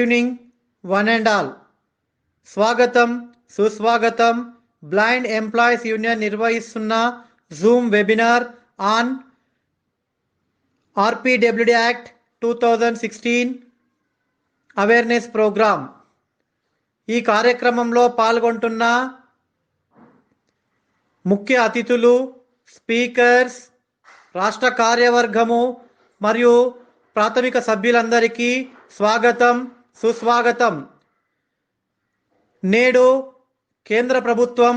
Evening one and all. స్వాగతం సుస్వాగతం. Blind employees union నిర్వహిస్తున్న zoom webinar on RPWD act 2016 awareness programme. ఈ కార్యక్రమంలో పాల్గొంటున్న ముఖ్య అతిథులు, స్పీకర్స్, రాష్ట్ర కార్యవర్గము మరియు ప్రాథమిక సభ్యులందరికీ స్వాగతం సుస్వాగతం. నేడు కేంద్ర ప్రభుత్వం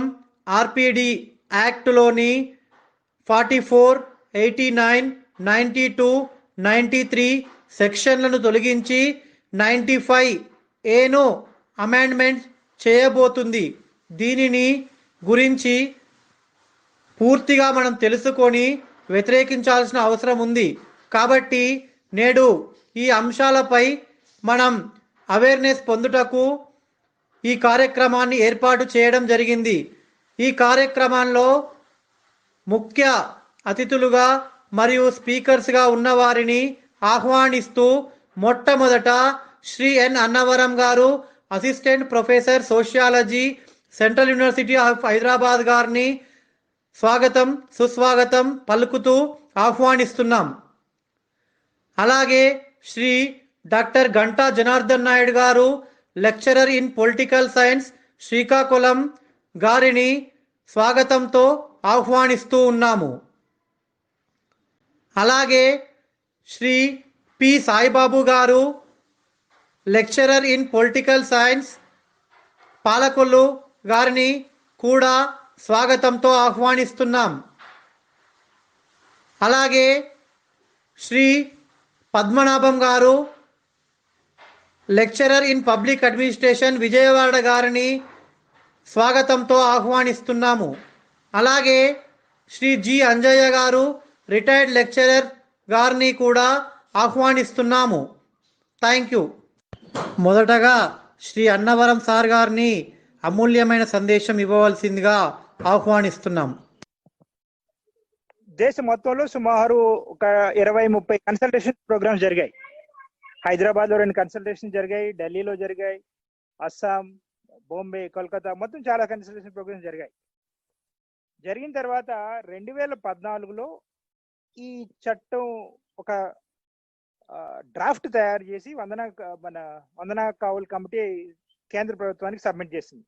ఆర్పిడి యాక్టులోని 44, 89, 92, 93 సెక్షన్లను తొలగించి 95Aను అమెండ్మెంట్ చేయబోతుంది. దీనిని గురించి పూర్తిగా మనం తెలుసుకొని వ్యతిరేకించాల్సిన అవసరం ఉంది. కాబట్టి నేడు ఈ అంశాలపై మనం అవేర్నెస్ పొందుటకు ఈ కార్యక్రమాన్ని ఏర్పాటు చేయడం జరిగింది. ఈ కార్యక్రమంలో ముఖ్య అతిథులుగా మరియు స్పీకర్స్గా ఉన్నవారిని ఆహ్వానిస్తూ మొట్టమొదట శ్రీ ఎన్ అన్నవరం గారు, assistant professor sociology, central university of Hyderabad గారిని స్వాగతం సుస్వాగతం పలుకుతూ ఆహ్వానిస్తున్నాం. అలాగే శ్రీ డాక్టర్ గంటా జనార్దన్ నాయుడు గారు, lecturer in political science, Srikakulam గారిని స్వాగతంతో ఆహ్వానిస్తూ ఉన్నాము. అలాగే శ్రీ పి సాయిబాబు గారు, lecturer in political science, Palakollu గారిని కూడా స్వాగతంతో ఆహ్వానిస్తున్నాం. అలాగే శ్రీ పద్మనాభం గారు, lecturer in public administration, Vijayawada గారిని స్వాగతంతో ఆహ్వానిస్తున్నాము. అలాగే శ్రీ జి అంజయ్య గారు, రిటైర్డ్ లెక్చరర్ గారిని కూడా ఆహ్వానిస్తున్నాము. Thank you. మొదటగా శ్రీ అన్నవరం సార్ గారిని అమూల్యమైన సందేశం ఇవ్వవలసిందిగా ఆహ్వానిస్తున్నాం. దేశం మొత్తంలో సుమారు ఒక 20-30 కన్సల్టేషన్ ప్రోగ్రామ్స్ జరిగాయి. హైదరాబాద్ లో 2 కన్సల్టేషన్ జరిగాయి, ఢిల్లీలో జరిగాయి, అస్సాం, బాంబే, కోల్కతా, మొత్తం చాలా కన్సల్టేషన్ ప్రోగ్రామ్స్ జరిగాయి. జరిగిన తర్వాత 2014లో ఈ చట్టం ఒక డ్రాఫ్ట్ తయారు చేసి వందనా కౌల్ కమిటీ కేంద్ర ప్రభుత్వానికి సబ్మిట్ చేసింది.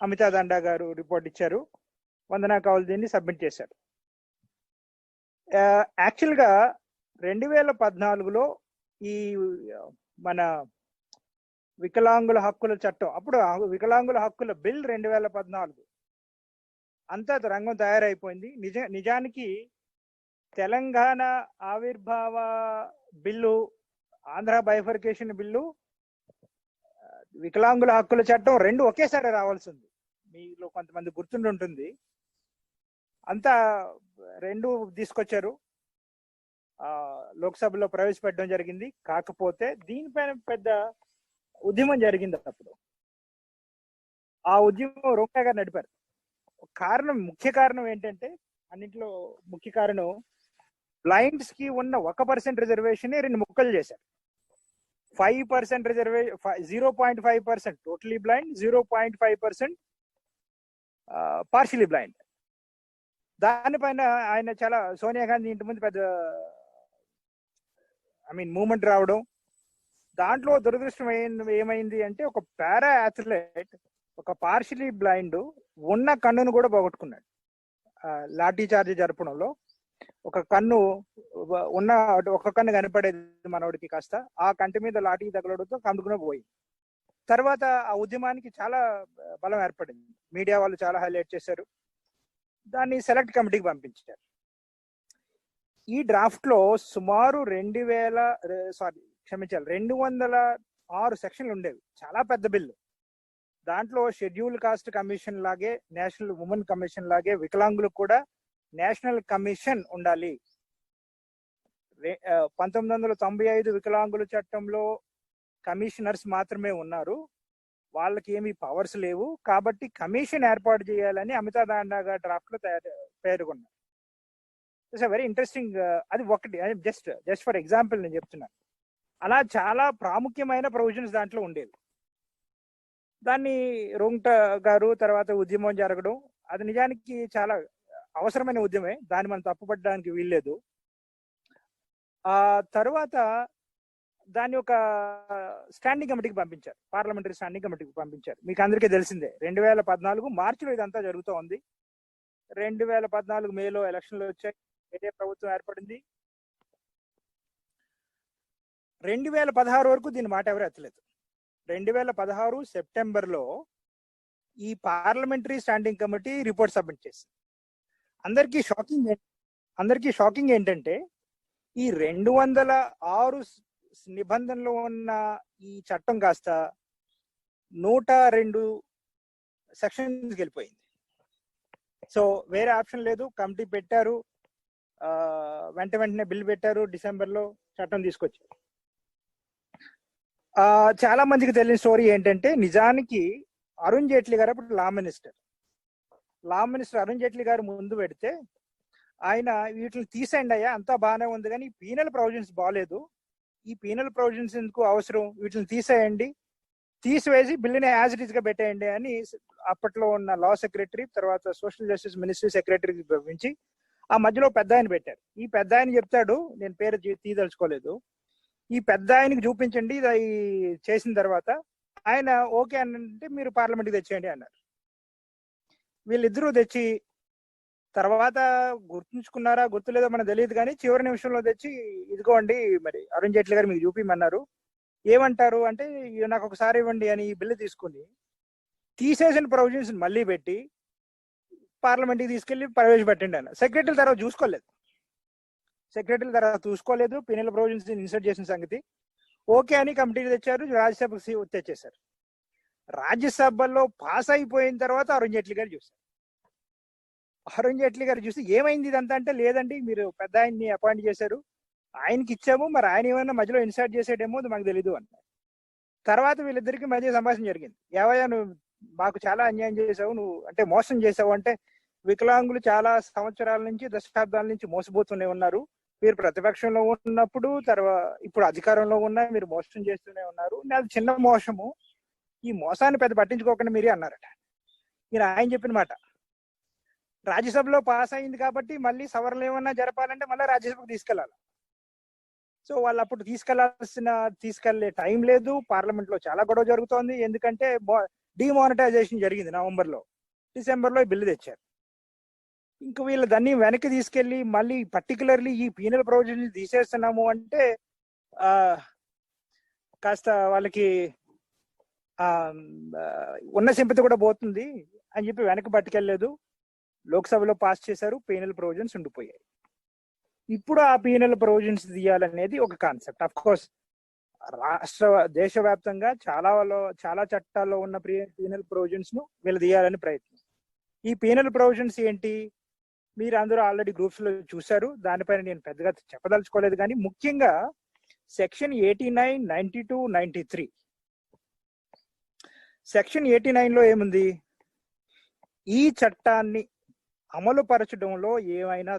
అమితా దండా గారు రిపోర్ట్ ఇచ్చారు, వందనా కౌల్ దీన్ని సబ్మిట్ చేశారు. యాక్చువల్గా 2014లో ఈ మన వికలాంగుల హక్కుల చట్టం, అప్పుడు వికలాంగుల హక్కుల బిల్ 2014 అంతా రంగం తయారైపోయింది. నిజానికి తెలంగాణ ఆవిర్భావ బిల్లు, ఆంధ్ర బైఫర్కేషన్ బిల్లు, వికలాంగుల హక్కుల చట్టం 2 ఒకేసారి రావాల్సి ఉంది. మీలో కొంతమంది గుర్తుంటుంది. అంతా 2 తీసుకొచ్చారు, లోక్సభలో ప్రవేశపెట్టడం జరిగింది. కాకపోతే దీనిపైన పెద్ద ఉద్యమం జరిగింది. అప్పుడు ఆ ఉద్యమం రొంగా గారు నడిపారు. ముఖ్య కారణం ఏంటంటే, అన్నింటిలో ముఖ్య కారణం బ్లైండ్స్ కి ఉన్న 1% రిజర్వేషన్ 2 ముక్కలు చేశారు. 5% reservation, 0.5% totally blind, 0.5% partially blind. దానిపైన ఆయన చాలా, సోనియా గాంధీ ఇంటి ముందు పెద్ద మూవ్మెంట్ రావడం. దాంట్లో దురదృష్టం ఏమైంది అంటే, ఒక పారా అథ్లెట్, ఒక పార్షియలీ బ్లైండ్ ఉన్న కన్నును కూడా పోగొట్టుకున్నాడు. లాఠీ చార్జ్ జరపడంలో ఒక కన్ను ఒక కన్ను కనపడేది మనోడికి, కాస్త ఆ కంటి మీద లాఠీ తగలడంతో కన్నుకునే పోయింది. తర్వాత ఆ ఉద్యమానికి చాలా బలం ఏర్పడింది. మీడియా వాళ్ళు చాలా హైలైట్ చేశారు. దాన్ని సెలెక్ట్ కమిటీకి పంపించారు. ఈ డ్రాఫ్ట్ లో సుమారు 206 సెక్షన్లు ఉండేవి. చాలా పెద్ద బిల్లు. దాంట్లో షెడ్యూల్ కాస్ట్ కమిషన్ లాగే, నేషనల్ ఉమెన్ కమిషన్ లాగే వికలాంగులకు కూడా నేషనల్ కమిషన్ ఉండాలి. 1995 వికలాంగుల చట్టంలో కమిషనర్స్ మాత్రమే ఉన్నారు, వాళ్ళకి ఏమీ పవర్స్ లేవు. కాబట్టి కమిషన్ ఏర్పాటు చేయాలని అమితా దండా గారు డ్రాఫ్ట్ లో పేర్కొన్నారు. It's very interesting. అది ఒకటి, జస్ట్ ఫర్ ఎగ్జాంపుల్ నేను చెప్తున్నాను. అలా చాలా ప్రాముఖ్యమైన ప్రొవిజన్స్ దాంట్లో ఉండేవి. దాన్ని రొంగట గారు తర్వాత ఉద్యమం జరగడం, అది నిజానికి చాలా అవసరమైన ఉద్యమే, దాన్ని మనం తప్పుపట్టడానికి వీల్లేదు. ఆ తర్వాత దాన్ని ఒక స్టాండింగ్ కమిటీకి పంపించారు, పార్లమెంటరీ స్టాండింగ్ కమిటీకి పంపించారు. మీకు అందరికీ తెలిసిందే 2014 మార్చిలో ఇదంతా జరుగుతూ ఉంది. 2014 మేలో ఎలక్షన్లు వచ్చాయి, వేరే ప్రభుత్వం ఏర్పడింది. 2016 వరకు దీని మాట ఎవరు ఎత్తలేదు. 2016 సెప్టెంబర్లో ఈ parliamentary standing committee report submit చేసింది. అందరికీ షాకింగ్ ఏంటంటే ఈ 206 నిబంధనలు ఉన్న ఈ చట్టం కాస్త 102 సెక్షన్స్కి వెళ్ళిపోయింది. సో వేరే ఆప్షన్ లేదు, కమిటీ పెట్టారు, వెంటనే బిల్ పెట్టారు, డిసెంబర్లో చట్టం తీసుకొచ్చారు. చాలా మందికి తెలియని స్టోరీ ఏంటంటే, నిజానికి అరుణ్ జైట్లీ గారు అప్పుడు లా మినిస్టర్ అరుణ్ జైట్లీ గారు ముందు పెడితే ఆయన వీటిని తీసేయండి అయ్యా, అంతా బాగానే ఉంది, కానీ పీనల్ ప్రొవిజన్స్ బాగాలేదు, ఈ పీనల్ ప్రొవిజన్స్ ఎందుకు అవసరం, వీటిని తీసేయండి, తీసివేసి బిల్లుని యాజ్ ఇట్ ఈస్ గా పెట్టేయండి అని అప్పట్లో ఉన్న లా సెక్రటరీ, తర్వాత సోషల్ జస్టిస్ మినిస్ట్రీ సెక్రటరీకి పంపించి ఆ మధ్యలో పెద్ద ఆయన పెట్టారు. ఈ పెద్ద ఆయన చెప్తాడు, నేను పేరు తీదలుచుకోలేదు, ఈ పెద్ద ఆయనకి చూపించండి ఇది చేసిన తర్వాత, ఆయన ఓకే అంటే మీరు పార్లమెంట్కి తెచ్చేయండి అన్నారు. వీళ్ళిద్దరూ తెచ్చి తర్వాత గుర్తుంచుకున్నారా గుర్తులేదో మనకు తెలియదు, కానీ చివరి నిమిషంలో తెచ్చి ఇదిగోండి మరి అరుణ్ జైట్లీ గారు మీకు చూపిమన్నారు, ఏమంటారు అంటే నాకు ఒకసారి ఇవ్వండి అని ఈ బిల్లు తీసుకుని తీసేసిన ప్రొవిజన్స్ మళ్ళీ పెట్టి పార్లమెంట్కి తీసుకెళ్లి ప్రవేశపెట్టండి అన్న. సెక్రటరీ తర్వాత చూసుకోలేదు పీనల్ ప్రొవిజన్స్ ఇన్సర్ట్ చేసిన సంగతి. ఓకే అని కమిటీకి తెచ్చారు, రాజ్యసభకు తెచ్చేశారు. రాజ్యసభలో పాస్ అయిపోయిన తర్వాత అరుణ్ జైట్లీ గారు చూసి ఏమైంది ఇదంతా అంటే, లేదండి మీరు పెద్ద ఆయన్ని అపాయింట్ చేశారు, ఆయనకి ఇచ్చాము, మరి ఆయన ఏమైనా మధ్యలో ఇన్సర్ట్ చేసేటేమో మాకు తెలీదు అన్నారు. తర్వాత వీళ్ళిద్దరికి మధ్య సంభాషణ జరిగింది. ఏవయ్యా నువ్వు మాకు చాలా అన్యాయం చేసావు, నువ్వు అంటే మోసం చేసావు, అంటే వికలాంగులు చాలా సంవత్సరాల నుంచి దశాబ్దాల నుంచి మోసపోతూనే ఉన్నారు, మీరు ప్రతిపక్షంలో ఉన్నప్పుడు ఇప్పుడు అధికారంలో ఉన్నా మీరు మోసం చేస్తూనే ఉన్నారు, అది చిన్న మోసము, ఈ మోసాన్ని పెద్ద పట్టించుకోకుండా మీరే అన్నారట. ఆయన చెప్పిన మాట. రాజ్యసభలో పాస్ అయింది కాబట్టి మళ్ళీ సవరణలు ఏమన్నా జరపాలంటే మళ్ళీ రాజ్యసభకు తీసుకెళ్లాలి. సో వాళ్ళు అప్పుడు తీసుకెళ్లే టైం లేదు, పార్లమెంట్ లో చాలా గొడవ జరుగుతోంది, ఎందుకంటే డిమానిటైజేషన్ జరిగింది నవంబర్లో, డిసెంబర్లో బిల్లు తెచ్చారు. ఇంక వీళ్ళు దాన్ని వెనక్కి తీసుకెళ్లి మళ్ళీ పర్టికులర్లీ ఈ పీనల్ ప్రొవిజన్ తీసేస్తున్నాము అంటే కాస్త వాళ్ళకి ఉన్న సింపతి కూడా పోతుంది అని చెప్పి వెనక్కి పట్టుకెళ్ళలేదు. లోక్సభలో పాస్ చేశారు, పీనల్ ప్రొవిజన్స్ ఉండిపోయాయి. ఇప్పుడు ఆ పీనల్ ప్రొవిజన్స్ తీయాలనేది ఒక కాన్సెప్ట్. అఫ్ కోర్స్ దేశవ్యాప్తంగా చాలా చట్టాల్లో ఉన్న పీనల్ ప్రొవిజన్స్ ను వీళ్ళు తీయాలని ప్రయత్నం. ఈ పీనల్ ప్రొవిజన్స్ ఏంటి, మీరు అందరూ ఆల్రెడీ గ్రూప్స్ లో చూశారు, దానిపైన నేను పెద్దగా చెప్పదలుచుకోలేదు. కానీ ముఖ్యంగా సెక్షన్ 89, 92, 93. సెక్షన్ 89 లో ఏముంది, ఈ చట్టాన్ని అమలు పరచడంలో ఏమైనా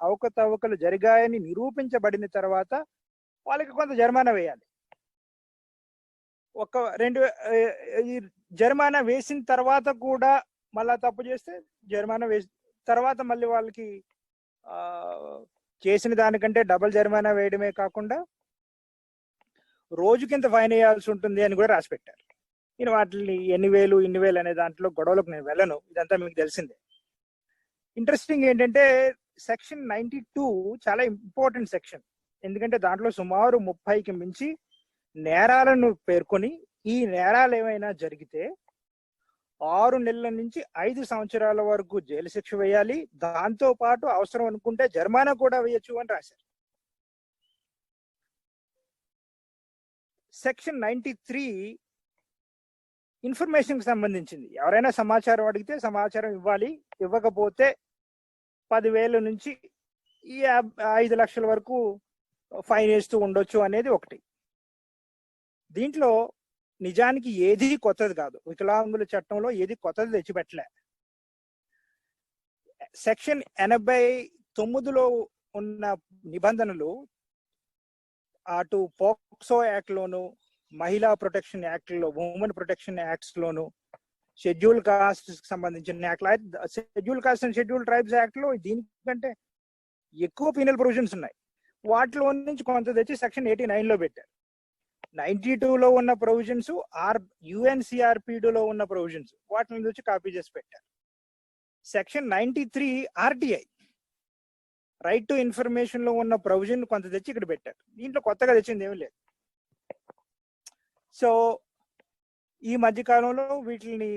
అవకతవకలు జరిగాయని నిరూపించబడిన తర్వాత వాళ్ళకి కొంత జరిమానా వేయాలి. జరిమానా వేసిన తర్వాత కూడా మళ్ళా తప్పు చేస్తే జరిమానా వేసి తర్వాత మళ్ళీ వాళ్ళకి చేసిన దానికంటే డబుల్ జరిమానా వేయడమే కాకుండా రోజుకింత ఫైన్ వేయాల్సి ఉంటుంది అని కూడా రాసి పెట్టారు. నేను వాటిని ఎన్ని వేలు అనే దాంట్లో గొడవలకు నేను వెళ్ళను, ఇదంతా మీకు తెలిసిందే. ఇంట్రెస్టింగ్ ఏంటంటే సెక్షన్ 92 చాలా ఇంపార్టెంట్ సెక్షన్, ఎందుకంటే దాంట్లో సుమారు 30కి మించి నేరాలను పేర్కొని, ఈ నేరాలు ఏమైనా జరిగితే 6 నెలల నుంచి 5 సంవత్సరాల వరకు జైలు శిక్ష వేయాలి, దాంతో పాటు అవసరం అనుకుంటే జరిమానా కూడా వేయచ్చు అని రాశారు. సెక్షన్ 93 ఇన్ఫర్మేషన్ కి సంబంధించింది. ఎవరైనా సమాచారం అడిగితే సమాచారం ఇవ్వాలి, ఇవ్వకపోతే 10,000 నుంచి 5 లక్షల వరకు ఫైన్ వేస్తూ ఉండొచ్చు అనేది ఒకటి. దీంట్లో నిజానికి ఏది కొత్తది కాదు, వికలాంగుల చట్టంలో ఏది కొత్తది తెచ్చిపెట్టలే. సెక్షన్ 89లో ఉన్న నిబంధనలు అటు పోక్సో యాక్ట్ లోను, మహిళా ప్రొటెక్షన్ యాక్ట్ లో, ఉమెన్ ప్రొటెక్షన్ యాక్ట్స్ లోను, షెడ్యూల్ కాస్ట్ సంబంధించిన act, schedule caste and schedule tribes act లో దీనికంటే ఎక్కువ పీనల్ ప్రొవిజన్స్ ఉన్నాయి. వాటిలో నుంచి కొంత తెచ్చి సెక్షన్ 89 లో పెట్టారు. 92 లో ఉన్న ప్రొవిజన్స్ యుఎన్సిఆర్పిడిలో ఉన్న ప్రొవిజన్స్ వాటి నుంచి వచ్చి కాపీ చేసి పెట్టారు. Section 93 RTI right to information లో ఉన్న ప్రొవిజన్ కొంత తెచ్చి ఇక్కడ పెట్టారు. దీంట్లో కొత్తగా తెచ్చింది ఏమీ లేదు. సో ఈ మధ్య కాలంలో వీటిని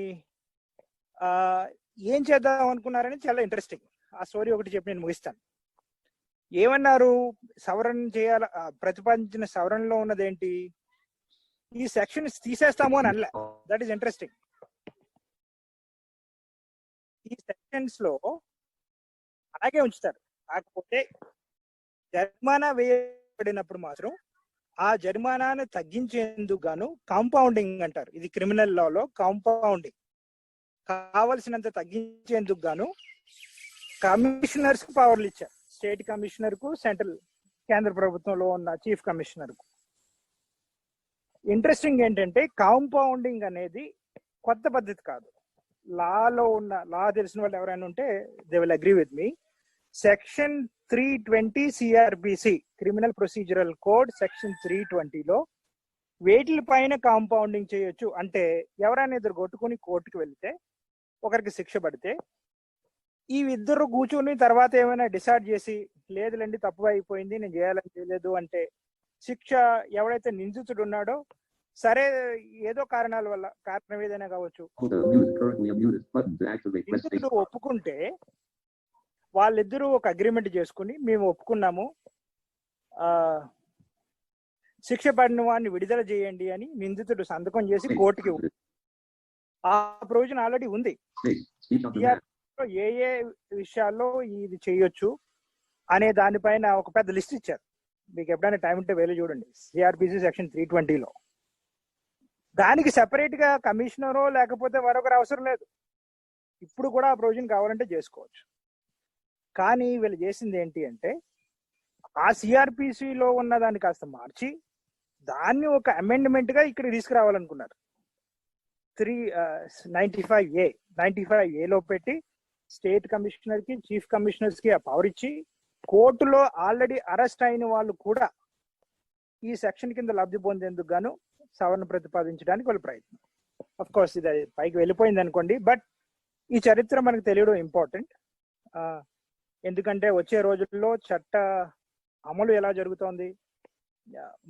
ఏం చేద్దాం అనుకున్నారని చాలా ఇంట్రెస్టింగ్. ఆ స్టోరీ ఒకటి చెప్పి నేను ముగిస్తాను. ఏమన్నారు, సవరణ చేయాల, ప్రతిపాదించిన సవరణలో ఉన్నదేంటి, ఈ సెక్షన్స్ తీసేస్తాము అని అనలే. That is interesting. ఈ సెక్షన్స్ లో అలాగే ఉంచుతారు, కాకపోతే జరిమానా వేయబడినప్పుడు మాత్రం ఆ జరిమానాను తగ్గించేందుకు గాను కాంపౌండింగ్ అంటారు. ఇది క్రిమినల్ లాలో కాంపౌండింగ్. కావలసినంత తగ్గించేందుకు గాను కమిషనర్స్ కు పవర్లు ఇచ్చారు. స్టేట్ కమిషనర్ కు, సెంట్రల్ కేంద్ర ప్రభుత్వంలో ఉన్న చీఫ్ కమిషనర్ కు. ఇంట్రెస్టింగ్ ఏంటంటే కాంపౌండింగ్ అనేది కొత్త పద్ధతి కాదు. లాలో ఉన్న, లా తెలిసిన వాళ్ళు ఎవరైనా ఉంటే they will agree with me. Section 320 CRPC, criminal procedural code section 320లో వేటిల పైన కాంపౌండింగ్ చేయొచ్చు అంటే, ఎవరైనా ఇద్దరు కొట్టుకుని కోర్టుకు వెళ్తే ఒకరికి శిక్ష పడితే ఈ ఇద్దరు కూర్చుని తర్వాత ఏమైనా డిసైడ్ చేసి లేదులేండి తప్పు అయిపోయింది నేను చేయాలని చేయలేదు అంటే, శిక్ష ఎవడైతే నిందితుడు ఉన్నాడో సరే ఏదో కారణాల వల్ల, కారణం ఏదైనా కావచ్చు, నిందితుడు ఒప్పుకుంటే వాళ్ళిద్దరూ ఒక అగ్రిమెంట్ చేసుకుని మేము ఒప్పుకున్నాము, శిక్ష పడిన వాడిని విడుదల చేయండి అని నిందితుడు సంతకం చేసి కోర్టుకి, ఆ ప్రొవిజన్ ఆల్రెడీ ఉంది. ఏ ఏ విషయాల్లో ఇది చేయొచ్చు అనే దానిపైన ఒక పెద్ద లిస్ట్ ఇచ్చారు. మీకు ఎప్పుడైనా టైం ఉంటే వెళ్ళి చూడండి. సిఆర్పిసి సెక్షన్ 320లో దానికి సెపరేట్ గా కమిషనరో లేకపోతే మరొకరు అవసరం లేదు. ఇప్పుడు కూడా ఆ ప్రొవిజన్ కావాలంటే చేసుకోవచ్చు. కానీ వీళ్ళు చేసింది ఏంటి అంటే, ఆ సిఆర్పిసిలో ఉన్న దాన్ని కాస్త మార్చి దాన్ని ఒక అమెండ్మెంట్ గా ఇక్కడ తీసుకురావాలనుకున్నారు. 95A లో పెట్టి స్టేట్ కమిషనర్ కి, చీఫ్ కమిషనర్స్ కి ఆ పవర్ ఇచ్చి, కోర్టులో ఆల్రెడీ అరెస్ట్ అయిన వాళ్ళు కూడా ఈ సెక్షన్ కింద లబ్ధి పొందేందుకు గాను సవరణ ప్రతిపాదించడానికి వాళ్ళ ప్రయత్నం. అఫ్ కోర్స్ ఇది పైకి వెళ్ళిపోయింది అనుకోండి, బట్ ఈ చరిత్ర మనకు తెలియడం ఇంపార్టెంట్. ఎందుకంటే వచ్చే రోజుల్లో చట్ట అమలు ఎలా జరుగుతోంది,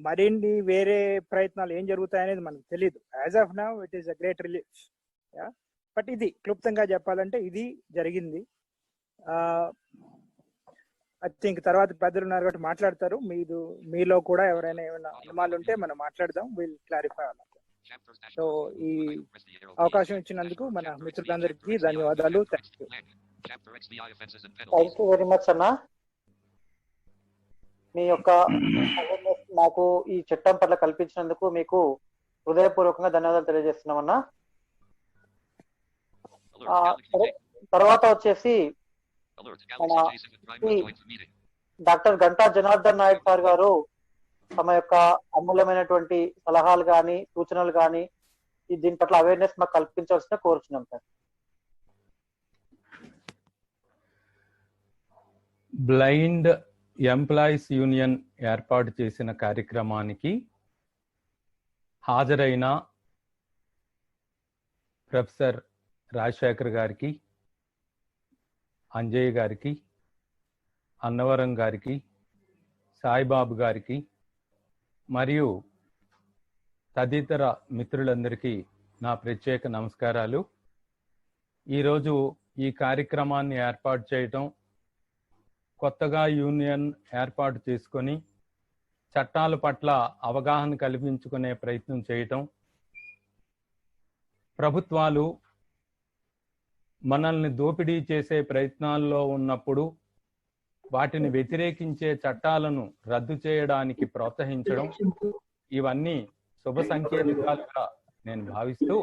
మరిన్ని వేరే ప్రయత్నాలు ఏం జరుగుతాయనేది మనకు తెలియదు. As of now it is a great relief. But ఇది క్లుప్తంగా చెప్పాలంటే ఇది జరిగింది. ఐ థింక్ తర్వాత పెద్దలు ఉన్నారు కాబట్టి మాట్లాడతారు. మీలో కూడా ఎవరైనా ఏమైనా అనుమానాలు ఉంటే మనం మాట్లాడదాం, విల్ క్లారిఫై. సో ఈ అవకాశం ఇచ్చినందుకు మన మిత్రులందరికీ ధన్యవాదాలు. థ్యాంక్ యూ వెరీ మచ్ అన్న. మీ యొక్క నాకు ఈ చట్టం పట్ల కల్పించినందుకు మీకు హృదయపూర్వకంగా ధన్యవాదాలు తెలియజేస్తున్నామన్నా. తర్వాత వచ్చేసి డాక్టర్ గంటా జనార్దన్ నాయక్ సార్ గారు తమ యొక్క అమూల్యమైనటువంటి సలహాలు కానీ సూచనలు కానీ దీని పట్ల అవేర్నెస్ మాకు కల్పించాల్సిన కోరుచున్నాం సార్. బ్లైండ్ ఎంప్లాయీస్ యూనియన్ ఏర్పాటు చేసిన కార్యక్రమానికి హాజరైన ప్రొఫెసర్ రాజశేఖర్ గారికి, అంజయ్య గారికి, అన్నవరం గారికి, సాయిబాబు గారికి మరియు తదితర మిత్రులందరికీ నా ప్రత్యేక నమస్కారాలు. ఈరోజు ఈ కార్యక్రమాన్ని ఏర్పాటు చేయటం, కొత్తగా యూనియన్ ఏర్పాటు చేసుకొని చట్టాల పట్ల అవగాహన కల్పించుకునే ప్రయత్నం చేయటం, ప్రభుత్వాలు మనల్ని దోపిడీ చేసే ప్రయత్నాల్లో ఉన్నప్పుడు వాటిని వ్యతిరేకించే చట్టాలను రద్దు చేయడానికి ప్రోత్సహించడం, ఇవన్నీ శుభ సంకేతాలుగా నేను భావిస్తూ,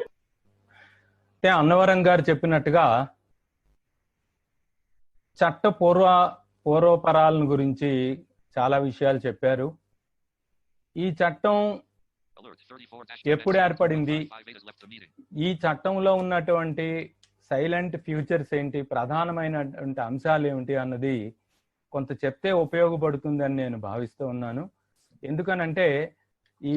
అంటే అన్నవరం గారు చెప్పినట్టుగా చట్ట పూర్వపరాలను గురించి చాలా విషయాలు చెప్పారు. ఈ చట్టం ఎప్పుడు ఏర్పడింది, ఈ చట్టంలో ఉన్నటువంటి సైలెంట్ ఫ్యూచర్స్ ఏంటి, ప్రధానమైనటువంటి అంశాలు ఏమిటి అన్నది కొంత చెప్తే ఉపయోగపడుతుందని నేను భావిస్తూ ఉన్నాను. ఎందుకనంటే ఈ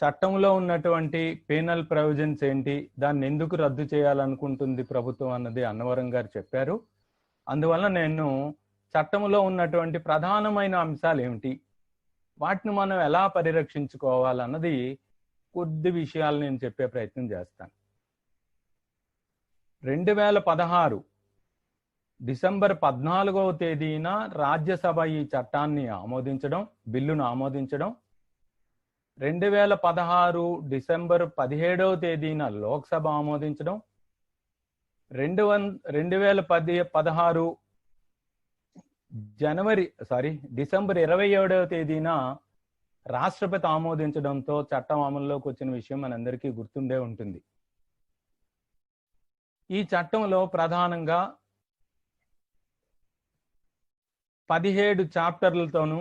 చట్టంలో ఉన్నటువంటి పీనల్ ప్రొవిజన్స్ ఏంటి, దాన్ని ఎందుకు రద్దు చేయాలనుకుంటుంది ప్రభుత్వం అన్నది అన్నవరం గారు చెప్పారు. అందువల్ల నేను చట్టంలో ఉన్నటువంటి ప్రధానమైన అంశాలు ఏమిటి, వాటిని మనం ఎలా పరిరక్షించుకోవాలన్నది కొద్ది విషయాలు నేను చెప్పే ప్రయత్నం చేస్తాను. 2016 డిసెంబర్ 14వ తేదీన రాజ్యసభ ఈ చట్టాన్ని ఆమోదించడం, బిల్లును ఆమోదించడం. 2016 డిసెంబర్ 17వ తేదీన లోక్సభ ఆమోదించడం. 2016 డిసెంబర్ 27వ తేదీన రాష్ట్రపతి ఆమోదించడంతో చట్టం అమల్లోకి వచ్చిన విషయం మనందరికీ గుర్తుండే ఉంటుంది. ఈ చట్టంలో ప్రధానంగా 17 చాప్టర్లతోనూ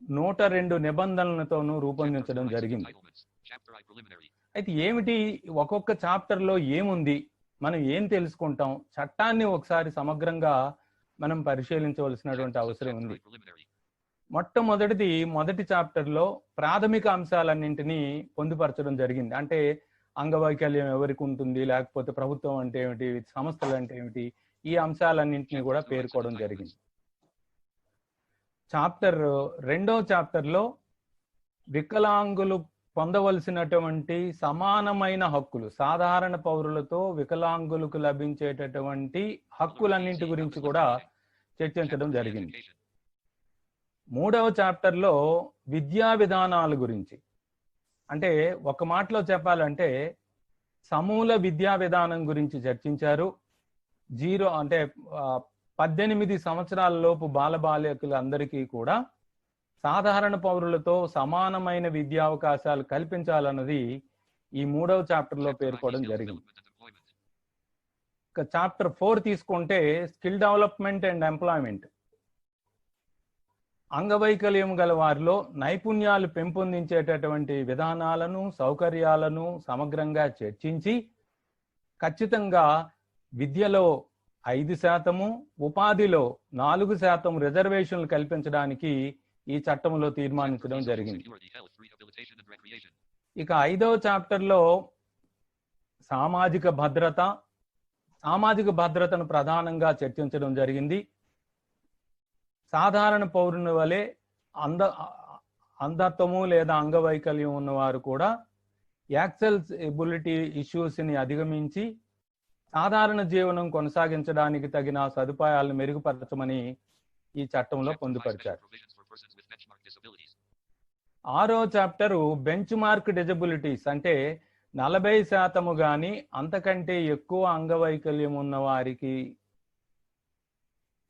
102 నిబంధనలతోనూ రూపొందించడం జరిగింది. అయితే ఏమిటి, ఒక్కొక్క చాప్టర్ లో ఏముంది, మనం ఏం తెలుసుకుంటాం, చట్టాన్ని ఒకసారి సమగ్రంగా మనం పరిశీలించవలసినటువంటి అవసరం ఉంది. మొదటి చాప్టర్ లో ప్రాథమిక అంశాలన్నింటినీ పొందుపరచడం జరిగింది. అంటే అంగవైకల్యం ఎవరికి ఉంటుంది, లేకపోతే ప్రభుత్వం అంటే ఏమిటి, సంస్థలు అంటే ఏమిటి, ఈ అంశాలన్నింటినీ కూడా పేర్కోవడం జరిగింది. రెండవ చాప్టర్లో వికలాంగులు పొందవలసినటువంటి సమానమైన హక్కులు, సాధారణ పౌరులతో వికలాంగులకు లభించేటటువంటి హక్కులన్నింటి గురించి కూడా చర్చించడం జరిగింది. మూడవ చాప్టర్లో విద్యా విధానాల గురించి, అంటే ఒక మాటలో చెప్పాలంటే సమూల విద్యా విధానం గురించి చర్చించారు. 18 సంవత్సరాల లోపు బాలబాలికలందరికీ కూడా సాధారణ పౌరులతో సమానమైన విద్యా అవకాశాలు కల్పించాలన్నది ఈ మూడవ చాప్టర్లో పేర్కోవడం జరిగింది. చాప్టర్ 4 తీసుకుంటే స్కిల్ డెవలప్మెంట్ అండ్ ఎంప్లాయ్మెంట్, అంగవైకల్యం గల వారిలో నైపుణ్యాలు పెంపొందించేటటువంటి విధానాలను, సౌకర్యాలను సమగ్రంగా చర్చించి ఖచ్చితంగా విద్యలో 5%, ఉపాధిలో 4% రిజర్వేషన్లు కల్పించడానికి ఈ చట్టంలో తీర్మానించడం జరిగింది. ఇక 5వ చాప్టర్లో సామాజిక భద్రతను ప్రధానంగా చర్చించడం జరిగింది. సాధారణ పౌరుని వలె అంధత్వము లేదా అంగవైకల్యం ఉన్నవారు కూడా యాక్సెసిబిలిటీ ఇష్యూస్ ని అధిగమించి సాధారణ జీవనం కొనసాగించడానికి తగిన సదుపాయాలను మెరుగుపరచమని ఈ చట్టంలో పొందుపరిచారు. 6వ చాప్టరు బెంచ్ మార్క్ డిజబిలిటీస్, అంటే 40% గాని అంతకంటే ఎక్కువ అంగవైకల్యం ఉన్న వారికి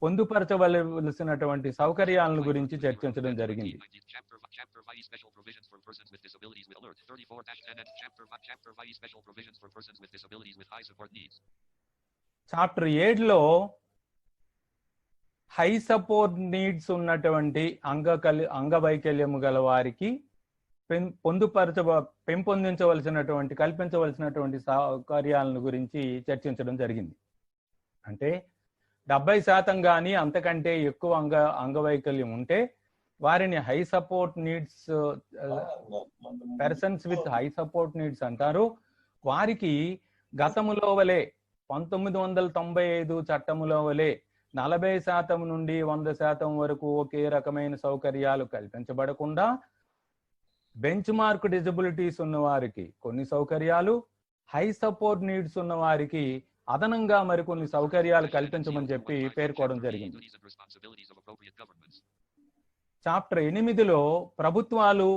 పొందుపరచవలసినటువంటి సౌకర్యాలను గురించి చర్చించడం జరిగింది. చాప్టర్ 7లో హై సపోర్ట్ నీడ్స్ ఉన్నటువంటి అంగవైకల్యము గల వారికి కల్పించవలసినటువంటి సౌకర్యాలను గురించి చర్చించడం జరిగింది. అంటే 70% గాని అంతకంటే ఎక్కువ అంగవైకల్యం ఉంటే వారిని high support needs persons with high support needs అంటారు. వారికి గతములో వలె 1995 చట్టములో వలె 40% నుండి 100% వరకు ఒకే రకమైన సౌకర్యాలు కల్పించబడకుండా బెంచ్ మార్క్ డిజబిలిటీస్ ఉన్న వారికి కొన్ని సౌకర్యాలు, హై సపోర్ట్ నీడ్స్ ఉన్న వారికి అదనంగా మరికొన్ని సౌకర్యాలు కల్పించమని చెప్పి పేర్కోవడం జరిగింది. చాప్టర్ 8లో ప్రభుత్వాలు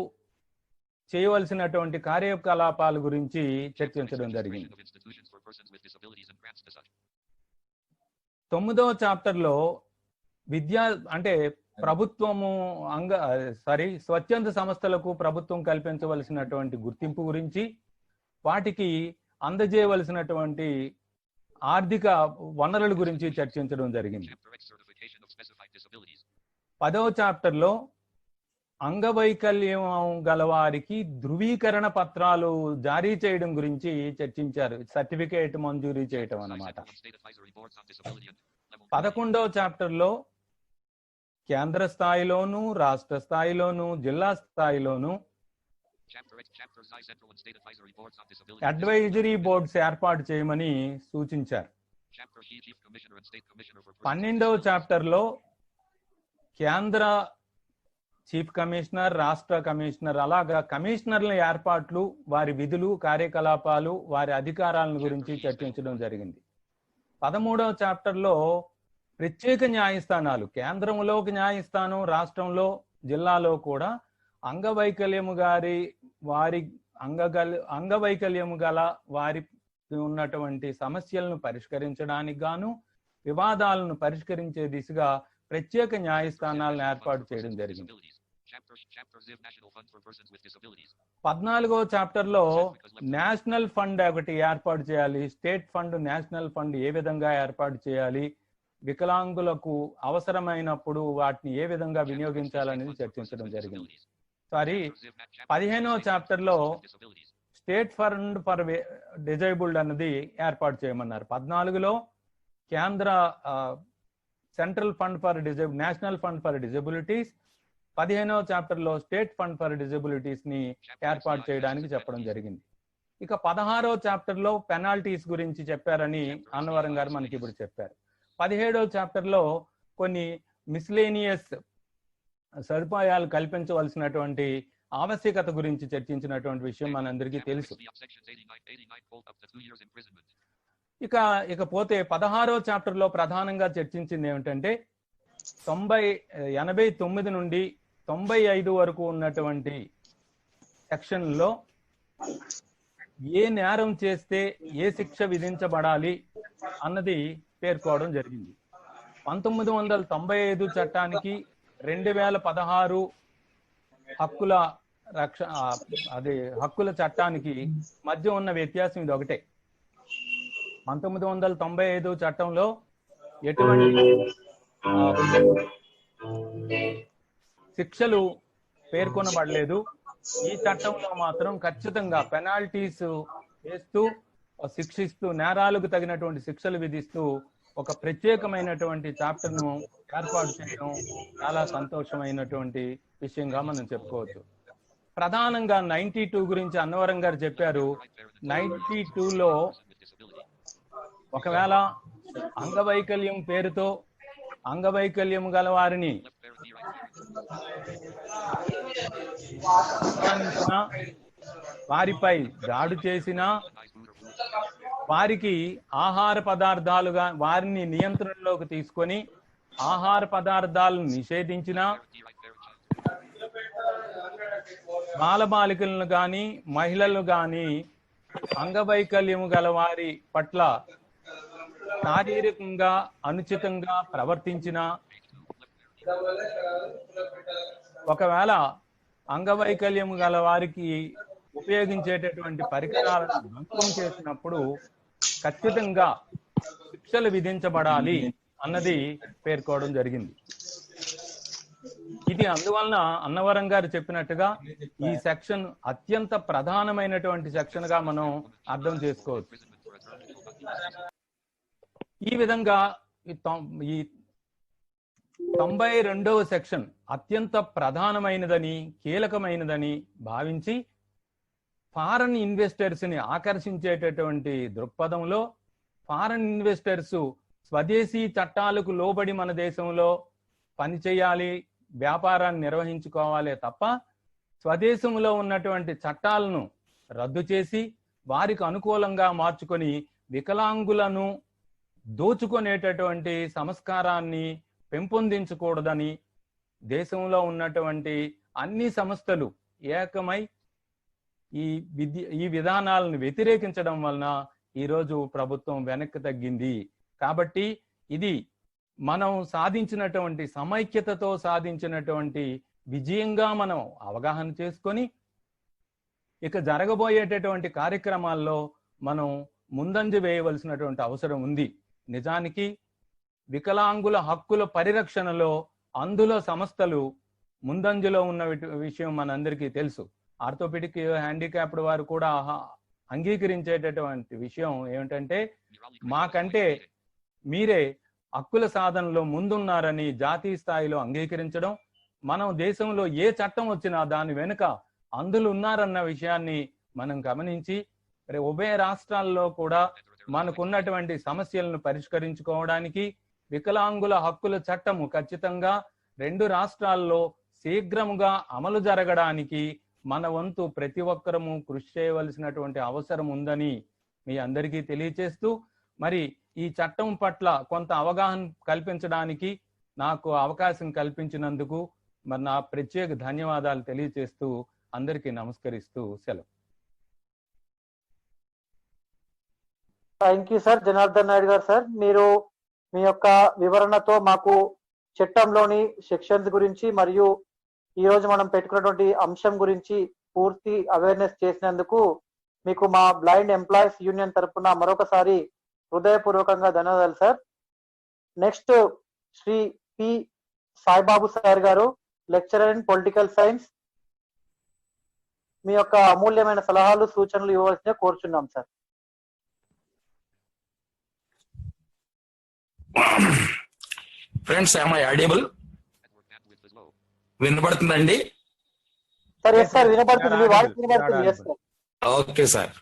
చేయవలసినటువంటి కార్యకలాపాల గురించి చర్చించడం జరిగింది. 9వ చాప్టర్లో స్వచ్ఛంద సంస్థలకు ప్రభుత్వం కల్పించవలసినటువంటి గుర్తింపు గురించి, వాటికి అందజేయవలసినటువంటి ఆర్థిక వనరుల గురించి చర్చించడం జరిగింది. 10వ చాప్టర్లో అంగవైకల్యం గలవారికి ధృవీకరణ పత్రాలు జారీ చేయడం గురించి చర్చించారు. సర్టిఫికేట్ మంజూరీ చేయటం అన్నమాట. 11వ చాప్టర్లో కేంద్ర స్థాయిలోను, రాష్ట్ర స్థాయిలోను, జిల్లా స్థాయిలోను అడ్వైజరీ బోర్డ్స్ ఏర్పాటు చేయమని సూచించారు. 12వ చాప్టర్లో కేంద్ర చీఫ్ కమిషనర్, రాష్ట్ర కమిషనర్, అలాగా కమిషనర్ల ఏర్పాట్లు, వారి విధులు, కార్యకలాపాలు, వారి అధికారాలను గురించి చర్చించడం జరిగింది. 13వ చాప్టర్లో ప్రత్యేక న్యాయస్థానాలు, కేంద్రంలో ఒక న్యాయస్థానం, రాష్ట్రంలో, జిల్లాలో కూడా అంగవైకల్యము గల వారి ఉన్నటువంటి సమస్యలను పరిష్కరించడానికి గాను, వివాదాలను పరిష్కరించే దిశగా ప్రత్యేక న్యాయస్థానాలను ఏర్పాటు చేయడం జరిగింది. 14వ చాప్టర్లో నేషనల్ ఫండ్ ఒకటి ఏర్పాటు చేయాలి. స్టేట్ ఫండ్, నేషనల్ ఫండ్ ఏ విధంగా ఏర్పాటు చేయాలి, వికలాంగులకు అవసరమైనప్పుడు వాటిని ఏ విధంగా వినియోగించాలనేది చర్చించడం జరిగింది. 15వ చాప్టర్లో స్టేట్ ఫండ్ ఫర్ డిజేబుల్డ్ అన్నది ఏర్పాటు చేయమన్నారు. 14లో కేంద్ర central fund for national fund for disabilities, 15వ చాప్టర్లో స్టేట్ ఫండ్ ఫర్ డిజబిలిటీస్ ని ఏర్పాటు చేయడానికి చెప్పడం జరిగింది. ఇక 16వ చాప్టర్లో పెనాల్టీస్ గురించి చెప్పారని అన్నవరం గారు మనకి ఇప్పుడు చెప్పారు. 17వ చాప్టర్లో కొన్ని మిస్లేనియస్ సదుపాయాలు కల్పించవలసినటువంటి ఆవశ్యకత గురించి చర్చించినటువంటి విషయం మనందరికీ తెలుసు. ఇకపోతే 16వ చాప్టర్లో ప్రధానంగా చర్చించింది ఏమిటంటే 89 నుండి 95 వరకు ఉన్నటువంటి సెక్షన్లో ఏ నేరం చేస్తే ఏ శిక్ష విధించబడాలి అన్నది పేర్కోవడం జరిగింది. 1995 చట్టానికి 2016 హక్కుల చట్టానికి మధ్య ఉన్న వ్యత్యాసం ఇది ఒకటే. 1995 చట్టంలో ఎటువంటి శిక్షలు పేర్కొనబడలేదు. ఈ చట్టంలో మాత్రం ఖచ్చితంగా పెనాల్టీస్ వేస్తూ, శిక్షిస్తూ, నేరాలకు తగినటువంటి శిక్షలు విధిస్తూ ఒక ప్రత్యేకమైనటువంటి చాప్టర్ ను ఏర్పాటు చేయడం చాలా సంతోషమైనటువంటి విషయంగా మనం చెప్పుకోవచ్చు. ప్రధానంగా 92 గురించి అన్నవరం గారు చెప్పారు. 92లో ఒకవేళ అంగవైకల్యం పేరుతో అంగవైకల్యం గల వారిని వారిపై దాడి చేసినా, వారికి ఆహార పదార్థాలుగా వారిని నియంత్రణలోకి తీసుకొని ఆహార పదార్థాలను నిషేధించినా, బాలబాలికలను గాని మహిళలు గాని అంగవైకల్యము గల వారి పట్ల శారీరకంగా అనుచితంగా ప్రవర్తించిన, ఒకవేళ అంగవైకల్యము గల వారికి ఉపయోగించేటటువంటి పరికరాలను ధ్వంసం చేసినప్పుడు ఖచ్చితంగా శిక్షలు విధించబడాలి అన్నది పేర్కోవడం జరిగింది. ఇది అందువలన అన్నవరం గారు చెప్పినట్టుగా ఈ సెక్షన్ అత్యంత ప్రధానమైనటువంటి సెక్షన్ గా మనం అర్థం చేసుకోవచ్చు. ఈ విధంగా ఈ 92వ సెక్షన్ అత్యంత ప్రధానమైనదని, కీలకమైనదని భావించి ఫారెన్ ఇన్వెస్టర్స్ ని ఆకర్షించేటటువంటి దృక్పథంలో ఫారెన్ ఇన్వెస్టర్స్ స్వదేశీ చట్టాలకు లోబడి మన దేశంలో పనిచేయాలి, వ్యాపారాన్ని నిర్వహించుకోవాలే తప్ప స్వదేశంలో ఉన్నటువంటి చట్టాలను రద్దు చేసి వారికి అనుకూలంగా మార్చుకొని వికలాంగులను దోచుకునేటటువంటి సంస్కారాన్ని పెంపొందించకూడదని దేశంలో ఉన్నటువంటి అన్ని సంస్థలు ఏకమై ఈ విధానాలను వ్యతిరేకించడం వలన ఈరోజు ప్రభుత్వం వెనక్కి తగ్గింది. కాబట్టి ఇది మనం సాధించినటువంటి సమైక్యతతో సాధించినటువంటి విజయంగా మనం అవగాహన చేసుకొని ఇక జరగబోయేటటువంటి కార్యక్రమాల్లో మనం ముందంజ వేయవలసినటువంటి అవసరం ఉంది. నిజానికి వికలాంగుల హక్కుల పరిరక్షణలో అందులో సంస్థలు ముందంజలో ఉన్న విషయం మనందరికీ తెలుసు. ఆర్థోపెడిక్ హ్యాండిక్యాప్డ్ వారు కూడా అంగీకరించేటటువంటి విషయం ఏమిటంటే, మాకంటే మీరే హక్కుల సాధనలో ముందున్నారని జాతీయ స్థాయిలో అంగీకరించడం, మనం దేశంలో ఏ చట్టం వచ్చినా దాని వెనుక అందులో ఉన్నారన్న విషయాన్ని మనం గమనించి ఉభయ రాష్ట్రాల్లో కూడా మనకున్నటువంటి సమస్యలను పరిష్కరించుకోవడానికి వికలాంగుల హక్కుల చట్టము ఖచ్చితంగా 2 రాష్ట్రాల్లో శీఘ్రముగా అమలు జరగడానికి మన వంతు ప్రతి ఒక్కరము కృషి చేయవలసినటువంటి అవసరం ఉందని మీ అందరికీ తెలియచేస్తూ, మరి ఈ చట్టం పట్ల కొంత అవగాహన కల్పించడానికి నాకు అవకాశం కల్పించినందుకు మరి నా ప్రత్యేక ధన్యవాదాలు తెలియచేస్తూ అందరికీ నమస్కరిస్తూ సెలవు. Thank you sir Janardhan Naidu గారు. సార్, మీరు మీ యొక్క వివరణతో మాకు చట్టంలోని సెక్షన్స్ గురించి మరియు ఈ రోజు మనం పెట్టుకున్నటువంటి అంశం గురించి పూర్తి అవేర్నెస్ చేసినందుకు మీకు మా బ్లైండ్ ఎంప్లాయీస్ యూనియన్ తరఫున మరొకసారి హృదయపూర్వకంగా ధన్యవాదాలు sir. Next Shri P Saibabu sir గారు, లెక్చరర్ ఇన్ పొలిటికల్ సైన్స్, మీ యొక్క అమూల్యమైన సలహాలు సూచనలు ఇవ్వవలసిందిగా కోరుచున్నాం sir. Friends, am I audible? వినపడుతుందండి? సార్ ఎస్ సార్, వినపడుతుంది. మీ వాయిస్ వినపడుతుంది. Yes sir. Okay sir.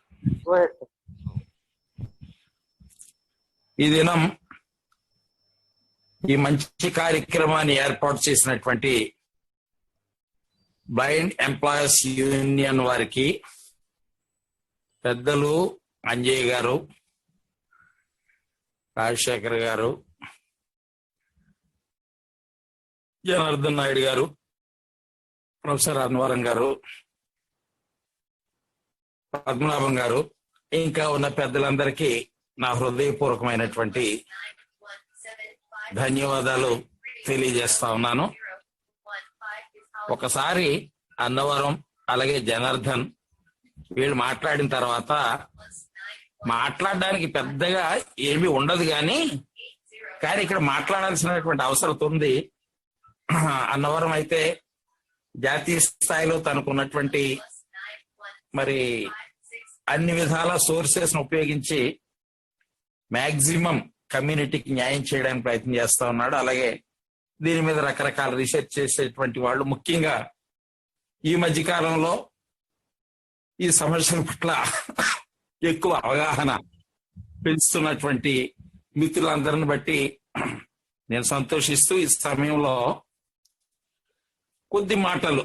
Go ahead sir. ఈ దినం ఈ మంచి కార్యక్రమాన్ని ఏర్పాటు చేసినటువంటి బ్లైండ్ ఎంప్లాయీస్ యూనియన్ వారికి, పెద్దలు అంజయ్ గారు, రాజశేఖర్ గారు, జనార్దన్ నాయుడు గారు, ప్రొఫెసర్ అన్వరం గారు, పద్మనాభం గారు, ఇంకా ఉన్న పెద్దలందరికీ నా హృదయపూర్వకమైనటువంటి ధన్యవాదాలు తెలియజేస్తా ఉన్నాను. ఒకసారి అన్నవరం అలాగే జనార్దన్ వీళ్ళు మాట్లాడిన తర్వాత మాట్లాడడానికి పెద్దగా ఏమీ ఉండదు, కానీ ఇక్కడ మాట్లాడాల్సినటువంటి అవసరం ఉంది. అన్నవరం అయితే జాతీయ స్థాయిలో తనకున్నటువంటి మరి అన్ని విధాల సోర్సెస్ ఉపయోగించి మాక్సిమం కమ్యూనిటీకి న్యాయం చేయడానికి ప్రయత్నం చేస్తా ఉన్నాడు. అలాగే దీని మీద రకరకాల రీసెర్చ్ చేసేటువంటి వాళ్ళు, ముఖ్యంగా ఈ మధ్య కాలంలో ఈ సమస్యల పట్ల ఎక్కువ అవగాహన పెంచుతున్నటువంటి మిత్రులందరిని బట్టి నేను సంతోషిస్తూ ఈ సమయంలో కొద్ది మాటలు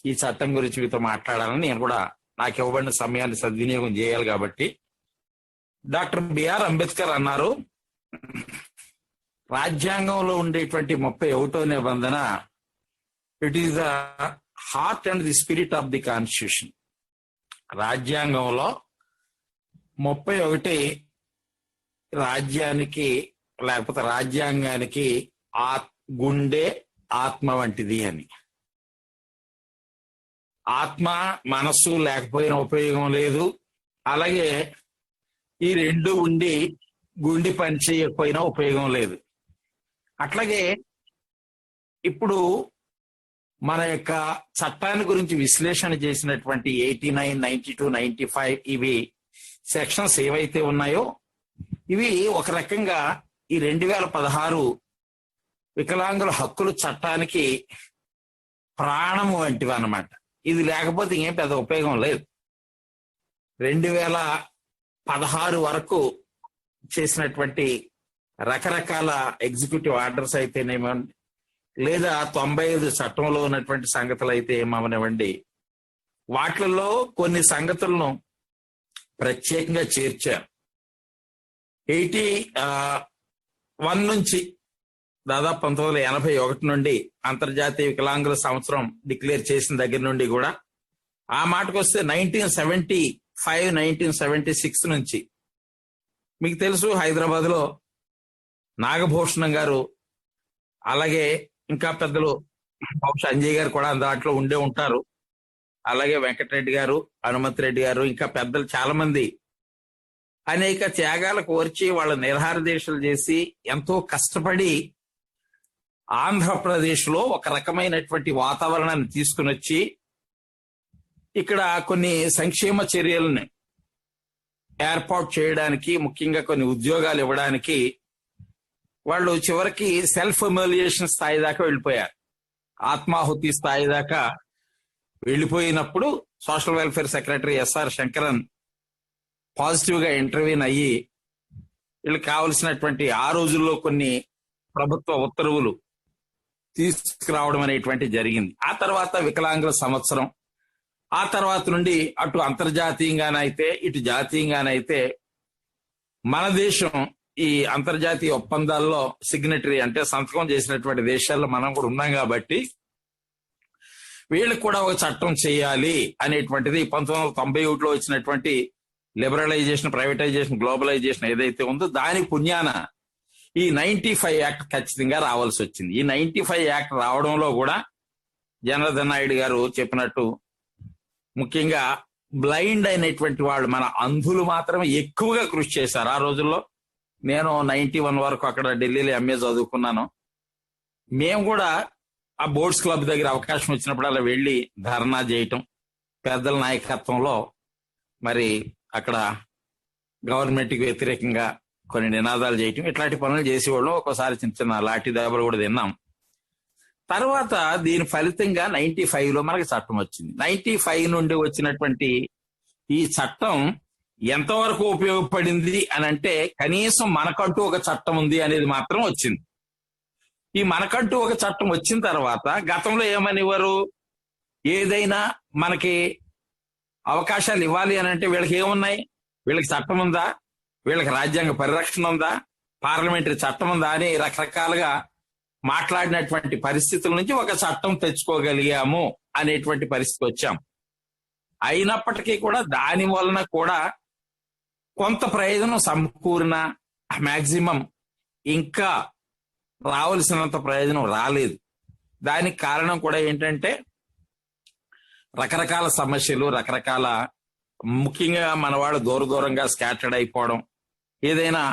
ఈ చట్టం గురించి మీతో మాట్లాడాలని నేను కూడా నాకు ఇవ్వబడిన సమయాన్ని సద్వినియోగం చేయాలి కాబట్టి. డాక్టర్ బిఆర్ అంబేద్కర్ అన్నారు, రాజ్యాంగంలో ఉండేటువంటి 31వ నిబంధన, it is the heart and the spirit of the constitution. రాజ్యాంగంలో 31 రాజ్యానికి లేకపోతే రాజ్యాంగానికి గుండె ఆత్మ వంటిది అని. ఆత్మ మనస్సు లేకపోయినా ఉపయోగం లేదు, అలాగే ఈ రెండు ఉండి గుండె పని చేయకపోయినా ఉపయోగం లేదు. అట్లాగే ఇప్పుడు మన యొక్క చట్టాన్ని గురించి విశ్లేషణ చేసినటువంటి 89, 92, 95 ఇవి సెక్షన్స్ ఏవైతే ఉన్నాయో ఇవి ఒక రకంగా ఈ 2016 వికలాంగుల హక్కుల చట్టానికి ప్రాణము వంటివి అన్నమాట. ఇది లేకపోతే ఏం పెద్ద ఉపయోగం లేదు. 2016 వరకు చేసినటువంటి రకరకాల ఎగ్జిక్యూటివ్ ఆర్డర్స్ అయితేనేమో, లేదా 95 చట్టంలో ఉన్నటువంటి సంగతులు అయితే ఏమవనివ్వండి, వాటిల్లో కొన్ని సంగతులను ప్రత్యేకంగా చేర్చారు. 81 నుంచి దాదాపు 1981 నుండి అంతర్జాతీయ వికలాంగుల సంవత్సరం డిక్లేర్ చేసిన దగ్గర నుండి కూడా ఆ మాటకు వస్తే 1975, 1976 నుంచి మీకు తెలుసు హైదరాబాద్ లో నాగభూషణం గారు, అలాగే ఇంకా పెద్దలు బహుశా అంజయ్ గారు కూడా దాంట్లో ఉండే ఉంటారు, అలాగే వెంకటరెడ్డి గారు, హనుమంత్ రెడ్డి గారు, ఇంకా పెద్దలు చాలా మంది అనేక త్యాగాలకు వచ్చి వాళ్ళ నిర్హార దీక్షలు చేసి ఎంతో కష్టపడి ఆంధ్రప్రదేశ్ లో ఒక రకమైనటువంటి వాతావరణాన్ని తీసుకుని వచ్చి ఇక్కడ కొన్ని సంక్షేమ చర్యలను ఏర్పాటు చేయడానికి, ముఖ్యంగా కొన్ని ఉద్యోగాలు ఇవ్వడానికి వాళ్ళు చివరికి సెల్ఫ్ ఎమ్యూలియేషన్ స్థాయి దాకా వెళ్ళిపోయారు. ఆత్మాహుతి స్థాయి దాకా వెళ్ళిపోయినప్పుడు social welfare secretary SR Shankaran positive గా ఇంటర్వ్యూన్ అయ్యి వీళ్ళకి కావలసినటువంటి ఆ రోజుల్లో కొన్ని ప్రభుత్వ ఉత్తర్వులు తీసుకురావడం అనేటువంటి జరిగింది. ఆ తర్వాత వికలాంగుల సంవత్సరం, ఆ తర్వాత నుండి అటు అంతర్జాతీయంగానైతే ఇటు జాతీయంగానైతే మన దేశం ఈ అంతర్జాతీయ ఒప్పందాల్లో సిగ్నటరీ అంటే సంతకం చేసినటువంటి దేశాల్లో మనం కూడా ఉన్నాం కాబట్టి వీళ్ళకి కూడా ఒక చట్టం చేయాలి అనేటువంటిది 1991లో వచ్చినటువంటి లిబరలైజేషన్, ప్రైవేటైజేషన్, గ్లోబలైజేషన్ ఏదైతే ఉందో దాని పుణ్యాన ఈ 95 యాక్ట్ ఖచ్చితంగా రావాల్సి వచ్చింది. ఈ 95 యాక్ట్ రావడంలో కూడా జనార్దన్ నాయుడు గారు చెప్పినట్టు ముఖ్యంగా బ్లైండ్ అయినటువంటి వాళ్ళు, మన అంధులు మాత్రమే ఎక్కువగా కృషి చేశారు. ఆ రోజుల్లో నేను 91 వరకు అక్కడ ఢిల్లీలో ఎంఏ చదువుకున్నాను. మేము కూడా ఆ బోర్డ్స్ క్లబ్ దగ్గర అవకాశం వచ్చినప్పుడు అలా వెళ్ళి ధర్నా చేయటం, పెద్దల నాయకత్వంలో మరి అక్కడ గవర్నమెంట్ కి వ్యతిరేకంగా కొన్ని నినాదాలు చేయటం, ఇట్లాంటి పనులు చేసేవాళ్ళం. ఒక్కోసారి చిన్న చిన్న లాఠీ దెబ్బలు కూడా తిన్నాం. తర్వాత దీని ఫలితంగా 95లో మనకి చట్టం వచ్చింది. 95 నుండి వచ్చినటువంటి ఈ చట్టం ఎంతవరకు ఉపయోగపడింది అని అంటే కనీసం మనకంటూ ఒక చట్టం ఉంది అనేది మాత్రం వచ్చింది. ఈ మనకంటూ ఒక చట్టం వచ్చిన తర్వాత గతంలో ఏమనివ్వరు, ఏదైనా మనకి అవకాశాలు ఇవ్వాలి అని అంటే వీళ్ళకి ఏమున్నాయి, వీళ్ళకి చట్టం ఉందా, వీళ్ళకి రాజ్యాంగ పరిరక్షణ ఉందా, పార్లమెంటరీ చట్టం ఉందా అని రకరకాలుగా మాట్లాడినటువంటి పరిస్థితుల నుంచి ఒక చట్టం తెచ్చుకోగలిగాము అనేటువంటి పరిస్థితి వచ్చాం. అయినప్పటికీ కూడా దాని వలన కూడా కొంత ప్రయోజనం సమకూరిన మాక్సిమం ఇంకా రావలసినంత ప్రయోజనం రాలేదు. దానికి కారణం కూడా ఏంటంటే రకరకాల సమస్యలు, రకరకాల ముఖ్యంగా మన వాళ్ళు దూరంగా స్కాటర్డ్ అయిపోవడం, ఏదైనా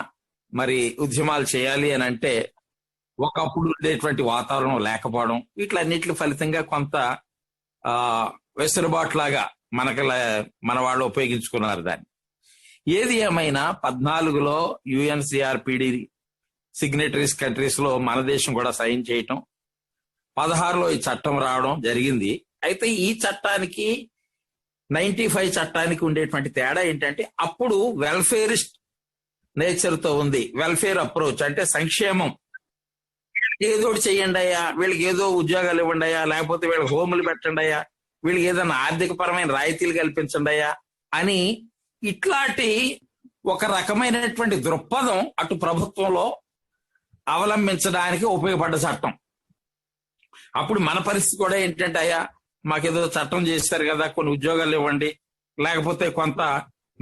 మరి ఉద్యమాలు చేయాలి అని అంటే ఒకప్పుడు ఉండేటువంటి వాతావరణం లేకపోవడం, వీటిలన్నిటి ఫలితంగా కొంత వెసులుబాటులాగా మన వాళ్ళు ఉపయోగించుకున్నారు దాన్ని. ఏది ఏమైనా 14లో యుఎన్సిఆర్పిడి సిగ్నేటరీస్ కంట్రీస్ లో మన దేశం కూడా సైన్ చేయటం, 16లో ఈ చట్టం రావడం జరిగింది. అయితే ఈ చట్టానికి 95 చట్టానికి ఉండేటువంటి తేడా ఏంటంటే అప్పుడు వెల్ఫేరిస్ట్ నేచర్ తో ఉంది. వెల్ఫేర్ అప్రోచ్ అంటే సంక్షేమం, ఏదో చెయ్యండి అయ్యా, వీళ్ళకి ఏదో ఉద్యోగాలు ఇవ్వండి అయ్యా, లేకపోతే వీళ్ళకి హోములు పెట్టండి అయ్యా, వీళ్ళకి ఏదైనా ఆర్థిక పరమైన రాయితీలు కల్పించండి అయ్యా అని ఇట్లాంటి ఒక రకమైనటువంటి దృక్పథం అటు ప్రభుత్వంలో అవలంబించడానికి ఉపయోగపడ్డ చట్టం. అప్పుడు మన పరిస్థితి కూడా ఏంటంటే అయ్యా మాకేదో చట్టం చేస్తారు కదా, కొన్ని ఉద్యోగాలు ఇవ్వండి, లేకపోతే కొంత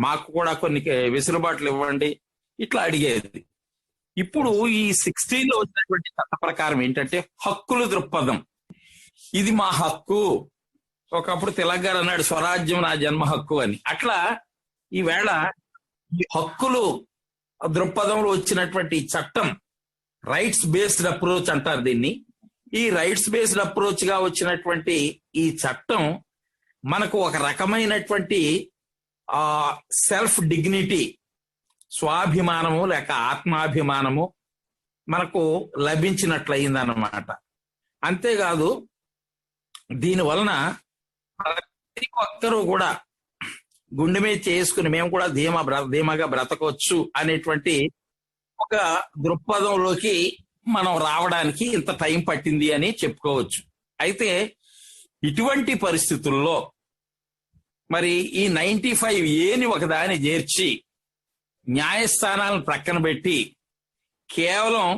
మాకు కూడా కొన్ని వెసులుబాట్లు ఇవ్వండి, ఇట్లా అడిగేది. ఇప్పుడు ఈ 16లో వచ్చినటువంటి చట్ట ప్రకారం ఏంటంటే హక్కుల దృక్పథం. ఇది మా హక్కు. ఒకప్పుడు తెలంగాణ అన్నాడు స్వరాజ్యం నా జన్మ హక్కు అని. అట్లా ఈవేళ ఈ హక్కులు దృక్పథంలో వచ్చినటువంటి చట్టం రైట్స్ బేస్డ్ అప్రోచ్ అంటారు దీన్ని. ఈ రైట్స్ బేస్డ్ అప్రోచ్ గా వచ్చినటువంటి ఈ చట్టం మనకు ఒక రకమైనటువంటి సెల్ఫ్ డిగ్నిటీ, స్వాభిమానము లేక ఆత్మాభిమానము మనకు లభించినట్లయిందన్నమాట. అంతేకాదు దీని వలన ప్రతి ఒక్కరూ కూడా గుండె మీద చేసుకుని మేము కూడా ధీమాగా బ్రతకొచ్చు అనేటువంటి ఒక దృక్పథంలోకి మనం రావడానికి ఇంత టైం పట్టింది అని చెప్పుకోవచ్చు. అయితే ఇటువంటి పరిస్థితుల్లో మరి ఈ 95Aని ఒకదాని చేర్చి న్యాయస్థానాలను ప్రక్కన పెట్టి కేవలం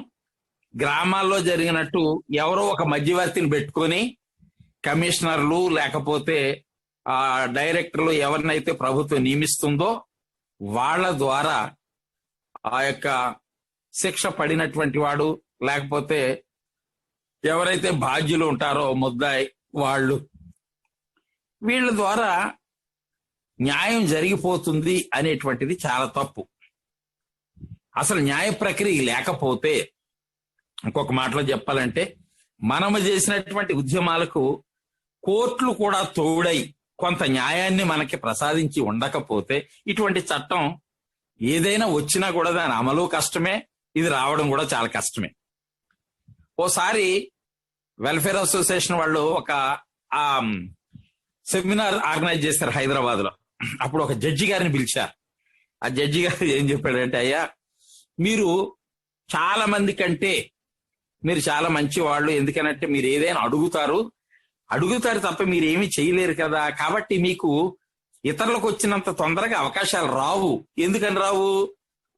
గ్రామాల్లో జరిగినట్టు ఎవరో ఒక మధ్యవర్తిని పెట్టుకొని కమిషనర్లు లేకపోతే డైరెక్టర్లు ఎవరినైతే ప్రభుత్వం నియమిస్తుందో వాళ్ళ ద్వారా ఆ యొక్క శిక్ష పడినటువంటి వాడు లేకపోతే ఎవరైతే బాధ్యులు ఉంటారో ముద్దాయి వాళ్ళు, వీళ్ళ ద్వారా న్యాయం జరిగిపోతుంది అనేటువంటిది చాలా తప్పు. అసలు న్యాయ ప్రక్రియ లేకపోతే ఇంకొక మాటలో చెప్పాలంటే మనము చేసినటువంటి ఉద్యమాలకు కోర్టులు కూడా తోడై కొంత న్యాయాన్ని మనకి ప్రసాదించి ఉండకపోతే ఇటువంటి చట్టం ఏదైనా వచ్చినా కూడా దాని అమలు కష్టమే, ఇది రావడం కూడా చాలా కష్టమే. ఓసారి వెల్ఫేర్ అసోసియేషన్ వాళ్ళు ఒక సెమినార్ ఆర్గనైజ్ చేశారు హైదరాబాద్ లో. అప్పుడు ఒక జడ్జి గారిని పిలిచారు. ఆ జడ్జి గారు ఏం చెప్పాడంటే, అయ్యా మీరు చాలా మంది కంటే మీరు చాలా మంచి వాళ్ళు, ఎందుకనంటే మీరు ఏదైనా అడుగుతారు తప్ప మీరు ఏమీ చేయలేరు కదా, కాబట్టి మీకు ఇతరులకు వచ్చినంత తొందరగా అవకాశాలు రావు. ఎందుకని రావు?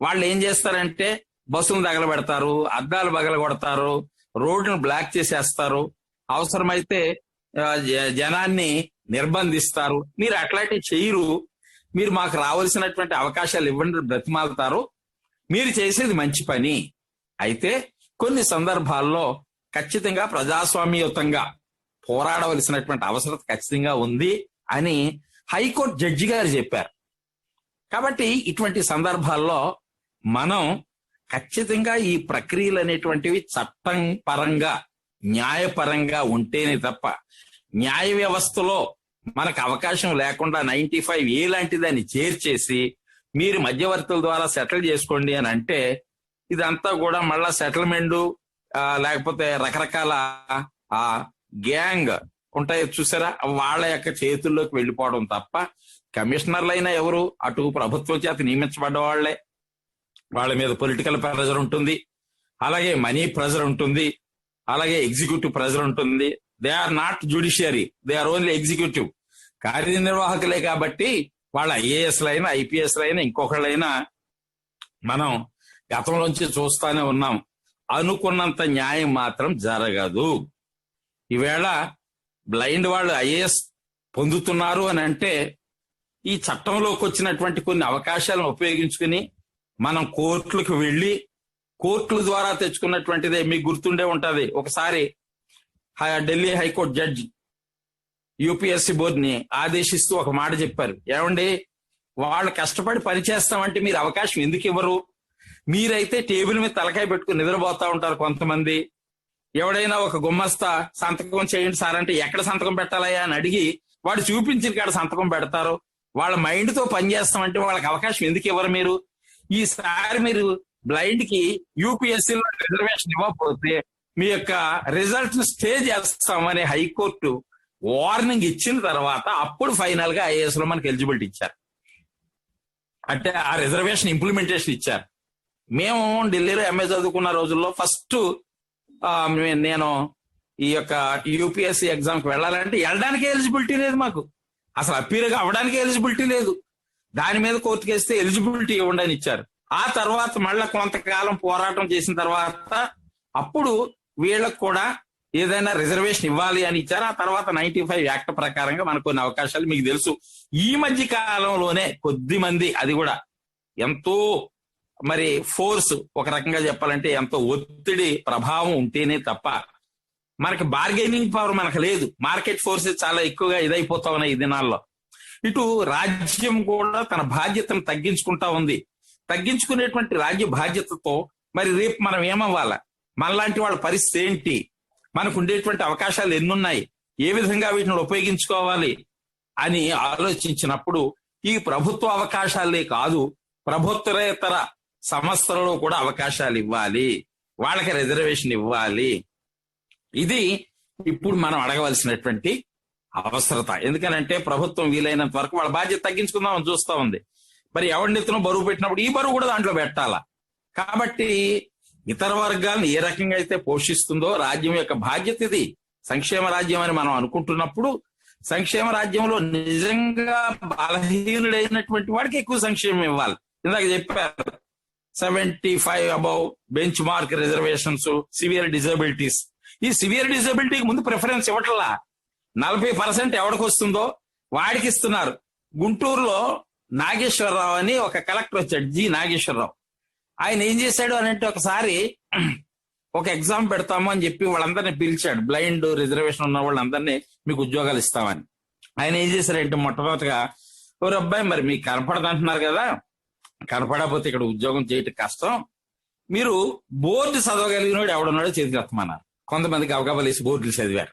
వాళ్ళు ఏం చేస్తారంటే బస్సులు తగలబెడతారు, అద్దాలు పగలగొడతారు, రోడ్లను బ్లాక్ చేసేస్తారు, అవసరమైతే జనాన్ని నిర్బంధిస్తారు. మీరు అట్లాంటివి చేయరు. మీరు మాకు రావాల్సినటువంటి అవకాశాలు ఇవ్వండి బ్రతిమాలుతారు. మీరు చేసేది మంచి పని. అయితే కొన్ని సందర్భాల్లో ఖచ్చితంగా ప్రజాస్వామ్యయుతంగా పోరాడవలసినటువంటి అవసరం ఖచ్చితంగా ఉంది అని హైకోర్టు జడ్జి గారు చెప్పారు. కాబట్టి ఇటువంటి సందర్భాల్లో మనం ఖచ్చితంగా ఈ ప్రక్రియలు అనేటువంటివి చట్టం పరంగా న్యాయపరంగా ఉంటేనే తప్ప న్యాయ వ్యవస్థలో మనకు అవకాశం లేకుండా 95A లాంటి దాన్ని చేర్చేసి మీరు మధ్యవర్తుల ద్వారా సెటిల్ చేసుకోండి అని అంటే ఇదంతా కూడా మళ్ళా సెటిల్మెంట్ లేకపోతే రకరకాల గ్యాంగ్ ఉంటాయి చూసారా, వాళ్ళ యొక్క చేతుల్లోకి వెళ్ళిపోవడం తప్ప కమిషనర్లైనా ఎవరు అటు ప్రభుత్వం చేత నియమించబడ్డ వాళ్లే, వాళ్ళ మీద పొలిటికల్ ప్రెజర్ ఉంటుంది, అలాగే మనీ ప్రెజర్ ఉంటుంది, అలాగే ఎగ్జిక్యూటివ్ ప్రెజర్ ఉంటుంది. They are not judiciary, they are only executive, కార్యనిర్వాహకులే. కాబట్టి వాళ్ళ ఐఏఎస్లైనా ఐపీఎస్లైనా ఇంకొకళ్ళైనా మనం గతంలోంచి చూస్తానే ఉన్నాం. అనుకున్నంత న్యాయం మాత్రం జరగదు. ఈవేళ బ్లైండ్ వాళ్ళు ఐఏఎస్ పొందుతున్నారు అని అంటే ఈ చట్టంలోకి వచ్చినటువంటి కొన్ని అవకాశాలను ఉపయోగించుకుని మనం కోర్టులకు వెళ్లి కోర్టుల ద్వారా తెచ్చుకున్నటువంటిదే. మీకు గుర్తుండే ఉంటది, ఒకసారి ఢిల్లీ హైకోర్టు జడ్జి యూపీఎస్సీ బోర్డుని ఆదేశిస్తూ ఒక మాట చెప్పారు. ఏమండి, వాళ్ళు కష్టపడి పనిచేస్తామంటే మీరు అవకాశం ఎందుకు ఇవ్వరు? మీరైతే టేబుల్ మీద తలకాయ పెట్టుకుని నిద్రపోతా ఉంటారు కొంతమంది. ఎవడైనా ఒక గుమ్మస్తా సంతకం చేయండి సార్ అంటే ఎక్కడ సంతకం పెట్టాలయా అని అడిగి వాడు చూపించిన కాడ సంతకం పెడతారు. వాళ్ళ మైండ్ తో పనిచేస్తామంటే వాళ్ళకి అవకాశం ఎందుకు ఇవ్వరు మీరు? ఈసారి మీరు బ్లైండ్ కి యూపీఎస్సీలో రిజర్వేషన్ ఇవ్వకపోతే మీ యొక్క రిజల్ట్ ను స్టే చేస్తామని హైకోర్టు వార్నింగ్ ఇచ్చిన తర్వాత అప్పుడు ఫైనల్ గా ఐఏఎస్ లో మనకి ఎలిజిబిలిటీ ఇచ్చారు. అంటే ఆ రిజర్వేషన్ ఇంప్లిమెంటేషన్ ఇచ్చారు. మేము ఢిల్లీలో ఎంఏ చదువుకున్న రోజుల్లో ఫస్ట్ నేను ఈ యొక్క యూపీఎస్సీ ఎగ్జామ్ కి వెళ్ళాలంటే వెళ్ళడానికి ఎలిజిబిలిటీ లేదు, మాకు అసలు అప్పీర్ అవ్వడానికి ఎలిజిబిలిటీ లేదు. దాని మీద కోర్టు కేస్తే ఎలిజిబిలిటీ ఇవ్వండి అని ఇచ్చారు. ఆ తర్వాత మళ్ళా కొంతకాలం పోరాటం చేసిన తర్వాత అప్పుడు వీళ్ళకు కూడా ఏదైనా రిజర్వేషన్ ఇవ్వాలి అని ఇచ్చారు. ఆ తర్వాత 95 యాక్ట్ ప్రకారంగా మనకు కొన్ని అవకాశాలు మీకు తెలుసు. ఈ మధ్య కాలంలోనే కొద్ది మంది, అది కూడా ఎంతో మరి ఫోర్స్, ఒక రకంగా చెప్పాలంటే ఎంతో ఒత్తిడి ప్రభావం ఉంటేనే తప్ప మనకి బార్గెనింగ్ పవర్ మనకు లేదు. మార్కెట్ ఫోర్సెస్ చాలా ఎక్కువగా ఇదైపోతా ఉన్నాయి ఈ దినాల్లో. ఇటు రాజ్యం కూడా తన బాధ్యతను తగ్గించుకుంటా ఉంది. తగ్గించుకునేటువంటి రాజ్య బాధ్యతతో మరి రేపు మనం ఏమవ్వాలా? మనలాంటి వాళ్ళ పరిస్థితి ఏంటి? మనకు ఉండేటువంటి అవకాశాలు ఎన్నున్నాయి? ఏ విధంగా వీటిని ఉపయోగించుకోవాలి అని ఆలోచించినప్పుడు ఈ ప్రభుత్వ అవకాశాలే కాదు, ప్రభుత్వేతర సంస్థలలో కూడా అవకాశాలు ఇవ్వాలి, వాళ్ళకి రిజర్వేషన్ ఇవ్వాలి. ఇది ఇప్పుడు మనం అడగవలసినటువంటి అవసరత. ఎందుకనంటే ప్రభుత్వం వీలైనంత వరకు వాళ్ళ బాధ్యత తగ్గించుకుందామని చూస్తా ఉంది. మరి ఎవరినెత్తునో బరువు పెట్టినప్పుడు ఈ బరువు కూడా దాంట్లో పెట్టాలా. కాబట్టి ఇతర వర్గాలను ఏ రకంగా అయితే పోషిస్తుందో రాజ్యం యొక్క బాధ్యత ఇది. సంక్షేమ రాజ్యం అని మనం అనుకుంటున్నప్పుడు సంక్షేమ రాజ్యంలో నిజంగా బలహీనుడైనటువంటి వాడికి ఎక్కువ సంక్షేమం ఇవ్వాలి. ఇందాక చెప్పారు 75 above bench mark reservations, severe disabilities. ఈ సివియర్ డిజబిలిటీకి ముందు ప్రిఫరెన్స్ ఇవ్వట్లా. 40% ఎవరికి వస్తుందో వాడికి ఇస్తున్నారు. గుంటూరులో నాగేశ్వరరావు అని ఒక కలెక్టర్ వచ్చాడు, జి నాగేశ్వరరావు. ఆయన ఏం చేశాడు అని అంటే ఒకసారి ఒక ఎగ్జామ్ పెడతాము అని చెప్పి వాళ్ళందరినీ పిలిచాడు. బ్లైండ్ రిజర్వేషన్ ఉన్న వాళ్ళందరినీ మీకు ఉద్యోగాలు ఇస్తామని. ఆయన ఏం చేశారంటే మొట్టమొదటిగా, ఓ అబ్బాయి మరి మీకు కనపడదంటున్నారు కదా, కనపడకపోతే ఇక్కడ ఉద్యోగం చేయటం కష్టం, మీరు బోర్డు చదవగలిగిన వాడు ఎవడున్నాడో చేతికి ఎత్తమన్నారు. కొంతమందికి అవగాహలేసి బోర్డులు చదివారు.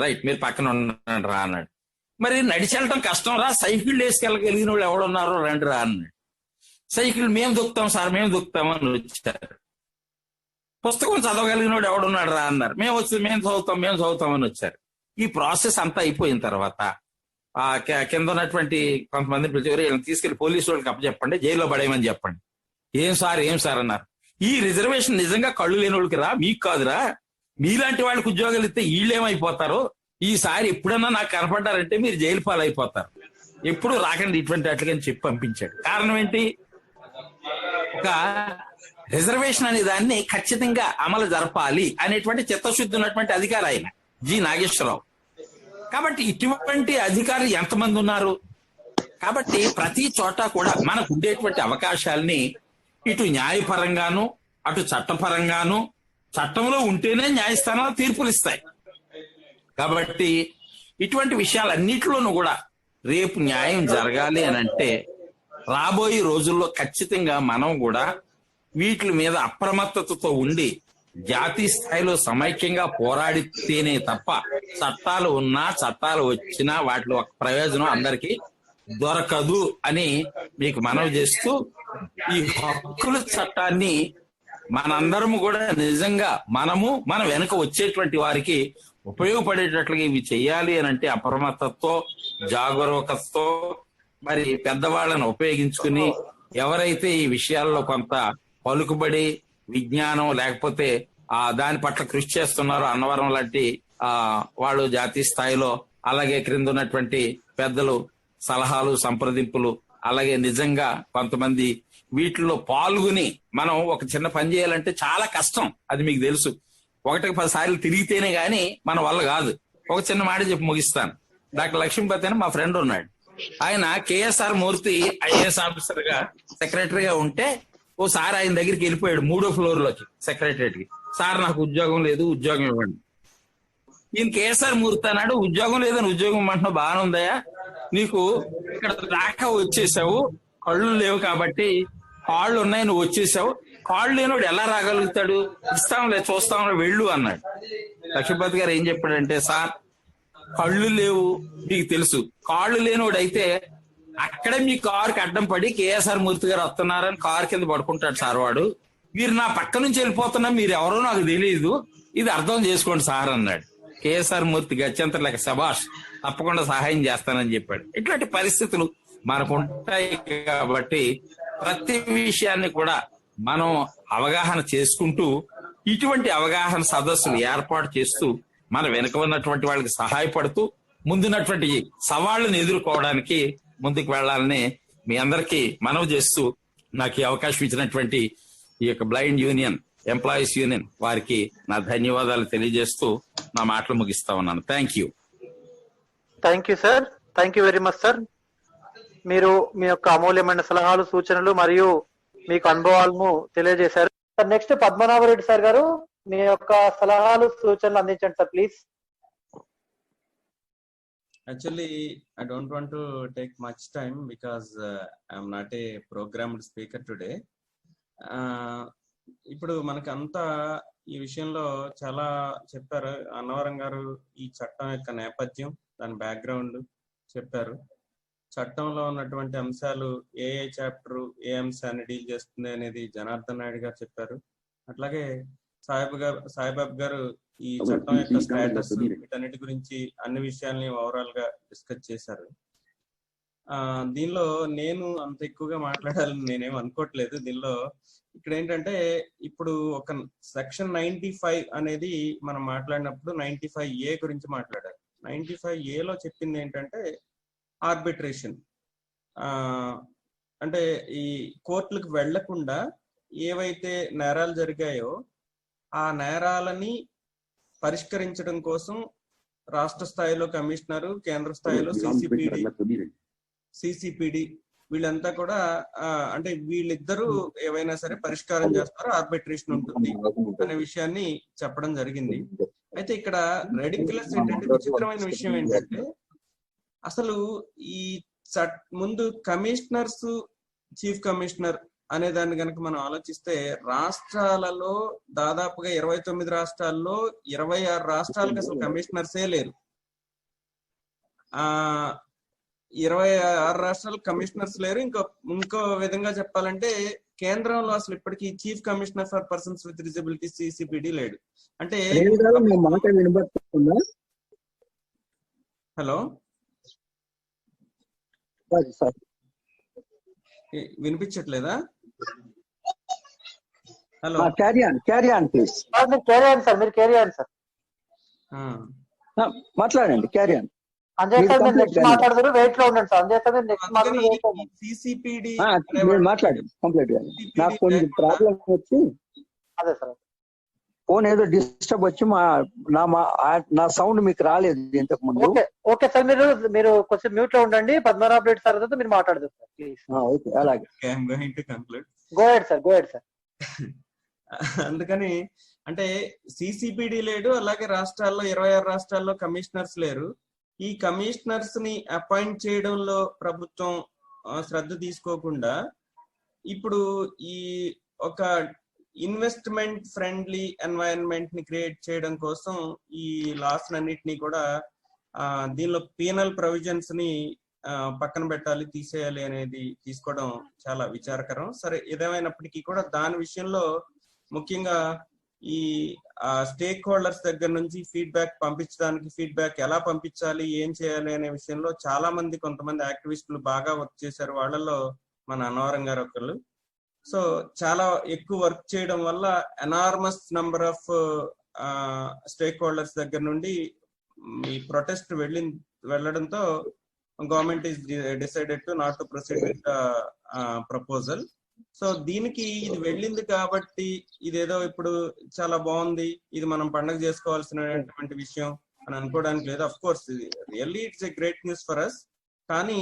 రైట్, మీరు పక్కన ఉండండి రా అన్నాడు. మరి నడిచి వెళ్ళటం కష్టం రా, సైకిల్ వేసుకెళ్ళగలిగిన వాళ్ళు ఎవడున్నారో రండి రా అన్నాడు. సైకిల్ మేము దొక్కుతాం సార్, మేము దొక్కుతామని వచ్చారు. పుస్తకం చదవగలిగిన వాడు ఎవడున్నాడు రా అన్నారు. మేము చదువుతామని వచ్చారు. ఈ ప్రాసెస్ అంతా అయిపోయిన తర్వాత కింద ఉన్నటువంటి కొంతమందిని పిలిచి వీళ్ళని తీసుకెళ్లి పోలీసు వాళ్ళకి అప్పచెప్పండి, జైల్లో పడేయమని చెప్పండి. ఏం సార్ అన్నారు. ఈ రిజర్వేషన్ నిజంగా కళ్ళు లేని వాళ్ళకి రా, మీకు కాదురా, మీలాంటి వాళ్ళకి ఉద్యోగాలు ఇస్తే వీళ్ళేమైపోతారు, ఈసారి ఎప్పుడన్నా నాకు కనపడ్డారంటే మీరు జైలు పాలైపోతారు, ఎప్పుడు రాకండి ఇటువంటి అట్లుగని చెప్పి పంపించాడు. కారణం ఏంటి? ఒక రిజర్వేషన్ అనే దాన్ని ఖచ్చితంగా అమలు జరపాలి అనేటువంటి చిత్తశుద్ధి ఉన్నటువంటి అధికారి ఆయన జి నాగేశ్వరరావు. కాబట్టి ఇటువంటి అధికారులు ఎంతమంది ఉన్నారు? కాబట్టి ప్రతి చోట కూడా మనకు ఉండేటువంటి అవకాశాలని ఇటు న్యాయపరంగాను అటు చట్టపరంగాను, చట్టంలో ఉంటేనే న్యాయస్థానాలు తీర్పులు ఇస్తాయి. కాబట్టి ఇటువంటి విషయాలన్నిటిలోనూ కూడా రేపు న్యాయం జరగాలి అని అంటే రాబోయే రోజుల్లో ఖచ్చితంగా మనం కూడా వీటి మీద అప్రమత్తతతో ఉండి జాతీయ స్థాయిలో సమైక్యంగా పోరాడితేనే తప్ప చట్టాలు ఉన్నా చట్టాలు వచ్చినా వాటిలో ఒక ప్రయోజనం అందరికీ దొరకదు అని మీకు మనవి చేస్తూ, ఈ హక్కుల చట్టాన్ని మనందరము కూడా నిజంగా మన వెనుక వచ్చేటువంటి వారికి ఉపయోగపడేటట్లుగా ఇవి చెయ్యాలి అని అంటే అప్రమత్తతో, జాగరూకతతో మరి పెద్దవాళ్ళను ఉపయోగించుకుని ఎవరైతే ఈ విషయాల్లో కొంత పలుకుబడి విజ్ఞానం లేకపోతే దాని పట్ల కృషి చేస్తున్నారో అన్నవరం లాంటి వాళ్ళు జాతీయ స్థాయిలో, అలాగే క్రింద ఉన్నటువంటి పెద్దలు సలహాలు సంప్రదింపులు, అలాగే నిజంగా కొంతమంది వీటిల్లో పాల్గొని మనం ఒక చిన్న పని చేయాలంటే చాలా కష్టం, అది మీకు తెలుసు. 1-10 సార్లు తిరిగితేనే గాని మన వల్ల కాదు. ఒక చిన్న మాట చెప్పి ముగిస్తాను. డాక్టర్ లక్ష్మీపతి అని మా ఫ్రెండ్ ఉన్నాడు. ఆయన కేఎస్ఆర్ మూర్తి ఐఏఎస్ ఆఫీసర్ గా సెక్రటరీగా ఉంటే ఓసారి ఆయన దగ్గరికి వెళ్ళిపోయాడు 3వ ఫ్లోర్ లోకి సెక్రటరియట్ కి. సార్ నాకు ఉద్యోగం లేదు, ఉద్యోగం ఇవ్వండి. ఈయన కేఎస్ఆర్ మూర్తి అన్నాడు, ఉద్యోగం లేదని ఉద్యోగం ఇవ్వమంటున్నావు, బాగానే ఉందయా, నీకు ఇక్కడ దాకా వచ్చేసావు, కళ్ళు లేవు కాబట్టి, కాళ్ళు ఉన్నాయి నువ్వు వచ్చేసావు, కాళ్ళు లేనివాడు ఎలా రాగలుగుతాడు, ఇస్తాంలే చూస్తాంలే వెళ్ళు అన్నాడు. లక్ష్మీపతి గారు ఏం చెప్పాడంటే, సార్ కళ్ళు లేవు మీకు తెలుసు, కాళ్ళు లేనివాడు అయితే అక్కడే మీ కారుకి అడ్డం పడి కేఎస్ఆర్ మూర్తి గారు వస్తున్నారని కారు కింద పడుకుంటాడు సార్ వాడు, మీరు నా పక్క నుంచి వెళ్ళిపోతున్నా, మీరు ఎవరో నాకు తెలియదు, ఇది అర్థం చేసుకోండి సార్ అన్నాడు. కేఎస్ఆర్ మూర్తి గత్యంతరం లేక శభాష్, తప్పకుండా సహాయం చేస్తానని చెప్పాడు. ఇట్లాంటి పరిస్థితులు మనకు ఉంటాయి కాబట్టి ప్రతి విషయాన్ని కూడా మనం అవగాహన చేసుకుంటూ ఇటువంటి అవగాహన సదస్సులు ఏర్పాటు చేస్తూ మన వెనుక ఉన్నటువంటి వాళ్ళకి సహాయపడుతూ ముందున్నటువంటి సవాళ్లను ఎదుర్కోవడానికి ముందుకు వెళ్లాలని మీ అందరికీ మనవి చేస్తూ నాకు ఈ అవకాశం ఇచ్చినటువంటి ఈ యొక్క బ్లైండ్ యూనియన్ ఎంప్లాయీస్ యూనియన్ వారికి నా ధన్యవాదాలు తెలియజేస్తూ నా మాటలు ముగిస్తా ఉన్నాను. Thank you sir. Thank you very much sir. మీరు మీ యొక్క అమూల్యమైన సలహాలు, సూచనలు మరియు మీకు అనుభవాలను తెలియజేశారు. నెక్స్ట్ పద్మనాభరెడ్డి సార్ గారు మీ యొక్క సలహాలు, సూచనలు అందించండి sir please. Actually, I don't want to take much time because I'm not a programmed speaker today. ఇప్పుడు మనకంతా ఈ విషయంలో చాలా చెప్పారు. అన్నవరం గారు ఈ చట్టం యొక్క నేపథ్యం, దాని బ్యాక్గ్రౌండ్ చెప్పారు. చట్టంలో ఉన్నటువంటి అంశాలు ఏ చాప్టర్ ఏ అంశాన్ని డీల్ చేస్తుంది అనేది జనార్దన్ నాయుడు గారు చెప్పారు. అట్లాగే సాయిబాబు గారు ఈ చట్టం యొక్క స్టేటస్, వీటన్నిటి గురించి అన్ని విషయాల్ని ఓవరాల్ గా డిస్కస్ చేశారు. దీనిలో నేను అంత ఎక్కువగా మాట్లాడాలని నేనేం అనుకోవట్లేదు. దీనిలో ఇక్కడ ఏంటంటే, ఇప్పుడు ఒక సెక్షన్ 95 అనేది మనం మాట్లాడినప్పుడు 95A గురించి మాట్లాడారు. 95A లో చెప్పింది ఏంటంటే ఆర్బిట్రేషన్, అంటే ఈ కోర్టులకు వెళ్లకుండా ఏవైతే నేరాలు జరిగాయో ఆ నేరాలని పరిష్కరించడం కోసం రాష్ట్ర స్థాయిలో కమిషనరు, కేంద్ర స్థాయిలో సిసిపిడి వీళ్ళంతా కూడా అంటే వీళ్ళిద్దరూ ఏవైనా సరే పరిష్కారం చేస్తారో ఆర్బిట్రేషన్ ఉంటుంది అనే విషయాన్ని చెప్పడం జరిగింది. అయితే ఇక్కడ రెడిక్యులస్ ఏంటంటే, విచిత్రమైన విషయం ఏంటంటే, అసలు ఈ ముందు కమిషనర్స్, చీఫ్ కమిషనర్ అనే దాన్ని కనుక మనం ఆలోచిస్తే రాష్ట్రాలలో దాదాపుగా 29 రాష్ట్రాల్లో 26 రాష్ట్రాలకు అసలు కమిషనర్సే లేరు. 26 రాష్ట్రాలకు కమిషనర్స్ లేరు. ఇంకో విధంగా చెప్పాలంటే కేంద్రంలో అసలు ఇప్పటికీ chief commissioner for persons with disability CCPD లేడు. అంటే హలో వినిపించట్లేదా? Hello carry on please. మీరు క్యారీ ఆన్ సార్. మాట్లాడండి, క్యారీ ఆన్. అంజయ్ సార్ మీరు నెక్స్ట్ మాట్లాడతారు, వెయిట్ లో ఉండండి సార్. అంజయ్ సార్ మీరు నెక్స్ట్ మాట్లాడతారు. సిసిపిడి మాట్లాడండి కంప్లీట్ గా. నాకు కొంచెం ప్రాబ్లం వచ్చి అదే సార్, ఫోన్ ఏదో డిస్టర్బ్ వచ్చి నా సౌండ్ మీకు రాలేదు ఇంతకు ముందు. ఓకే సార్, మీరు కొంచెం మ్యూట్ లో ఉండండి. పద్మనాభ రెడ్డి సార్ తర్వాత మీరు మాట్లాడదు సార్ ప్లీజ్. ఓకే, అలాగే. Go ahead sir. అందుకని అంటే సిసిపిడి లేడు, అలాగే రాష్ట్రాల్లో 26 రాష్ట్రాల్లో కమిషనర్స్ లేరు. ఈ కమిషనర్స్ ని అపాయింట్ చేయడంలో ప్రభుత్వం శ్రద్ధ తీసుకోకుండా ఇప్పుడు ఈ ఒక ఇన్వెస్ట్మెంట్ ఫ్రెండ్లీ ఎన్వైరన్మెంట్ ని క్రియేట్ చేయడం కోసం ఈ లాస్ అన్నిటినీ కూడా దీనిలో పీనల్ ప్రొవిజన్స్ ని పక్కన పెట్టాలి, తీసేయాలి అనేది తీసుకోవడం చాలా విచారకరం. సరే, ఏదేమైనప్పటికీ కూడా దాని విషయంలో ముఖ్యంగా ఈ స్టేక్ హోల్డర్స్ దగ్గర నుంచి ఫీడ్బ్యాక్ పంపించడానికి, ఫీడ్బ్యాక్ ఎలా పంపించాలి, ఏం చేయాలి అనే విషయంలో చాలా మంది, కొంతమంది యాక్టివిస్టులు బాగా వర్క్ చేశారు. వాళ్ళలో మన అన్నవరం గారు ఒకళ్ళు. సో చాలా ఎక్కువ వర్క్ చేయడం వల్ల enormous number of stakeholders దగ్గర నుండి ఈ ప్రొటెస్ట్ వెళ్ళడంతో government is decided to not to proceed with proposal. So దీనికి ఇది వెళ్ళింది కాబట్టి ఇదేదో ఇప్పుడు చాలా బాగుంది, ఇది మనం పండుగ చేసుకోవాల్సినటువంటి విషయం అని అనుకోవడానికి లేదు. Of course really it's a great news for us. కానీ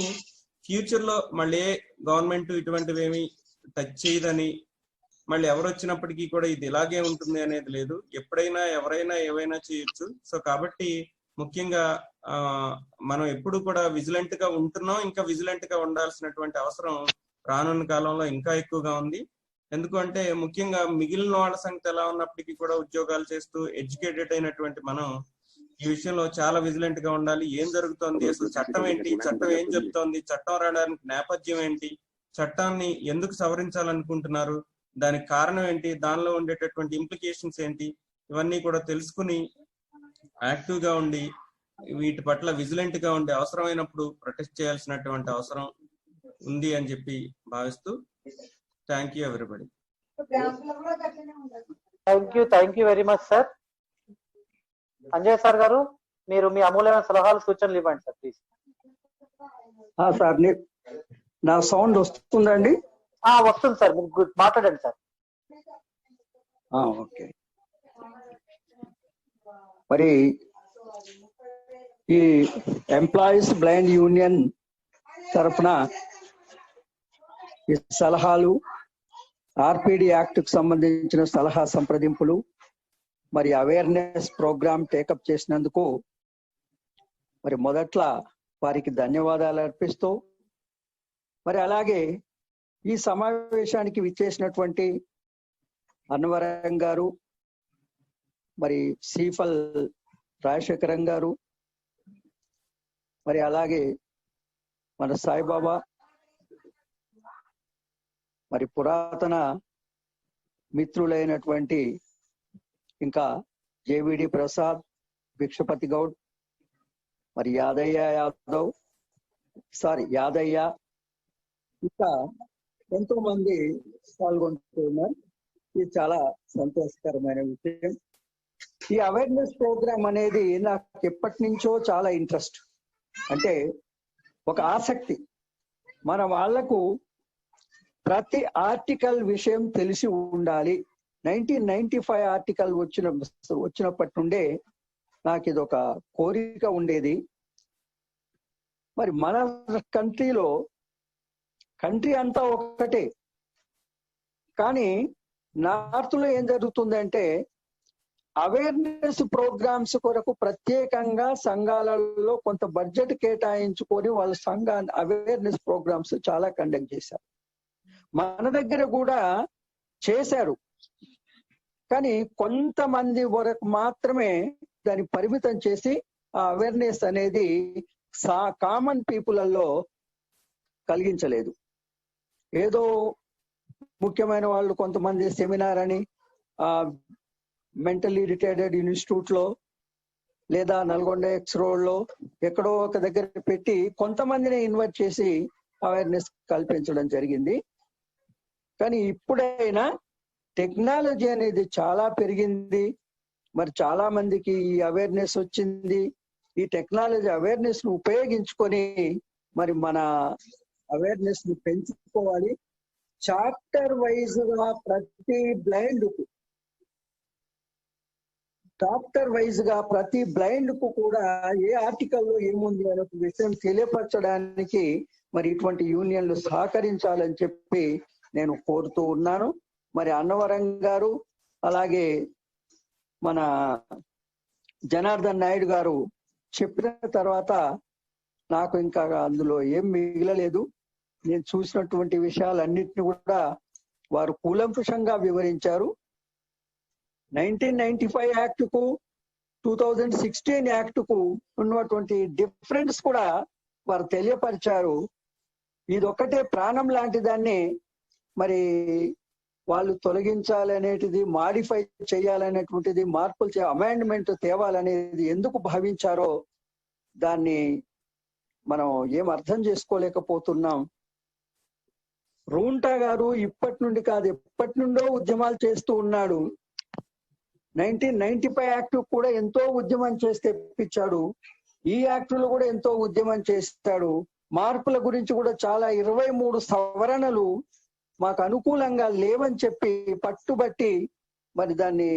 ఫ్యూచర్ లో మళ్ళీ గవర్నమెంట్ ఇటువంటివి ఏమి టచ్ చేయదని, మళ్ళీ ఎవరు వచ్చినప్పటికీ కూడా ఇది ఇలాగే ఉంటుంది అనేది లేదు. ఎప్పుడైనా ఎవరైనా ఏవైనా చేయొచ్చు. సో కాబట్టి ముఖ్యంగా మనం ఎప్పుడు కూడా విజిలెంట్ గా ఉంటున్నాం, ఇంకా విజిలెంట్ గా ఉండాల్సినటువంటి అవసరం రానున్న కాలంలో ఇంకా ఎక్కువగా ఉంది. ఎందుకంటే ముఖ్యంగా మిగిలిన వాళ్ళ సంగతి ఎలా ఉన్నప్పటికీ కూడా ఉద్యోగాలు చేస్తూ ఎడ్యుకేటెడ్ అయినటువంటి మనం ఈ విషయంలో చాలా విజిలెంట్ గా ఉండాలి. ఏం జరుగుతోంది, అసలు చట్టం ఏంటి, చట్టం ఏం చెప్తోంది, చట్టం రావడానికి నేపథ్యం ఏంటి, చట్టాన్ని ఎందుకు సవరించాలనుకుంటున్నారు, దానికి కారణం ఏంటి, దానిలో ఉండేటటువంటి ఇంప్లికేషన్స్ ఏంటి, ఇవన్నీ కూడా తెలుసుకుని యాక్టివ్ గా ఉండి వీటి పట్ల విజిలెంట్ గా ఉండి అవసరమైనప్పుడు ప్రొటెస్ట్ చేయాల్సినటువంటి అవసరం ఉంది అని చెప్పి భావిస్తూ thank you everybody. Thank you very much sir. Anjay sir గారు, మీరు మీ అమూల్యమైన సలహాలు, సూచనలు ఇవ్వండి సార్ ప్లీజ్. సార్ నా సౌండ్ వస్తుందండి? వస్తుంది సార్, మీరు మాట్లాడండి సార్. ఓకే. మరి ఈ ఎంప్లాయీస్ బ్లైండ్ యూనియన్ తరఫున ఈ సలహాలు, ఆర్పిడి యాక్ట్ కు సంబంధించిన సలహా సంప్రదింపులు, మరి అవేర్నెస్ ప్రోగ్రామ్ టేకప్ చేసినందుకు మరి మొదట్లో వారికి ధన్యవాదాలు అర్పిస్తూ, మరి అలాగే ఈ సమావేశానికి విచ్చేసినటువంటి అన్నవరం గారు, మరి సీఫల్ రాజశేఖరం గారు, మరి అలాగే మన సాయిబాబా, మరి పురాతన మిత్రులైనటువంటి ఇంకా జేవిడి ప్రసాద్, భిక్షపతి గౌడ్, మరి యాదయ్య, ఇంకా ఎంతో మంది పాల్గొంటున్నారు. ఇది చాలా సంతోషకరమైన విషయం. ఈ అవేర్నెస్ ప్రోగ్రామ్ అనేది నాకు ఎప్పటి నుంచో చాలా ఇంట్రెస్ట్, అంటే ఒక ఆసక్తి. మన వాళ్లకు ప్రతి ఆర్టికల్ విషయం తెలిసి ఉండాలి. 1995 ఆర్టికల్ వచ్చినప్పటి నుండే నాకు ఇది ఒక కోరిక ఉండేది. మరి మన కంట్రీ అంతా ఒకటే, కానీ నార్త్ లో ఏం జరుగుతుందంటే అవేర్నెస్ ప్రోగ్రామ్స్ కొరకు ప్రత్యేకంగా సంఘాలలో కొంత బడ్జెట్ కేటాయించుకొని వాళ్ళ సంఘాన్ని అవేర్నెస్ ప్రోగ్రామ్స్ చాలా కండక్ట్ చేశారు. మన దగ్గర కూడా చేశారు, కానీ కొంతమంది వరకు మాత్రమే దాన్ని పరిమితం చేసి ఆ అవేర్నెస్ అనేది కామన్ పీపుల్లో కలిగించలేదు. ఏదో ముఖ్యమైన వాళ్ళు కొంతమంది సెమినార్ అని మెంటల్లీ రిటైర్డెడ్ ఇన్స్టిట్యూట్ లో లేదా నల్గొండ ఎక్స్ రోడ్ లో ఎక్కడో ఒక దగ్గర పెట్టి కొంతమందిని ఇన్వైట్ చేసి అవేర్నెస్ కల్పించడం జరిగింది. కానీ ఇప్పుడైనా టెక్నాలజీ అనేది చాలా పెరిగింది, మరి చాలా మందికి ఈ అవేర్నెస్ వచ్చింది. ఈ టెక్నాలజీ అవేర్నెస్ ను ఉపయోగించుకొని మరి మన అవేర్నెస్ ని పెంచుకోవాలి. చాప్టర్ వైజ్ గా ప్రతి బ్లైండ్ కు కూడా ఏ ఆర్టికల్లో ఏముంది అనే ఒక విషయం తెలియపరచడానికి మరి ఇటువంటి యూనియన్లు సహకరించాలని చెప్పి నేను కోరుతూ ఉన్నాను. మరి అన్నవరం గారు అలాగే మన జనార్దన్ నాయుడు గారు చెప్పిన తర్వాత నాకు ఇంకా అందులో ఏం మిగలలేదు. నేను చూసినటువంటి విషయాలన్నింటినీ కూడా వారు కూలంకుషంగా వివరించారు. 1995 యాక్ట్ కు 2016 యాక్ట్ కు ఉన్నటువంటి డిఫరెన్స్ కూడా వారు తెలియపరిచారు. ఇదొక్కటే ప్రాణం లాంటి దాన్ని మరి వాళ్ళు తొలగించాలనేటిది, మాడిఫై చేయాలనేటువంటిది, మార్పులు అమెండ్మెంట్ తేవాలనేది ఎందుకు భావించారో దాన్ని మనం ఏం అర్థం చేసుకోలేకపోతున్నాం. రూంటా గారు ఇప్పటి నుండి కాదు, ఎప్పటి నుండో ఉద్యమాలు చేస్తూ ఉన్నాడు. 1995 యాక్ట్ కూడా ఎంతో ఉద్యమం చేసి తెప్పించాడు. ఈ యాక్టులు కూడా ఎంతో ఉద్యమం చేస్తాడు. మార్పుల గురించి కూడా చాలా 23 సవరణలు మాకు అనుకూలంగా లేవని చెప్పి పట్టుబట్టి మరి దాన్ని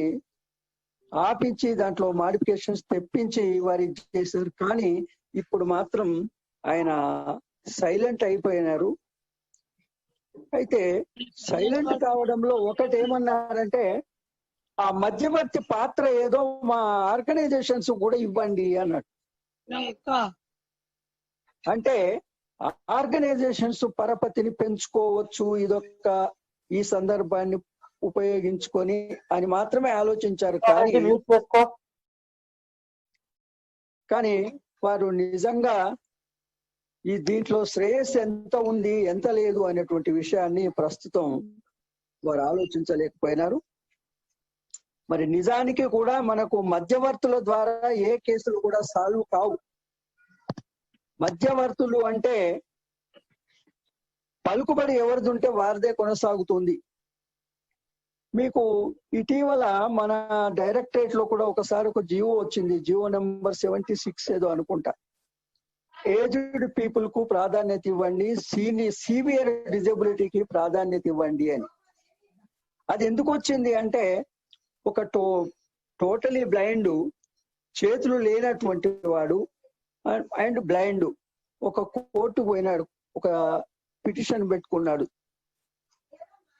ఆపించి దాంట్లో మాడిఫికేషన్స్ తెప్పించి వారి చేశారు. కానీ ఇప్పుడు మాత్రం ఆయన సైలెంట్ అయిపోయినారు. అయితే సైలెంట్ కావడంలో ఒకటి ఏమన్నారంటే, ఆ మధ్యవర్తి పాత్ర ఏదో మా ఆర్గనైజేషన్స్ కూడా ఇవ్వండి అన్నాడు. అంటే ఆర్గనైజేషన్స్ పరపతిని పెంచుకోవచ్చు ఈ సందర్భాన్ని ఉపయోగించుకొని అని మాత్రమే ఆలోచించారు. కానీ వారు నిజంగా ఈ దీంట్లో శ్రేయస్సు ఎంత ఉంది ఎంత లేదు అనేటువంటి విషయాన్ని ప్రస్తుతం వారు ఆలోచించలేకపోయినారు. మరి నిజానికి కూడా మనకు మధ్యవర్తుల ద్వారా ఏ కేసులు కూడా సాల్వ్ కావు. మధ్యవర్తులు అంటే పలుకుబడి ఎవరిది ఉంటే వారిదే కొనసాగుతుంది. మీకు ఇటీవల మన డైరెక్టరేట్ లో కూడా ఒకసారి ఒక జియో వచ్చింది, జియో నెంబర్ 76 ఏదో అనుకుంటా. ఏజ్డ్ పీపుల్ కు ప్రాధాన్యత ఇవ్వండి, సివియర్ డిజబిలిటీకి ప్రాధాన్యత ఇవ్వండి అని. అది ఎందుకు వచ్చింది అంటే, ఒక టోటలీ బ్లైండ్, చేతులు లేనటువంటి వాడు అండ్ బ్లైండ్ ఒక కోర్టుకు పోయినాడు, ఒక పిటిషన్ పెట్టుకున్నాడు,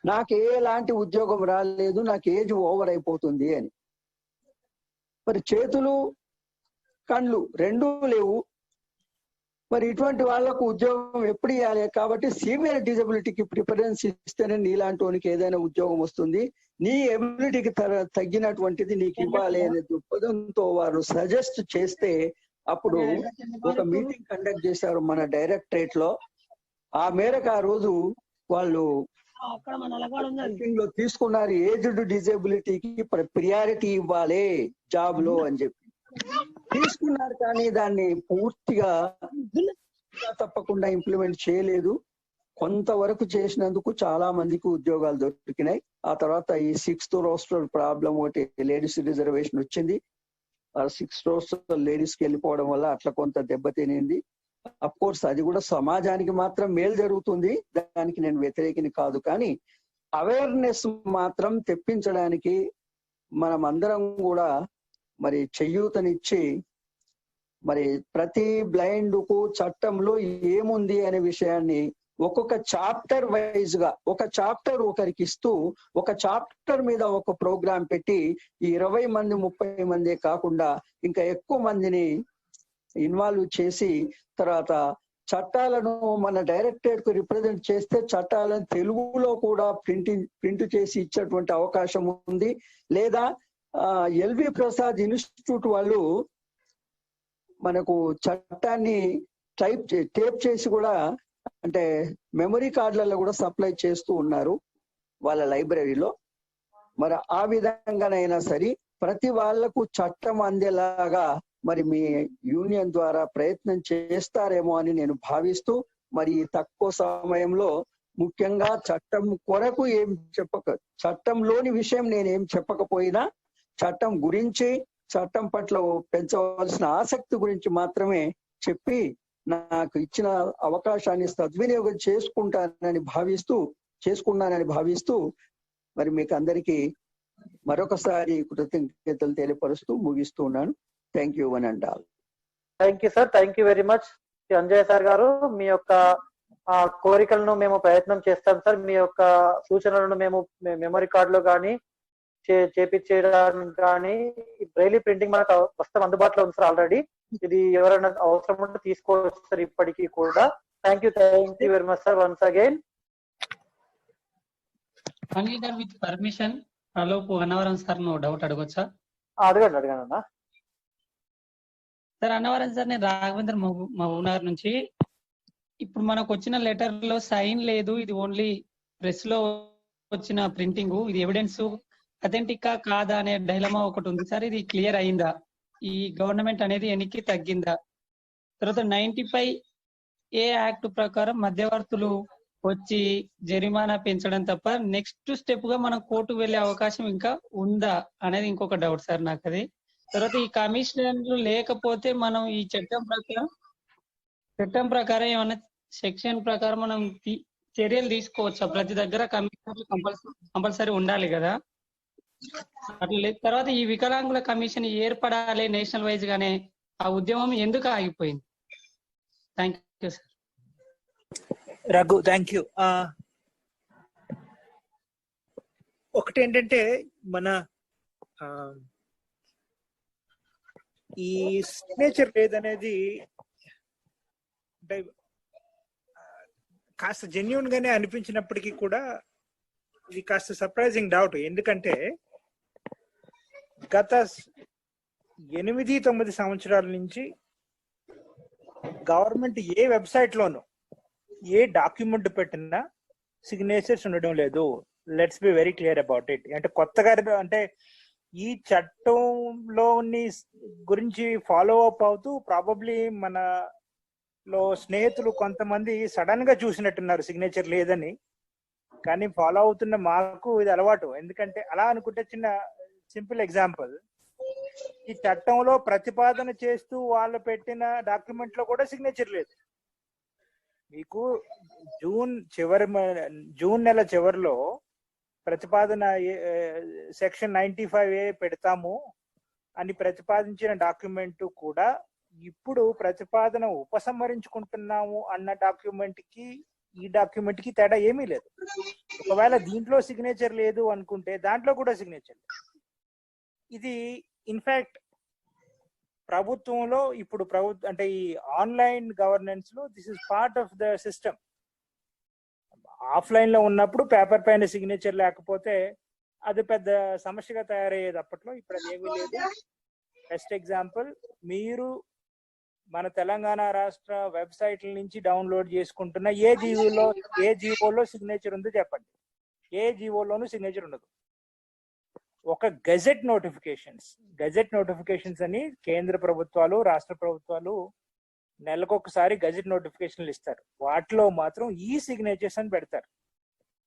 నాకు ఎలాంటి ఉద్యోగం రాలేదు, నాకు ఏజ్ ఓవర్ అయిపోతుంది అని. మరి చేతులు కళ్ళు రెండూ లేవు, మరి ఇటువంటి వాళ్లకు ఉద్యోగం ఎప్పుడు ఇవ్వాలి? కాబట్టి సీవియర్ డిజబిలిటీకి ప్రిఫరెన్స్ ఇస్తేనే నీలాంటి వానికి ఏదైనా ఉద్యోగం వస్తుంది, నీ ఎబిలిటీకి తగ్గినటువంటిది నీకు ఇవ్వాలి అనే దృక్పథంతో వారు సజెస్ట్ చేస్తే అప్పుడు ఒక మీటింగ్ కండక్ట్ చేశారు మన డైరెక్టరేట్ లో. ఆ మేరకు ఆ రోజు వాళ్ళు లో తీసుకున్నారు, ఏజ్డ్ డిజబిలిటీకి ప్రియారిటీ ఇవ్వాలి జాబ్ లో అని చెప్పి తీసుకున్నారు. కానీ దాన్ని పూర్తిగా తప్పకుండా ఇంప్లిమెంట్ చేయలేదు. కొంతవరకు చేసినందుకు చాలా మందికి ఉద్యోగాలు దొరికినాయి. ఆ తర్వాత ఈ 6th రోస్టర్ ప్రాబ్లం ఒకటి, లేడీస్ రిజర్వేషన్ వచ్చింది. ఆ 6th రోస్టర్ లేడీస్ కి వెళ్ళిపోవడం వల్ల అట్లా కొంత దెబ్బతినింది. అఫ్ కోర్స్ అది కూడా సమాజానికి మాత్రం మేలు జరుగుతుంది, దానికి నేను వ్యతిరేకిని కాదు. కానీ అవేర్నెస్ మాత్రం తెప్పించడానికి మనం అందరం కూడా మరి చేయూతనిచ్చి మరి ప్రతి బ్లైండ్ కు చట్టంలో ఏముంది అనే విషయాన్ని ఒక్కొక్క చాప్టర్ వైజ్ గా, ఒక చాప్టర్ ఒకరికి ఇస్తూ ఒక చాప్టర్ మీద ఒక ప్రోగ్రాం పెట్టి ఈ 20 మంది 30 మంది కాకుండా ఇంకా ఎక్కువ మందిని ఇన్వాల్వ్ చేసి తర్వాత చట్టాలను మన డైరెక్టరేట్ కు రిప్రజెంట్ చేస్తే చట్టాలను తెలుగులో కూడా ప్రింట్ చేసి ఇచ్చేటువంటి అవకాశం ఉంది. లేదా ఎల్వి ప్రసాద్ ఇన్స్టిట్యూట్ వాళ్ళు మనకు చట్టాన్ని టేప్ చేసి కూడా అంటే మెమరీ కార్డులలో కూడా సప్లై చేస్తూ ఉన్నారు వాళ్ళ లైబ్రరీలో. మరి ఆ విధంగానైనా సరే ప్రతి వాళ్లకు చట్టం అందేలాగా మరి మీ యూనియన్ ద్వారా ప్రయత్నం చేస్తారేమో అని నేను భావిస్తూ, మరి తక్కువ సమయంలో ముఖ్యంగా చట్టం కొరకు చట్టంలోని విషయం నేనేం చెప్పకపోయినా చట్టం గురించి, చట్టం పట్ల పెంచవలసిన ఆసక్తి గురించి మాత్రమే చెప్పి నాకు ఇచ్చిన అవకాశాన్ని సద్వినియోగం చేసుకున్నానని భావిస్తూ మరి మీకు అందరికీ మరొకసారి కృతజ్ఞతలు తెలియపరుస్తూ ముగిస్తూ ఉన్నాను. Thank you one and all. Thank you sir, thank you very much Anjay sir గారు. మీ యొక్క కోరికలను మేము ప్రయత్నం చేస్తాం సార్. మీ యొక్క సూచనలను మేము మెమరీ కార్డులో కానీ చేపించడానికి కానీ బ్రైలీ ప్రింటింగ్ మనకు వస్తాం అందుబాటులో ఉంది సార్ ఆల్రెడీ. ఇది ఎవరైనా అవసరం ఉంటే తీసుకోవచ్చు సార్ ఇప్పటికీ కూడా. Thank you very much sir once again. With permission అలోపు అన్నవరం సార్ నువ్వు డౌట్ అడగొచ్చా? అడగండి అన్న. సార్ అన్నవరం సార్, నేను రాఘవేంద్ర మహబూబ్నగర్ నుంచి. ఇప్పుడు మనకు వచ్చిన లెటర్ లో సైన్ లేదు, ఇది ఓన్లీ ప్రెస్ లో వచ్చిన ప్రింటింగ్, ఇది ఎవిడెన్స్ అథెంటిక్ కాదా అనే డైలమా ఒకటి ఉంది సార్. ఇది క్లియర్ అయిందా? ఈ గవర్నమెంట్ అనేది ఎన్నికి తగ్గిందా? తర్వాత 95A యాక్ట్ ప్రకారం మధ్యవర్తులు వచ్చి జరిమానా పెంచడం తప్ప నెక్స్ట్ స్టెప్ గా మనం కోర్టు వెళ్లే అవకాశం ఇంకా ఉందా అనేది ఇంకొక డౌట్ సార్ నాకు అది. తర్వాత ఈ కమిషనర్లు లేకపోతే మనం ఈ చట్టం ప్రకారం ఏమన్నా సెక్షన్ ప్రకారం మనం చర్యలు తీసుకోవచ్చా? ప్రతి దగ్గర కమిషనర్లు కంపల్సరీ ఉండాలి కదా అట్లా. తర్వాత ఈ వికలాంగుల కమిషన్ ఏర్పడాలి నేషనల్ వైజ్ గానే, ఆ ఉద్యమం ఎందుకు ఆగిపోయింది? Thank you sir. Raghu, thank you. ఒకటి ఏంటంటే మన ఈ సిగ్నేచర్ లేదనేది అంటే కాస్త జెన్యూన్ గానే అనిపించినప్పటికీ కూడా ఇది కాస్త సర్ప్రైజింగ్ డౌట్. ఎందుకంటే గత 8-9 సంవత్సరాల నుంచి గవర్నమెంట్ ఏ వెబ్సైట్ లోనూ ఏ డాక్యుమెంట్ పెట్టినా సిగ్నేచర్స్ ఉండడం లేదు. Let's be very clear about it. అంటే కొత్తగా అంటే ఈ చట్టంలోని గురించి ఫాలో అప్ అవుతూ ప్రాబబ్లీ మనలో స్నేహితులు కొంతమంది సడన్ గా చూసినట్టున్నారు సిగ్నేచర్ లేదని. కానీ ఫాలో అవుతున్న మాకు ఇది అలవాటు. ఎందుకంటే అలా అనుకుంటే చిన్న సింపుల్ ఎగ్జాంపుల్, ఈ చట్టంలో ప్రతిపాదన చేస్తూ వాళ్ళు పెట్టిన డాక్యుమెంట్ లో కూడా సిగ్నేచర్ లేదు. మీకు జూన్ నెల చివరిలో ప్రతిపాదన సెక్షన్ 95A పెడతాము అని ప్రతిపాదించిన డాక్యుమెంట్ కూడా ఇప్పుడు ప్రతిపాదన ఉపసంహరించుకుంటున్నాము అన్న డాక్యుమెంట్ కి ఈ డాక్యుమెంట్ కి తేడా ఏమీ లేదు. ఒకవేళ దీంట్లో సిగ్నేచర్ లేదు అనుకుంటే దాంట్లో కూడా సిగ్నేచర్ లేదు. ఇది ఇన్ఫాక్ట్ ప్రభుత్వంలో ఇప్పుడు అంటే ఈ ఆన్లైన్ గవర్నెన్స్ లో this is part of the system. Offline లో ఉన్నప్పుడు పేపర్ పైన సిగ్నేచర్ లేకపోతే అది పెద్ద సమస్యగా తయారయ్యేది అప్పట్లో. ఇప్పుడు అది ఏమీ లేదు. బెస్ట్ ఎగ్జాంపుల్, మీరు మన తెలంగాణ రాష్ట్ర వెబ్సైట్ల నుంచి డౌన్లోడ్ చేసుకుంటున్న ఏ జీవోలో సిగ్నేచర్ ఉందో చెప్పండి. ఏ జీవోలోనూ సిగ్నేచర్ ఉండదు. ఒక గెజెట్ నోటిఫికేషన్స్ అని కేంద్ర ప్రభుత్వాలు రాష్ట్ర ప్రభుత్వాలు నెలకొకసారి గెజెట్ నోటిఫికేషన్లు ఇస్తారు. వాటిలో మాత్రం ఈ సిగ్నేచర్స్ అని పెడతారు.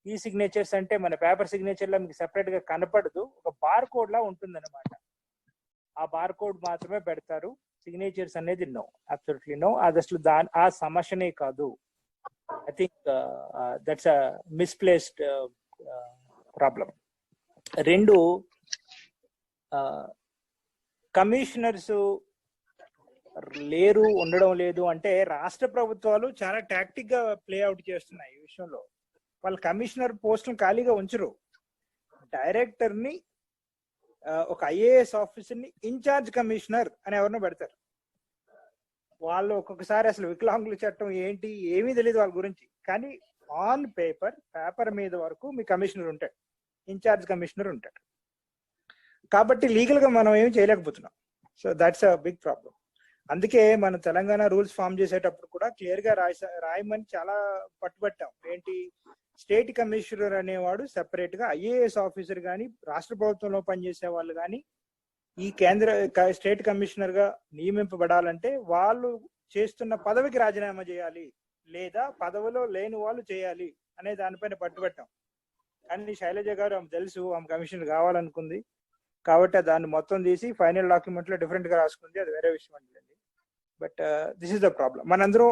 ఈ సిగ్నేచర్స్ అంటే మన పేపర్ సిగ్నేచర్ లో మీకు సెపరేట్ గా కనపడదు, ఒక బార్ కోడ్ లా ఉంటుంది అనమాట. ఆ బార్ కోడ్ మాత్రమే పెడతారు. సిగ్నేచర్స్ అనేది నో, అబ్సల్యూట్లీ నో. అది అసలు ఆ సమస్యనే కాదు. I think that's a misplaced problem. రెండు, కమిషనర్స్ లేరు, ఉండడం లేదు అంటే రాష్ట్ర ప్రభుత్వాలు చాలా టాక్టిక్ గా ప్లే అవుట్ చేస్తున్నాయి ఈ విషయంలో. వాళ్ళు కమిషనర్ పోస్టులు ఖాళీగా ఉంచరు. డైరెక్టర్ ని, ఒక IAS ఆఫీసర్ ని ఇన్ఛార్జ్ కమిషనర్ అని ఎవరినో పెడతారు. వాళ్ళు ఒక్కొక్కసారి అసలు వికలాంగుల చట్టం ఏంటి ఏమీ తెలియదు వాళ్ళ గురించి. కానీ ఆన్ పేపర్ మీద వరకు మీ కమిషనర్ ఉంటాడు, ఇన్ఛార్జ్ కమిషనర్ ఉంటాడు. కాబట్టి లీగల్ గా మనం ఏమి చేయలేకపోతున్నాం. So that's a big problem. అందుకే మనం తెలంగాణ రూల్స్ ఫామ్ చేసేటప్పుడు కూడా క్లియర్ గా రాయమని చాలా పట్టుబట్టాం. ఏంటి, స్టేట్ కమిషనర్ అనేవాడు సెపరేట్ గా ఐఏఎస్ ఆఫీసర్ కానీ రాష్ట్ర ప్రభుత్వంలో పనిచేసే వాళ్ళు కానీ ఈ స్టేట్ కమిషనర్ గా నియమింపబడాలంటే వాళ్ళు చేస్తున్న పదవికి రాజీనామా చేయాలి, లేదా పదవిలో లేని వాళ్ళు చేయాలి అనే దానిపైన పట్టుబట్టాం. కానీ శైలజ గారు ఆమె తెలుసు, ఆమె కమిషనర్ కావాలనుకుంది కాబట్టి దాన్ని మొత్తం తీసి ఫైనల్ డాక్యుమెంట్ లో డిఫరెంట్ గా రాసుకుంది. అది వేరే విషయం అండి. But this is the problem. మనందరూ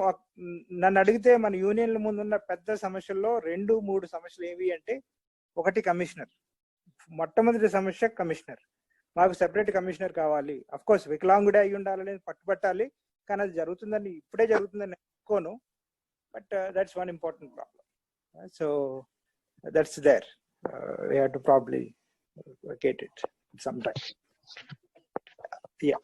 నన్ను అడిగితే మన యూనియన్ల ముందున్న పెద్ద సమస్యల్లో 2-3 సమస్యలు ఏవి అంటే, ఒకటి కమిషనర్. మొట్టమొదటి సమస్య కమిషనర్. మాకు సెపరేట్ కమిషనర్ కావాలి. అఫ్ కోర్స్ వికలాంగుడే అయి ఉండాలని పట్టుబట్టాలి, కానీ అది జరుగుతుందని ఇప్పుడే జరుగుతుందని అనుకోను. But that's one important problem. So that's there. We have to probably vacate it sometime. Yeah.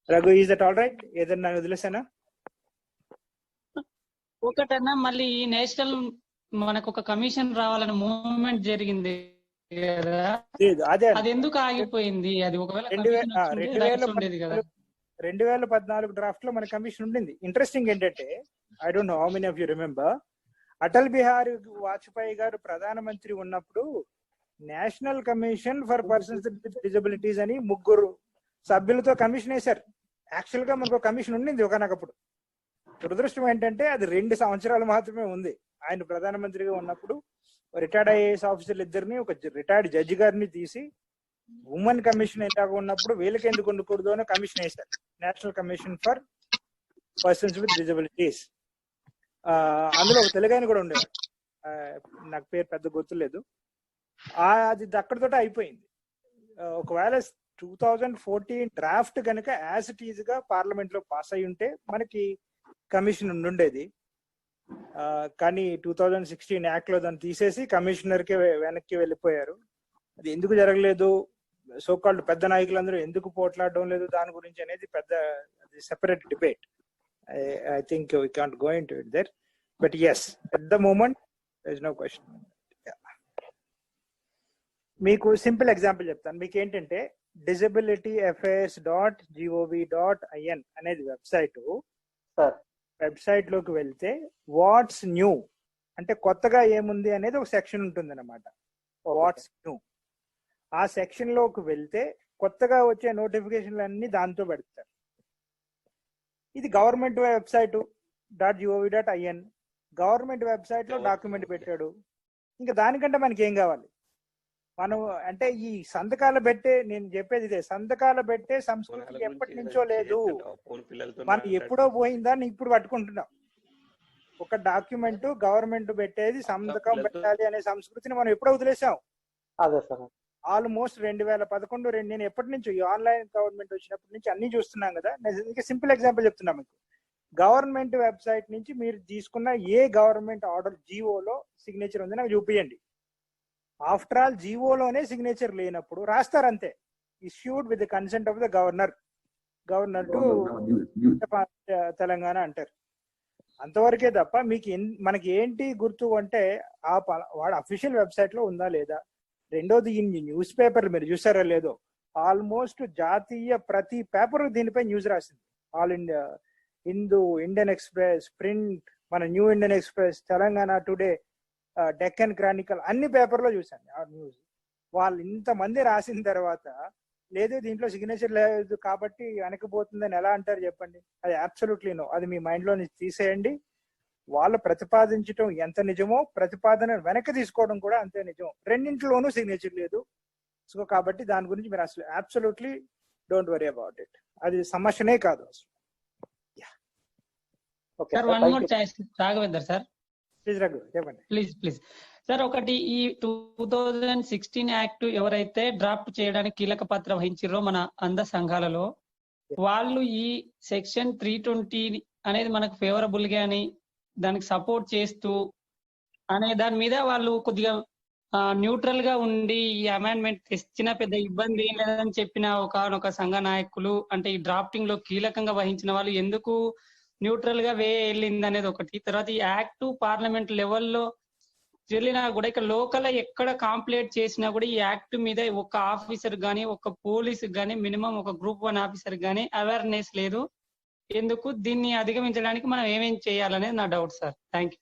Raghu, is that all right? ఏదన్నా వదిలేసానా? ఒకటన్నా మళ్ళీ ఈ నేషనల్ మనకు ఒక కమిషన్ రావాలని మూవ్మెంట్ జరిగింది కదా, అదే అది ఎందుకు ఆగిపోయింది? అది ఒకవేళ ఉండేది కదా. 2014 డ్రాఫ్ట్ లో మన కమిషన్ ఉండింది. ఇంట్రెస్టింగ్ ఏంటంటే, I don't know how many of you remember, Atal Bihari Vajpayee గారు ప్రధానమంత్రి ఉన్నప్పుడు national commission for persons with disabilities అని 3 సభ్యులతో కమిషన్ వేశారు. యాక్చువల్ గా మనకు కమిషన్ ఉండింది ఒకనప్పుడు. దురదృష్టం ఏంటంటే అది 2 సంవత్సరాలు మాత్రమే ఉంది. ఆయన ప్రధానమంత్రిగా ఉన్నప్పుడు రిటైర్డ్ ఐఏఎస్ ఆఫీసర్లు ఇద్దరిని, ఒక రిటైర్డ్ జడ్జి గారిని తీసి ఉమెన్ కమిషన్ ఎలాగ ఉన్నప్పుడు వీళ్ళకి ఎందుకు ఉండకూడదు అని కమిషన్ వేశారు, national commission for persons with disabilities. అందులో ఒక తెలుగు ఆయన కూడా ఉండేవాడు, నాకు పేరు పెద్ద గుర్తులేదు. అది అక్కడితో అయిపోయింది. ఒకవేళ 2014 డ్రాఫ్ట్ కనుక యాజ్ ఇట్ ఈజ్ గా పార్లమెంట్ లో పాస్ అయి ఉంటే మనకి కమిషన్ ఉండేది. కానీ 2016 యాక్ట్ లో దాన్ని తీసేసి కమిషనర్ కి వెనక్కి వెళ్ళిపోయారు. అది ఎందుకు జరగలేదు, సోకాల్డ్ పెద్ద నాయకులందరూ ఎందుకు పోట్లాడడం లేదు దాని గురించి అనేది పెద్ద separate debate. I think we can't go into it there, but yes, at the moment there is no question. Yeah. మీకు సింపుల్ ఎగ్జాంపుల్ చెప్తాను. మీకు ఏంటంటే disabilityfairs.gov.in అనేది వెబ్సైట్ లోకి వెళ్తే వాట్స్ న్యూ అంటే కొత్తగా ఏముంది అనేది ఒక సెక్షన్ ఉంటుంది అన్నమాట. వాట్స్ న్యూ ఆ సెక్షన్ లోకి వెళ్తే కొత్తగా వచ్చే నోటిఫికేషన్లు అన్ని దాంతో పెడతారు. ఇది government website .gov.in. Government website లో డాక్యుమెంట్ పెట్టాడు. ఇంకా దానికంటే మనకి ఏం కావాలి? మనం అంటే ఈ సంతకాలు పెట్టే, నేను చెప్పేది ఇదే, సంతకాలు పెట్టే సంస్కృతి ఎప్పటి నుంచో లేదు. మనం ఎప్పుడో పోయిందాన్ని ఇప్పుడు పట్టుకుంటున్నాం. ఒక డాక్యుమెంట్ గవర్నమెంట్ పెట్టేది సంతకం పెట్టాలి అనే సంస్కృతిని మనం ఎప్పుడో వదిలేసాం. అదే సార్, ఆల్మోస్ట్ 2011 నేను ఎప్పటి నుంచో ఈ ఆన్లైన్ గవర్నమెంట్ వచ్చినప్పటి నుంచి అన్ని చూస్తున్నాం కదా. నేను సింపుల్ ఎగ్జాంపుల్ చెప్తున్నా మీకు. గవర్నమెంట్ వెబ్సైట్ నుంచి మీరు తీసుకున్న ఏ గవర్నమెంట్ ఆర్డర్ జీవోలో సిగ్నేచర్ ఉంది నాకు చూపించండి. ఆఫ్టర్ ఆల్ జీవోలోనే సిగ్నేచర్ లేనప్పుడు రాస్తారు అంతే, issued with the consent of the governor to Telangana అంటారు. అంతవరకే తప్ప మీకు మనకి ఏంటి గుర్తు అంటే వాడు అఫీషియల్ వెబ్సైట్ లో ఉందా లేదా. రెండోది, ఈ న్యూస్ పేపర్లు మీరు చూసారో లేదో, ఆల్మోస్ట్ జాతీయ ప్రతి పేపర్ దీనిపై న్యూస్ రాసింది. All India, Hindu, Indian Express, Print, మన New Indian Express, Telangana Today, Deccan Chronicle, అన్ని పేపర్లో చూసాను ఆ న్యూస్. వాళ్ళు ఇంతమంది రాసిన తర్వాత లేదు దీంట్లో సిగ్నేచర్ లేదు కాబట్టి వెనకపోతుందని ఎలా అంటారు చెప్పండి? అది అబ్సల్యూట్లీ నో. అది మీ మైండ్ లో తీసేయండి. వాళ్ళు ప్రతిపాదించడం ఎంత నిజమో ప్రతిపాదన వెనక్కి తీసుకోవడం కూడా అంతే నిజం. రెండింటిలోనూ సిగ్నేచర్ లేదు. సో కాబట్టి దాని గురించి మీరు అసలు absolutely don't worry about it. అది సమస్యనే కాదు అసలు. చెప్పండి ప్లీజ్ సార్. ఒకటి, ఈ 2016 యాక్ట్ ఎవరైతే డ్రాఫ్ట్ చేయడానికి కీలక పాత్ర వహించారో మన అంధ సంఘాలలో, వాళ్ళు ఈ సెక్షన్ 320 అనేది మనకు ఫేవరబుల్ గా అని దానికి సపోర్ట్ చేస్తూ అనే దాని మీద వాళ్ళు కొద్దిగా న్యూట్రల్ గా ఉండి ఈ అమెండ్మెంట్ తెచ్చిన పెద్ద ఇబ్బంది ఏం లేదని చెప్పిన ఒకనొక సంఘ నాయకులు, అంటే ఈ డ్రాఫ్టింగ్ లో కీలకంగా వహించిన వాళ్ళు ఎందుకు న్యూట్రల్ గా వెళ్ళింది అనేది ఒకటి. తర్వాత ఈ యాక్ట్ పార్లమెంట్ లెవెల్లో వెళ్ళినా కూడా ఇక్కడ లోకల్ ఎక్కడ కాంప్లైంట్ చేసినా కూడా ఈ యాక్ట్ మీద ఒక ఆఫీసర్ గానీ ఒక పోలీస్ గానీ మినిమం ఒక గ్రూప్ 1 ఆఫీసర్ గానీ అవేర్నెస్ లేదు. ఎందుకు దీన్ని అధిగమించడానికి మనం ఏమేం చేయాలనేది నా doubt sir. Thank you.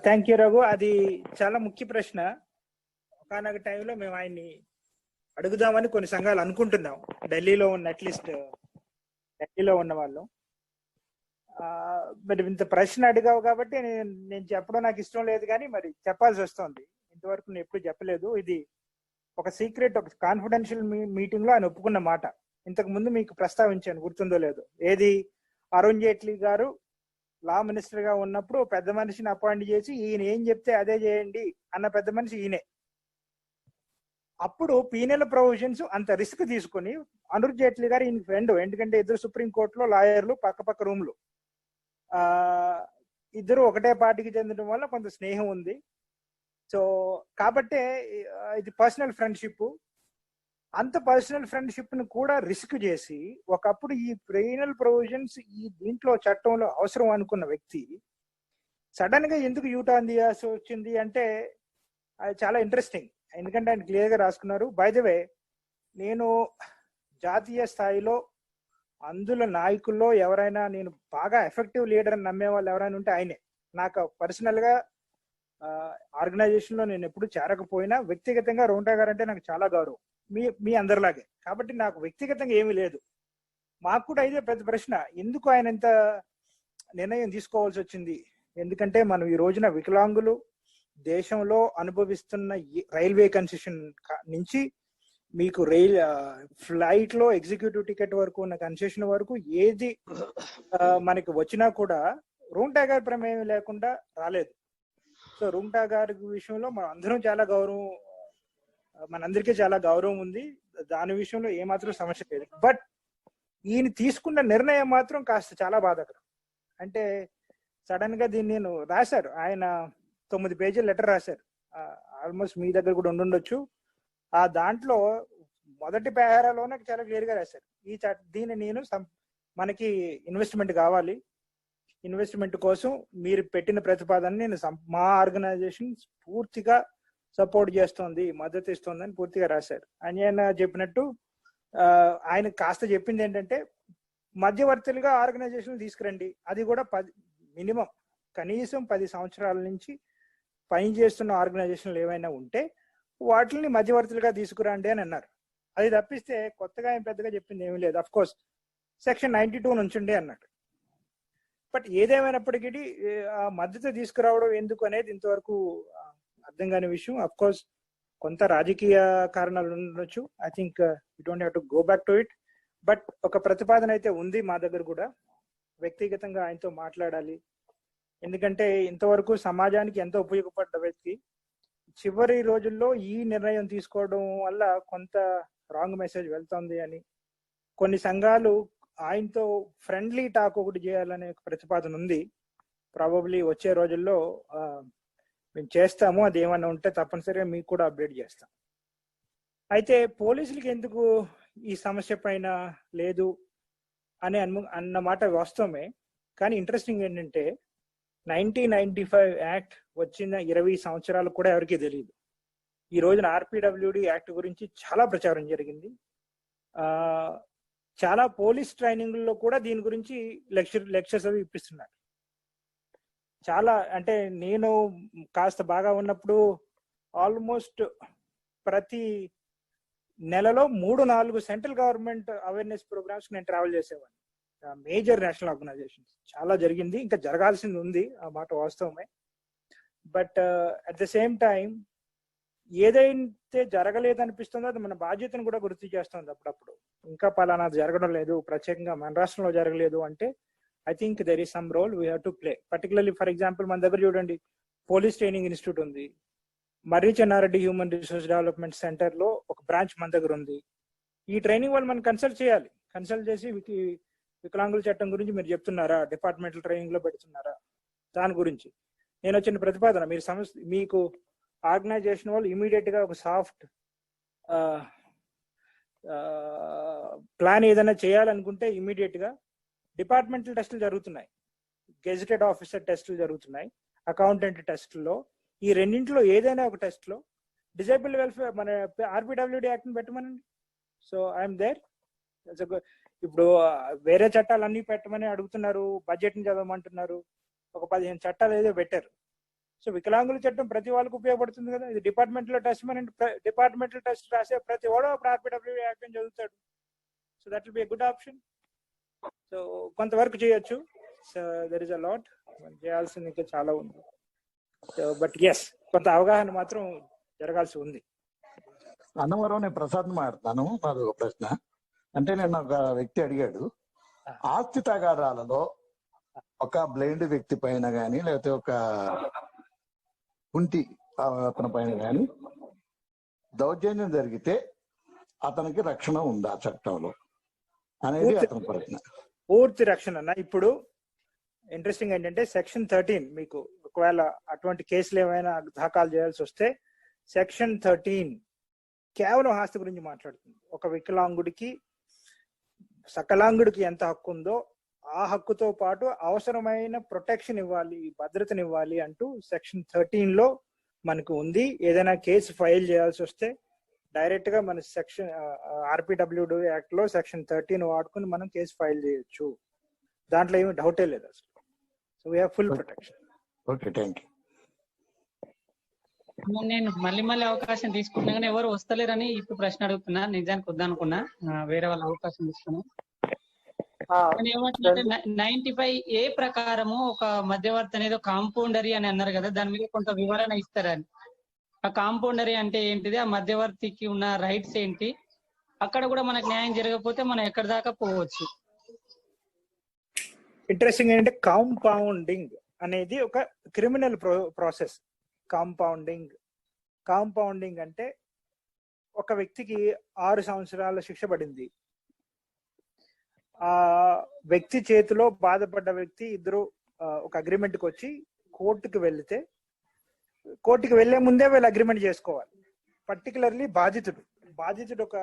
Thank you Raghu. అది చాలా ముఖ్య ప్రశ్న. ఒకనొక టైంలో మేము ఆయన్ని అడుగుదామని కొన్ని సంఘాలు అనుకుంటున్నాం, ఢిల్లీలో ఉన్న అట్లీస్ట్ ఢిల్లీలో ఉన్న వాళ్ళు. మరి ఇంత ప్రశ్న అడిగావు కాబట్టి నేను చెప్పడం నాకు ఇష్టం లేదు, కానీ మరి చెప్పాల్సి వస్తుంది. ఇంతవరకు నేను ఎప్పుడు చెప్పలేదు. ఇది ఒక సీక్రెట్, ఒక కాన్ఫిడెన్షియల్ మీటింగ్ లో ఆయన ఒప్పుకున్న మాట. ఇంతకు ముందు మీకు ప్రస్తావించాను, గుర్తుందో లేదో. ఏది, అరుణ్ జైట్లీ గారు లా మినిస్టర్ గా ఉన్నప్పుడు పెద్ద మనిషిని అపాయింట్ చేసి ఈయన ఏం చెప్తే అదే చేయండి అన్న పెద్ద మనిషి ఈయనే. అప్పుడు పీనల్ ప్రొవిజన్స్ అంత రిస్క్ తీసుకుని అరుణ్ జైట్లీ గారు ఈయన ఫ్రెండ్, ఎందుకంటే ఇద్దరు సుప్రీంకోర్టులో లాయర్లు, పక్క రూమ్లు, ఇద్దరు ఒకటే పార్టీకి చెందడం వల్ల కొంత స్నేహం ఉంది. సో కాబట్టే ఇది పర్సనల్ ఫ్రెండ్షిప్. అంత పర్సనల్ ఫ్రెండ్షిప్ ను కూడా రిస్క్ చేసి ఒకప్పుడు ఈ పీనల్ ప్రొవిజన్స్ ఈ దీంట్లో చట్టంలో అవసరం అనుకున్న వ్యక్తి సడన్ గా ఎందుకు యూటర్న్ తీయాల్సి వచ్చింది అంటే అది చాలా ఇంట్రెస్టింగ్. ఎందుకంటే ఆయన క్లియర్ గా రాసుకున్నారు. బై ద వే, నేను జాతీయ స్థాయిలో అందులో నాయకుల్లో ఎవరైనా నేను బాగా ఎఫెక్టివ్ లీడర్ అని నమ్మే వాళ్ళు ఎవరైనా ఉంటే ఆయనే. నాకు పర్సనల్ గా ఆర్గనైజేషన్ లో నేను ఎప్పుడు చేరకపోయినా వ్యక్తిగతంగా రౌంటా గారు అంటే నాకు చాలా గౌరవం, మీ అందరిలాగే. కాబట్టి నాకు వ్యక్తిగతంగా ఏమీ లేదు. మాకు కూడా ఇదే పెద్ద ప్రశ్న, ఎందుకు ఆయన ఇంత నిర్ణయం తీసుకోవాల్సి వచ్చింది? ఎందుకంటే మనం ఈ రోజున వికలాంగులు దేశంలో అనుభవిస్తున్న రైల్వే కన్సెషన్ నుంచి మీకు ఫ్లైట్ లో ఎగ్జిక్యూటివ్ టికెట్ వరకు ఉన్న కన్సెషన్ వరకు ఏది మనకి వచ్చినా కూడా రూంటా గారి ప్రమేయం లేకుండా రాలేదు. సో రూంటా గారి విషయంలో మనం అందరం చాలా గౌరవం, మనందరికీ చాలా గౌరవం ఉంది. దాని విషయంలో ఏమాత్రం సమస్య లేదు. బట్ ఈయన తీసుకున్న నిర్ణయం మాత్రం కాస్త చాలా బాధాకరం. అంటే సడన్ గా దీన్ని నేను రాశారు, ఆయన 9 పేజీల లెటర్ రాశారు, ఆల్మోస్ట్ మీ దగ్గర కూడా ఉండుండొచ్చు. ఆ దాంట్లో మొదటి పేరాలోనే చాలా క్లియర్ గా రాశారు, దీన్ని నేను మనకి ఇన్వెస్ట్మెంట్ కావాలి, ఇన్వెస్ట్మెంట్ కోసం మీరు పెట్టిన ప్రతిపాదన నేను మా ఆర్గనైజేషన్ పూర్తిగా సపోర్ట్ చేస్తోంది, మద్దతు ఇస్తుంది అని పూర్తిగా రాశారు. ఆయన చెప్పినట్టు ఆయన కాస్త చెప్పింది ఏంటంటే మధ్యవర్తులుగా ఆర్గనైజేషన్ తీసుకురండి, అది కూడా మినిమం కనీసం 10 సంవత్సరాల నుంచి పనిచేస్తున్న ఆర్గనైజేషన్లు ఏవైనా ఉంటే వాటిని మధ్యవర్తులుగా తీసుకురండి అని అన్నారు. అది తప్పిస్తే కొత్తగా ఏం పెద్దగా చెప్పింది ఏమీ లేదు. అఫ్ కోర్స్ సెక్షన్ 92 నుంచుండి అన్నాడు. బట్ ఏదేమైనప్పటికీ ఆ మద్దతు తీసుకురావడం ఎందుకు అనేది ఇంతవరకు అర్థం కాని విషయం. అఫ్ కోర్స్ కొంత రాజకీయ కారణాలు ఉండొచ్చు. I think you don't have to go back to it. But ఒక ప్రతిపాదన అయితే ఉంది మా దగ్గర కూడా. వ్యక్తిగతంగా ఆయనతో మాట్లాడాలి, ఎందుకంటే ఇంతవరకు సమాజానికి ఎంతో ఉపయోగపడ్డ వ్యక్తి చివరి రోజుల్లో ఈ నిర్ణయం తీసుకోవడం వల్ల కొంత రాంగ్ మెసేజ్ వెళ్తుంది అని కొన్ని సంఘాలు ఆయనతో ఫ్రెండ్లీ టాక్ ఒకటి చేయాలనే ప్రతిపాదన ఉంది. ప్రాబబ్లీ వచ్చే రోజుల్లో మేము చేస్తాము. అది ఏమన్నా ఉంటే తప్పనిసరిగా మీకు కూడా అప్డేట్ చేస్తాం. అయితే పోలీసులకి ఎందుకు ఈ సమస్య పైన లేదు అని అన్నమాట వాస్తవమే. కానీ ఇంట్రెస్టింగ్ ఏంటంటే 1995 యాక్ట్ వచ్చిన 20 సంవత్సరాలు కూడా ఎవరికీ తెలియదు. ఈ రోజున ఆర్పిడబ్ల్యూడి యాక్ట్ గురించి చాలా ప్రచారం జరిగింది. చాలా పోలీస్ ట్రైనింగ్ లో కూడా దీని గురించి లెక్చర్స్ అవి ఇప్పిస్తున్నారు. చాలా అంటే నేను కాస్త బాగా ఉన్నప్పుడు ఆల్మోస్ట్ ప్రతి నెలలో 3-4 సెంట్రల్ గవర్నమెంట్ అవేర్నెస్ ప్రోగ్రామ్స్ నేను ట్రావెల్ చేసేవాడిని. మేజర్ నేషనల్ ఆర్గనైజేషన్స్ చాలా జరిగింది, ఇంకా జరగాల్సింది ఉంది, ఆ మాట వాస్తవమే. But at the same time ఏదైతే జరగలేదనిపిస్తుందో అది మన బాధ్యతను కూడా గుర్తు చేస్తుంది అప్పుడప్పుడు. ఇంకా పలానా జరగడం లేదు, ప్రత్యేకంగా మన రాష్ట్రంలో జరగలేదు అంటే I think there is some role we have to play. Particularly for example మన దగ్గర చూడండి, పోలీస్ ట్రైనింగ్ ఇన్స్టిట్యూట్ ఉంది. Marri Chenna Reddy human resource development centre లో ఒక బ్రాంచ్ మన దగ్గర ఉంది. ఈ ట్రైనింగ్ వాళ్ళు మనం కన్సల్ట్ చేయాలి. కన్సల్ట్ చేసి వికలాంగుల చట్టం గురించి మీరు చెప్తున్నారా, డిపార్ట్మెంటల్ ట్రైనింగ్ లో పెడుతున్నారా, దాని గురించి నేను వచ్చిన ప్రతిపాదన మీరు మీకు ఆర్గనైజేషన్ వాళ్ళు ఇమీడియట్ గా ఒక సాఫ్ట్ ప్లాన్ ఏదైనా చేయాలనుకుంటే ఇమీడియట్ గా డిపార్ట్మెంటల్ టెస్టులు జరుగుతున్నాయి, గెజిటెడ్ ఆఫీసర్ టెస్టులు జరుగుతున్నాయి, అకౌంటెంట్ టెస్టుల్లో. ఈ రెండింటిలో ఏదైనా ఒక టెస్ట్ లో డిజేబుల్ వెల్ఫేర్ మన ఆర్పిడబ్ల్యూడి యాక్ట్ పెట్టమనండి. So I'm there. ఇప్పుడు వేరే చట్టాలన్నీ పెట్టమని అడుగుతున్నారు, బడ్జెట్ ని చదవమంటున్నారు, ఒక 15 చట్టాలు ఏదో పెట్టారు. సో వికలాంగుల చట్టం ప్రతి వాళ్ళకి ఉపయోగపడుతుంది కదా. ఇది డిపార్ట్మెంటల్ టెస్ట్ డిపార్ట్మెంటల్ టెస్ట్ రాసే ప్రతి వాడు అప్పుడు ఆర్పిడబ్ల్యూడి యాక్ట్ చదువుతాడు. So that will be a good option. So కొంతవరకు చేయొచ్చు. So there is a lot చేయాల్సింది, ఇంకా చాలా ఉంది. సో బట్ ఎస్, కొంత అవగాహన మాత్రం జరగాల్సి ఉంది. అన్నవరం నేను ప్రసాద్ మాట్లాడతాను. నాది ఒక ప్రశ్న. అంటే నేను ఒక వ్యక్తి అడిగాడు, ఆస్తి తగాదాలలో ఒక బ్లైండ్ వ్యక్తి పైన కానీ లేకపోతే ఒక కుంటి అతని పైన కానీ దౌర్జన్యం జరిగితే అతనికి రక్షణ ఉందా చట్టంలో అనేది అతని ప్రశ్న. పూర్తి రక్షణ అన్న. ఇప్పుడు ఇంట్రెస్టింగ్ ఏంటంటే సెక్షన్ 13 మీకు ఒకవేళ అటువంటి కేసులు ఏమైనా దాఖలు చేయాల్సి వస్తే సెక్షన్ 13 కేవలం ఆస్తి గురించి మాట్లాడుతుంది. ఒక వికలాంగుడికి సకలాంగుడికి ఎంత హక్కు ఉందో ఆ హక్కుతో పాటు అవసరమైన ప్రొటెక్షన్ ఇవ్వాలి, భద్రతనివ్వాలి అంటూ సెక్షన్ 13 లో మనకు ఉంది. ఏదైనా కేసు ఫైల్ చేయాల్సి వస్తే డైరెక్ట్ గా మన సెక్షన్ ఆర్పిడబ్ల్యూడి యాక్ట్ లో సెక్షన్ 13 వాడుకుని మనం కేసు ఫైల్ చేయొచ్చు. దాంట్లో ఏమి డౌటే లేదు అసలు. So we have full protection. Okay, thank you. నేను మళ్ళీ అవకాశం తీసుకున్నా కానీ ఎవరు వస్తలేరని ఇప్పుడు ప్రశ్న అడుగుతున్నా. నిజానికి వద్దనుకున్నా, వేరే వాళ్ళ అవకాశం తీసుకున్నా. ఏమంటే 95A ప్రకారము ఒక మధ్యవర్తి అనేది కాంపౌండరీ అని అన్నారు కదా, దాని మీద కొంత వివరణ ఇస్తారని. ఆ కాంపౌండరీ అంటే ఏంటిది, ఆ మధ్యవర్తికి ఉన్న రైట్స్ ఏంటి, అక్కడ కూడా మనకు న్యాయం జరగకపోతే మనం ఎక్కడి దాకా పోవచ్చు. ఇంట్రెస్టింగ్ ఏంటంటే కాంపౌండింగ్ అనేది ఒక క్రిమినల్ ప్రాసెస్. కాంపౌండింగ్ అంటే ఒక వ్యక్తికి 6 సంవత్సరాల శిక్ష పడింది. ఆ వ్యక్తి చేతిలో బాధపడ్డ వ్యక్తి ఇద్దరు ఒక అగ్రిమెంట్కి వచ్చి కోర్టుకు వెళ్లే ముందే వీళ్ళు అగ్రిమెంట్ చేసుకోవాలి. పర్టికులర్లీ బాధితుడు ఒక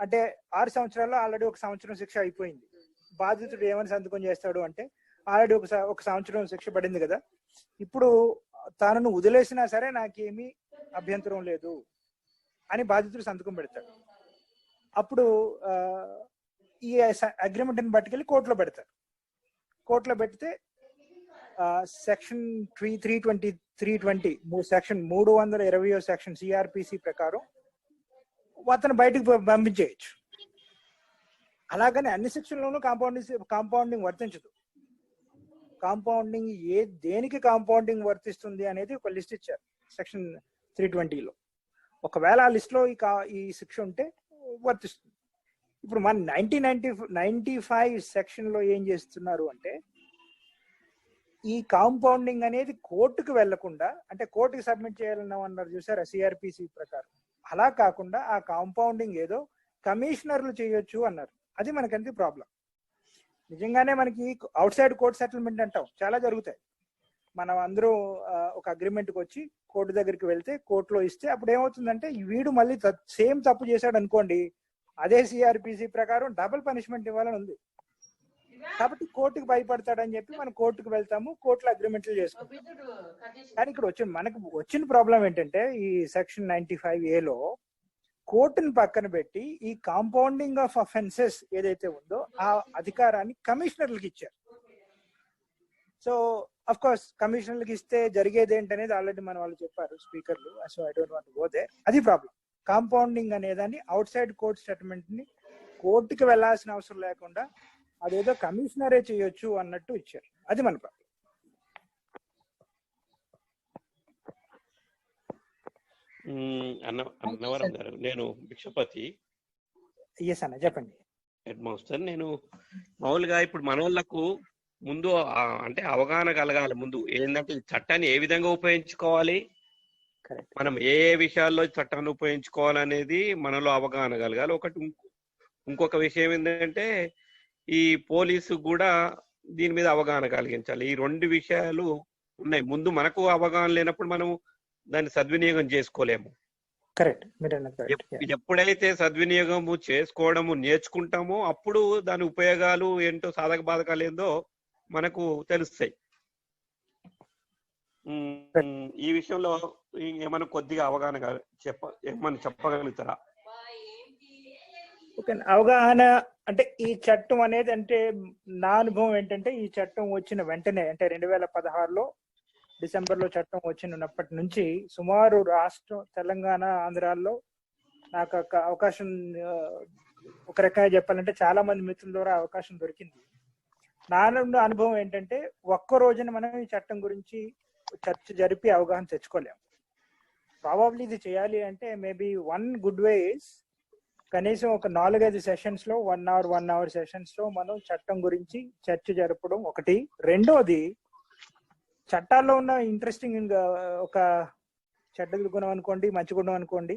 అంటే 6 సంవత్సరాల్లో ఆల్రెడీ 1 సంవత్సరం శిక్ష అయిపోయింది. బాధితుడు ఏమని సంతకం చేస్తాడు అంటే ఆల్రెడీ ఒక సంవత్సరం శిక్ష పడింది కదా, ఇప్పుడు తనను వదిలేసినా సరే నాకేమీ అభ్యంతరం లేదు అని బాధితుడు సంతకం పెడతాడు. అప్పుడు ఈ అగ్రిమెంట్ ని పట్టుకెళ్ళి కోర్టులో పెడతారు. కోర్టులో పెడితే సెక్షన్ 320 సెక్షన్ 320 సెక్షన్ సిఆర్పిసి ప్రకారం అతను బయటకు పంపించేయచ్చు. అలాగని అన్ని సెక్షన్లోనూ కాంపౌండింగ్ వర్తించదు. కాంపౌండింగ్ దేనికి కాంపౌండింగ్ వర్తిస్తుంది అనేది ఒక లిస్ట్ ఇచ్చారు సెక్షన్ 320లో. ఒకవేళ ఆ లిస్ట్ లో ఈ శిక్ష ఉంటే వర్తిస్తుంది. ఇప్పుడు మన 1995 సెక్షన్ లో ఏం చేస్తున్నారు అంటే ఈ కాంపౌండింగ్ అనేది కోర్టుకు వెళ్లకుండా, అంటే కోర్టుకి సబ్మిట్ చేయాలన్నారు చూసారా సిఆర్పిసి ప్రకారం, అలా కాకుండా ఆ కాంపౌండింగ్ ఏదో కమిషనర్లు చేయొచ్చు అన్నారు. అది మనకంతే ప్రాబ్లం. నిజంగానే మనకి అవుట్ సైడ్ కోర్ట్ సెటిల్మెంట్ అంటాం చాలా జరుగుతాయి. మనం అందరూ ఒక అగ్రిమెంట్కి వచ్చి కోర్టు దగ్గరికి వెళ్తే కోర్టులో ఇస్తే అప్పుడు ఏమవుతుందంటే వీడు మళ్ళీ సేమ్ తప్పు చేశాడు అనుకోండి, అదే సిఆర్పిసి ప్రకారం డబుల్ పనిష్మెంట్ ఇవ్వాలని ఉంది. కాబట్టి కోర్టుకు భయపడతాడని చెప్పి మనం కోర్టుకు వెళ్తాము, కోర్టులో అగ్రిమెంట్లు చేసుకుంటాం. కానీ ఇక్కడ మనకు వచ్చిన ప్రాబ్లం ఏంటంటే ఈ సెక్షన్ 95A కోర్టుని పక్కన పెట్టి ఈ కాంపౌండింగ్ ఆఫ్ అఫెన్సెస్ ఏదైతే ఉందో ఆ అధికారాన్ని కమిషనర్లకు ఇచ్చారు. సో అఫ్ కోర్స్ కమిషనర్లకు ఇస్తే జరిగేది ఏంటనేది ఆల్రెడీ మన వాళ్ళు చెప్పారు స్పీకర్లు. So I don't want to go there. అది ప్రాబ్లం. కాంపౌండింగ్ అనేదాన్ని అవుట్ సైడ్ కోర్ట్ సెటిల్మెంట్ ని కోర్టుకి వెళ్లాల్సిన అవసరం లేకుండా అదేదో కమిషనరే చేయొచ్చు అన్నట్టు ఇచ్చారు. అది మన ప్రాబ్లం. అన్నవరం గారు, నేను భిక్షపతి. ఎస్ అన్న, చెప్పండి. Head master. నేను మామూలుగా ఇప్పుడు మన వాళ్ళకు ముందు అంటే అవగాహన కలగాలి. ముందు ఏంటంటే ఈ చట్టాన్ని ఏ విధంగా ఉపయోగించుకోవాలి, మనం ఏ విషయాల్లో చట్టాన్ని ఉపయోగించుకోవాలనేది మనలో అవగాహన కలగాలి. ఇంకొక విషయం ఏంటంటే ఈ పోలీసు కూడా దీని మీద అవగాహన కలిగించాలి. ఈ 2 విషయాలు ఉన్నాయి. ముందు మనకు అవగాహన లేనప్పుడు మనం దాన్ని సద్వినియోగం చేసుకోలేము. కరెక్ట్, మీరు అన్నది correct. Yeah. ఎప్పుడైతే సద్వినియోగము చేసుకోవడము నేర్చుకుంటామో అప్పుడు దాని ఉపయోగాలు ఏంటో, సాధక బాధకాలు ఏందో మనకు తెలుస్తాయి. ఈ విషయంలో ఏమైనా కొద్దిగా అవగాహన ఏమన్నా చెప్పగలుగుతారా? ఓకే, అవగాహన అంటే ఈ చట్టం అనేది, అంటే నా అనుభవం ఏంటంటే ఈ చట్టం వచ్చిన వెంటనే, అంటే 2016లో డిసెంబర్లో చట్టం వచ్చినప్పటి నుంచి సుమారు రాష్ట్రం తెలంగాణ, ఆంధ్రాల్లో నాకు ఒక అవకాశం, ఒక రకంగా చెప్పాలంటే చాలా మంది మిత్రుల ద్వారా అవకాశం దొరికింది. నా అనుభవం ఏంటంటే ఒక్క రోజున మనం ఈ చట్టం గురించి చర్చ జరిపి అవగాహన తెచ్చుకోలేము. ప్రాబబ్లీ ఇది చేయాలి అంటే maybe one good way is కనీసం ఒక 4-5 సెషన్స్ లో 1 అవర్ సెషన్స్ లో మనం చట్టం గురించి చర్చ జరపడం ఒకటి. రెండోది, చట్టాల్లో ఉన్న ఇంట్రెస్టింగ్ ఒక చెడ్డ గుణం అనుకోండి, మంచి గుణం అనుకోండి,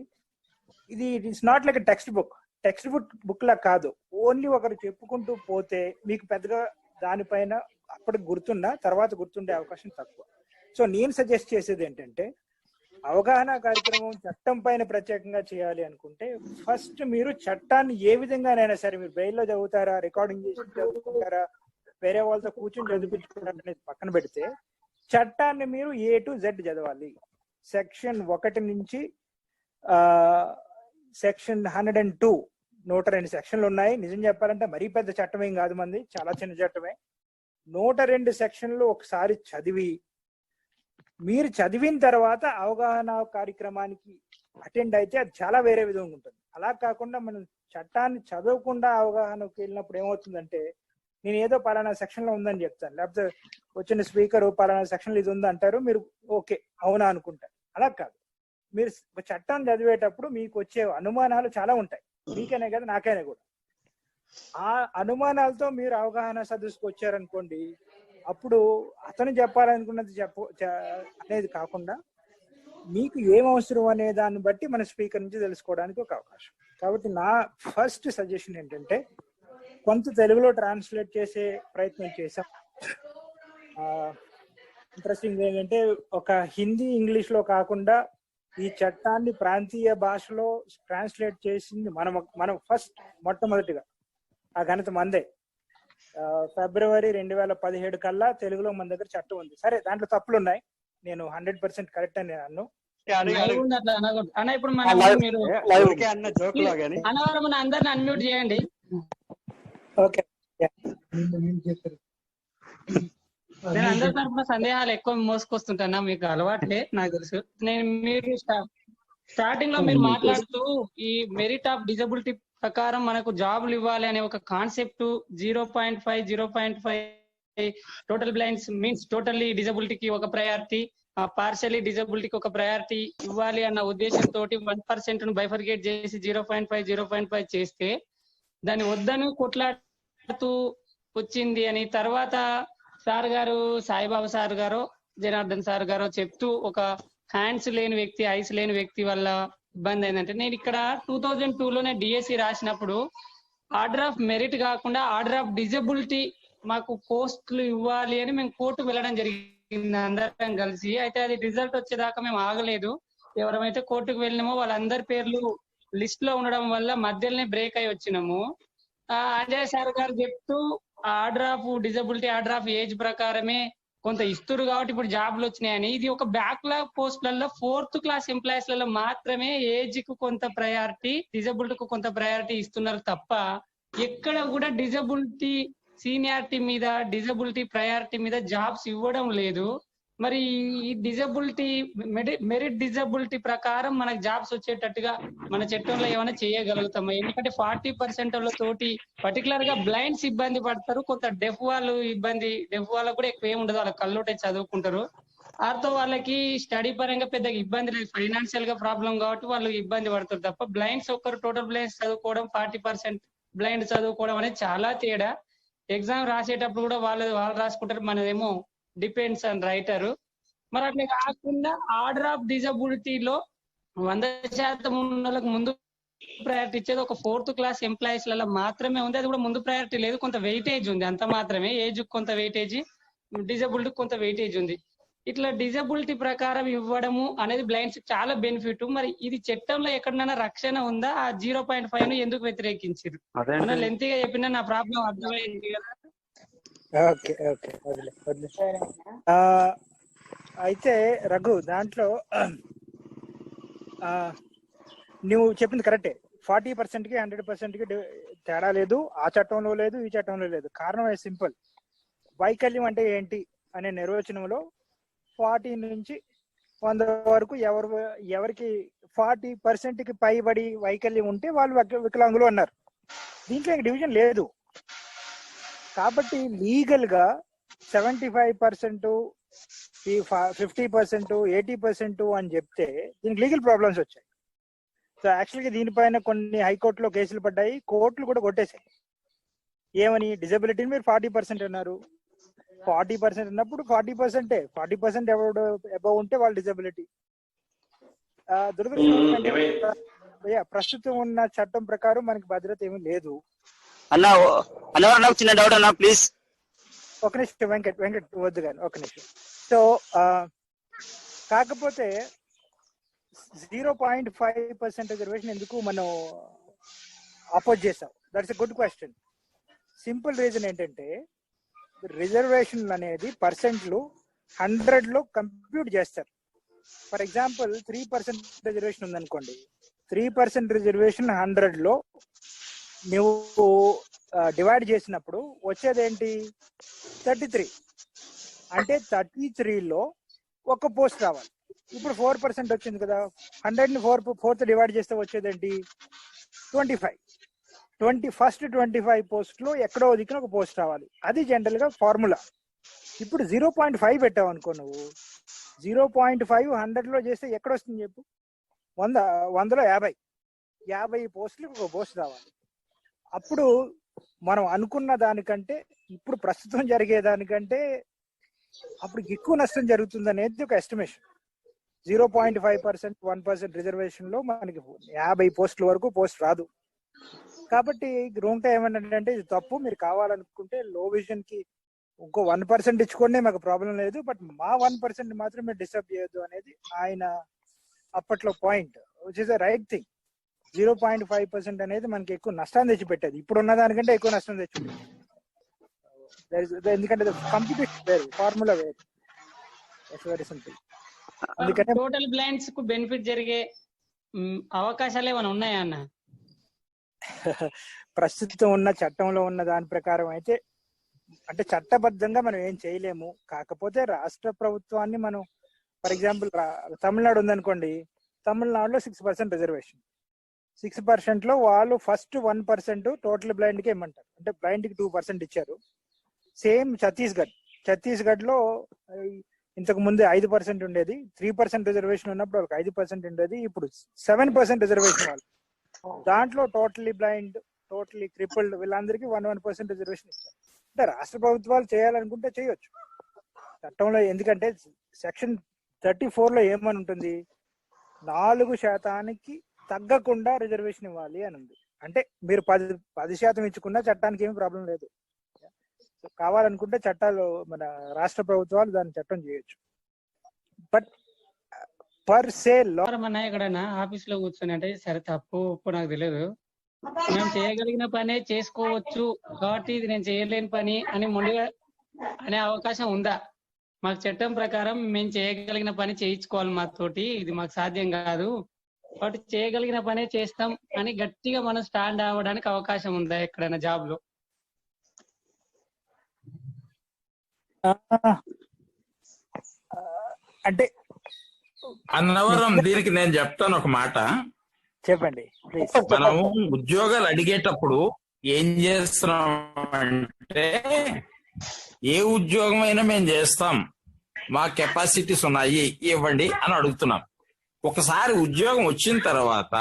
ఇది it's not like text book లా కాదు. ఓన్లీ ఒకరు చెప్పుకుంటూ పోతే మీకు పెద్దగా దానిపైన అప్పటికి గుర్తున్నా తర్వాత గుర్తుండే అవకాశం తక్కువ. సో నేను సజెస్ట్ చేసేది ఏంటంటే, అవగాహన కార్యక్రమం చట్టం పైన ప్రత్యేకంగా చేయాలి అనుకుంటే ఫస్ట్ మీరు చట్టాన్ని ఏ విధంగానైనా సరే, మీరు బ్రెయిల్లో చదువుతారా, రికార్డింగ్ చేసి చదువుకుంటారా, వేరే వాళ్ళతో కూర్చొని చదివించుకుంటారా అనేది పక్కన పెడితే, చట్టాన్ని మీరు A to Z చదవాలి. సెక్షన్ 1 నుంచి సెక్షన్ 102, 102 సెక్షన్లు ఉన్నాయి. నిజం చెప్పాలంటే మరీ పెద్ద చట్టం ఏం కాదు, మంది చాలా చిన్న చట్టమే. 102 సెక్షన్లు ఒకసారి చదివి, మీరు చదివిన తర్వాత అవగాహన కార్యక్రమానికి అటెండ్ అయితే అది చాలా వేరే విధంగా ఉంటుంది. అలా కాకుండా మనం చట్టాన్ని చదవకుండా అవగాహనకు వెళ్ళినప్పుడు ఏమవుతుందంటే, నేను ఏదో పలానా సెక్షన్ లో ఉందని చెప్తాను, లేకపోతే వచ్చిన స్పీకర్ పలానా సెక్షన్ ఇది ఉంది అంటారు, మీరు ఓకే అవునా అనుకుంటారు. అలా కాదు, మీరు చట్టం చదివేటప్పుడు మీకు వచ్చే అనుమానాలు చాలా ఉంటాయి, మీకైనా కదా నాకైనా కూడా. ఆ అనుమానాలతో మీరు అవగాహన సదస్సుకు వచ్చారనుకోండి, అప్పుడు అతను చెప్పాలనుకున్నది అనేది కాకుండా మీకు ఏం అవసరం అనే దాన్ని బట్టి మన స్పీకర్ నుంచి తెలుసుకోవడానికి ఒక అవకాశం. కాబట్టి నా ఫస్ట్ సజెషన్ ఏంటంటే, కొంత తెలుగులో ట్రాన్స్లేట్ చేసే ప్రయత్నం చేశాం. ఇంట్రెస్టింగ్ ఏంటంటే, ఒక హిందీ ఇంగ్లీష్ లో కాకుండా ఈ చట్టాన్ని ప్రాంతీయ భాషలో ట్రాన్స్లేట్ చేసింది మనం ఫస్ట్ మొట్టమొదటిగా. ఆ ఘనత మందే. ఫిబ్రవరి 2017 కల్లా తెలుగులో మన దగ్గర చట్టం ఉంది. సరే, దాంట్లో తప్పులు ఉన్నాయి, నేను 100% కరెక్ట్ అని నేను అన్ను. అన్న ఇప్పుడు అన్నవరం అందరిని అన్మ్యూట్ చేయండి. ఓకే, నేను అందరి తరఫున సందేహాలు ఎక్కువ మోసుకొస్తుంటానా, మీకు అలవాట్లే నాకు తెలుసు. మీరు స్టార్టింగ్ లో మీరు మాట్లాడుతూ ఈ మెరిట్ ఆఫ్ డిజబిలిటీ ప్రకారం మనకు జాబులు ఇవ్వాలి అనే ఒక concept 0.5 total blinds means totally డిజబిలిటీకి ఒక ప్రయారిటీ, పార్షియలీ డిజబిలిటీకి ఒక ప్రయారిటీ ఇవ్వాలి అన్న ఉద్దేశంతో 1% ను బైఫర్గేట్ చేసి 0.5 చేస్తే దాన్ని వద్దని కొట్లాడుతూ వచ్చింది అని తర్వాత సార్ గారు, సాయిబాబా సార్ గారు, జనార్దన్ సార్ గారు చెప్తూ ఒక హ్యాండ్స్ లేని వ్యక్తి, ఐస్ లేని వ్యక్తి వల్ల ఇబ్బంది అయిందంటే, నేను ఇక్కడ 2002లోనే డిఎస్సి రాసినప్పుడు ఆర్డర్ ఆఫ్ మెరిట్ కాకుండా ఆర్డర్ ఆఫ్ డిజబిలిటీ మాకు పోస్టులు ఇవ్వాలి అని మేము కోర్టుకు వెళ్ళడం జరిగింది అందరం కలిసి. అయితే అది రిజల్ట్ వచ్చేదాకా మేము ఆగలేదు. ఎవరైతే కోర్టుకు వెళ్ళినామో వాళ్ళందరి పేర్లు లిస్ట్ లో ఉండడం వల్ల మధ్యలోనే బ్రేక్ అయి వచ్చినాము. అజయ్ సార్ గారు చెప్తూ order of disability, order of age ప్రకారమే కొంత ఇస్తురు కాబట్టి ఇప్పుడు జాబ్లు వచ్చినాయని. ఇది ఒక బ్యాక్లాగ్ పోస్టులలో 4th క్లాస్ ఎంప్లాయీస్ లలో మాత్రమే ఏజ్ కు కొంత ప్రయారిటీ, డిజబిలిటీకి కొంత ప్రయారిటీ ఇస్తున్నారు తప్ప ఎక్కడ కూడా డిజబిలిటీ సీనియారిటీ మీద, డిజబిలిటీ ప్రయారిటీ మీద జాబ్స్ ఇవ్వడం లేదు. మరి ఈ డిజబిలిటీ మెరిట్ డిజబిలిటీ ప్రకారం మనకు జాబ్స్ వచ్చేటట్టుగా మన చట్టంలో ఏమైనా చేయగలుగుతామా? ఎందుకంటే 40% తోటి పర్టికులర్ గా బ్లైండ్స్ ఇబ్బంది పడతారు, కొంత డెఫ్ వాళ్ళు డెఫ్ వాళ్ళకు కూడా ఎక్కువ ఏమి ఉండదు, వాళ్ళ కళ్ళోటే చదువుకుంటారు. ఆర్తో వాళ్ళకి స్టడీ పరంగా పెద్దగా ఇబ్బంది లేదు, ఫైనాన్షియల్ గా ప్రాబ్లం కాబట్టి వాళ్ళు ఇబ్బంది పడతారు తప్ప బ్లైండ్స్ ఒక్కరు టోటల్ బ్లైండ్స్ చదువుకోవడం, 40% బ్లైండ్ చదువుకోవడం అనేది చాలా తేడా. ఎగ్జామ్ రాసేటప్పుడు కూడా వాళ్ళు రాసుకుంటారు, మనదేమో డిపెండ్స్ ఆన్ రైటర్. మరి అట్లా కాకుండా ఆర్డర్ ఆఫ్ డిజబిలిటీలో 100% ఉన్న వాళ్ళకి ముందు ప్రయారిటీ ఇచ్చేది ఒక 4th క్లాస్ ఎంప్లాయీస్ లలో మాత్రమే ఉంది. అది కూడా ముందు ప్రయారిటీ లేదు, కొంత వెయిటేజ్ ఉంది అంత మాత్రమే. ఏజ్ కొంత వెయిటేజ్, డిజబిలిటీ కొంత వెయిటేజ్ ఉంది. ఇట్లా డిజబిలిటీ ప్రకారం ఇవ్వడము అనేది బ్లైండ్స్ చాలా బెనిఫిట్. మరి ఇది చట్టంలో ఎక్కడైనా రక్షణ ఉందా? ఆ 0.5 ను ఎందుకు వ్యతిరేకించారు? మన లెంతీగా చెప్పినా నా ప్రాబ్లం అర్థమైంది కదా. ఓకే ఓకే వదిలే. అయితే రఘు, దాంట్లో నువ్వు చెప్పింది కరెక్టే. 40% కి 100% కి తేడా లేదు. ఆ చట్టంలో లేదు, ఈ చట్టంలో లేదు. కారణం సింపుల్. వైకల్యం అంటే ఏంటి అనే నిర్వచనంలో 40 నుంచి 100 వరకు ఎవరికి 40% కి పైబడి వైకల్యం ఉంటే వాళ్ళు వికలాంగులు అన్నారు. దీంట్లో డివిజన్ లేదు. కాబట్టి లీగల్ గా 75%, 50%, 80% అని చెప్తే దీనికి లీగల్ ప్రాబ్లమ్స్ వచ్చాయి. సో యాక్చువల్గా దీనిపైన కొన్ని హైకోర్టులో కేసులు పడ్డాయి, కోర్టులు కూడా కొట్టేశాయి. ఏమని? డిజబిలిటీని మీరు 40% అన్నారు. 40% అన్నప్పుడు 40% ఎవరు అబౌవ్ ఉంటే వాళ్ళు డిజబిలిటీ. దురదృష్టం ప్రస్తుతం ఉన్న చట్టం ప్రకారం మనకి భద్రత ఏమీ లేదు. అన్న చిన్న డౌట్ అన్న ప్లీజ్. ఒక నిమిషం వెంకట్ వద్దు కానీ ఒక నిమిషం. సో కాకపోతే 0.5% రిజర్వేషన్ ఎందుకు మనం అపోజ్ చేసాం? That's a good question. Simple reason ఏంటంటే రిజర్వేషన్ అనేది పర్సెంట్లు 100లో కంప్యూట్ చేస్తారు. ఫర్ ఎగ్జాంపుల్ 3% రిజర్వేషన్ ఉందనుకోండి. 3% రిజర్వేషన్ 100లో నువ్వు డివైడ్ చేసినప్పుడు వచ్చేదేంటి? 33. అంటే 33లో ఒక పోస్ట్ రావాలి. ఇప్పుడు 4% వచ్చింది కదా. 100ని 4తో డివైడ్ చేస్తే వచ్చేదేంటి? 25. 25 పోస్ట్ లో ఎక్కడో దిక్కున ఒక పోస్ట్ రావాలి. అది జనరల్ గా ఫార్ములా. ఇప్పుడు 0.5 పెట్టావు అనుకో నువ్వు. 0.5 100లో చేస్తే ఎక్కడ వస్తుంది చెప్పు? 100లో 50 పోస్టులకు ఒక పోస్ట్ రావాలి. అప్పుడు మనం అనుకున్న దానికంటే ఇప్పుడు ప్రస్తుతం జరిగే దానికంటే అప్పుడు ఎక్కువ నష్టం జరుగుతుంది అనేది ఒక ఎస్టిమేషన్. 0.5%, 1% రిజర్వేషన్ లో మనకి 50 పోస్టుల వరకు పోస్ట్ రాదు. కాబట్టి రూమ్టా ఏమన్నాడంటే ఇది తప్పు, మీరు కావాలనుకుంటే లో విజన్ కి ఇంకో 1% ఇచ్చుకోండి, మాకు ప్రాబ్లం లేదు, బట్ మా 1% మాత్రం మీరు డిస్టర్బ్ చేయొద్దు అనేది ఆయన అప్పట్లో point, which is the right thing. 0.5% అనేది మనకి ఎక్కువ నష్టాన్ని తెచ్చిపెట్టేది, ఇప్పుడు ఉన్న దానికంటే ఎక్కువ నష్టం తెచ్చిపెట్టేది. ఎందుకంటే కాంపిటీషన్ వేరు, ఫార్ములా వేరు. Very simple. అందుకనే టోటల్ బ్లైండ్స్ కు బెనిఫిట్ జరిగే అవకాశాలు ఏమైనా ఉన్నాయా అన్న? ప్రస్తుతం ఉన్న చట్టంలో ఉన్న దాని ప్రకారం అయితే అంటే చట్టబద్ధంగా మనం ఏం చేయలేము. కాకపోతే రాష్ట్ర ప్రభుత్వాన్ని మనం ఫర్ ఎగ్జాంపుల్ తమిళనాడు ఉందనుకోండి, తమిళనాడులో 6% రిజర్వేషన్. 6% లో వాళ్ళు ఫస్ట్ 1% టోటల్ బ్లైండ్ కి ఇమ్మంటారు, అంటే బ్లైండ్ కి 2% ఇచ్చారు. సేమ్ ఛత్తీస్గఢ్ లో ఇంతకు ముందు 5% ఉండేది, 3% రిజర్వేషన్ ఉన్నప్పుడు వాళ్ళకి 5% ఉండేది, ఇప్పుడు 7% రిజర్వేషన్ వాళ్ళు. దాంట్లో టోటలీ బ్లైండ్, టోటలీ క్రిపుల్డ్ వీళ్ళందరికీ 1% రిజర్వేషన్ ఇచ్చారు. అంటే రాష్ట్ర ప్రభుత్వాలు చేయాలనుకుంటే చేయొచ్చు చట్టంలో. ఎందుకంటే సెక్షన్ 34 లో ఏమని ఉంటుంది, 4% తగ్గకుండా రిజర్వేషన్ ఇవ్వాలి అని ఉంది. అంటే మీరు 10% ఇచ్చుకున్నా చట్టానికి ఏమి ప్రాబ్లం లేదు. కావాలనుకుంటే చట్టాలు మన రాష్ట్ర ప్రభుత్వాలు దాన్ని చట్టం చేయొచ్చు. బట్ పర్ సే లా ఎక్కడైనా ఆఫీస్ లో కూర్చొని అంటే సరే తప్పు ఉప్పు నాకు తెలియదు, మేము చేయగలిగిన పనే చేసుకోవచ్చు కాబట్టి ఇది నేను చేయలేని పని అని మొండిగా అనే అవకాశం ఉందా? మాకు చట్టం ప్రకారం మేము చేయగలిగిన పని చేయించుకోవాలి మాతోటి, ఇది మాకు సాధ్యం కాదు కాబట్టి చేయగలిగిన పనే చేస్తాం అని గట్టిగా మనం స్టాండ్ అవ్వడానికి అవకాశం ఉందా ఎక్కడైనా జాబ్ లో? అంటే అన్నవరం దీనికి నేను చెప్తాను ఒక మాట. చెప్పండి. మనం ఉద్యోగాలు అడిగేటప్పుడు ఏం చేస్తున్నాం అంటే, ఏ ఉద్యోగం అయినా మేము చేస్తాం, మా కెపాసిటీస్ ఉన్నాయి ఇవ్వండి అని అడుగుతున్నాం. ఒకసారి ఉద్యోగం వచ్చిన తర్వాత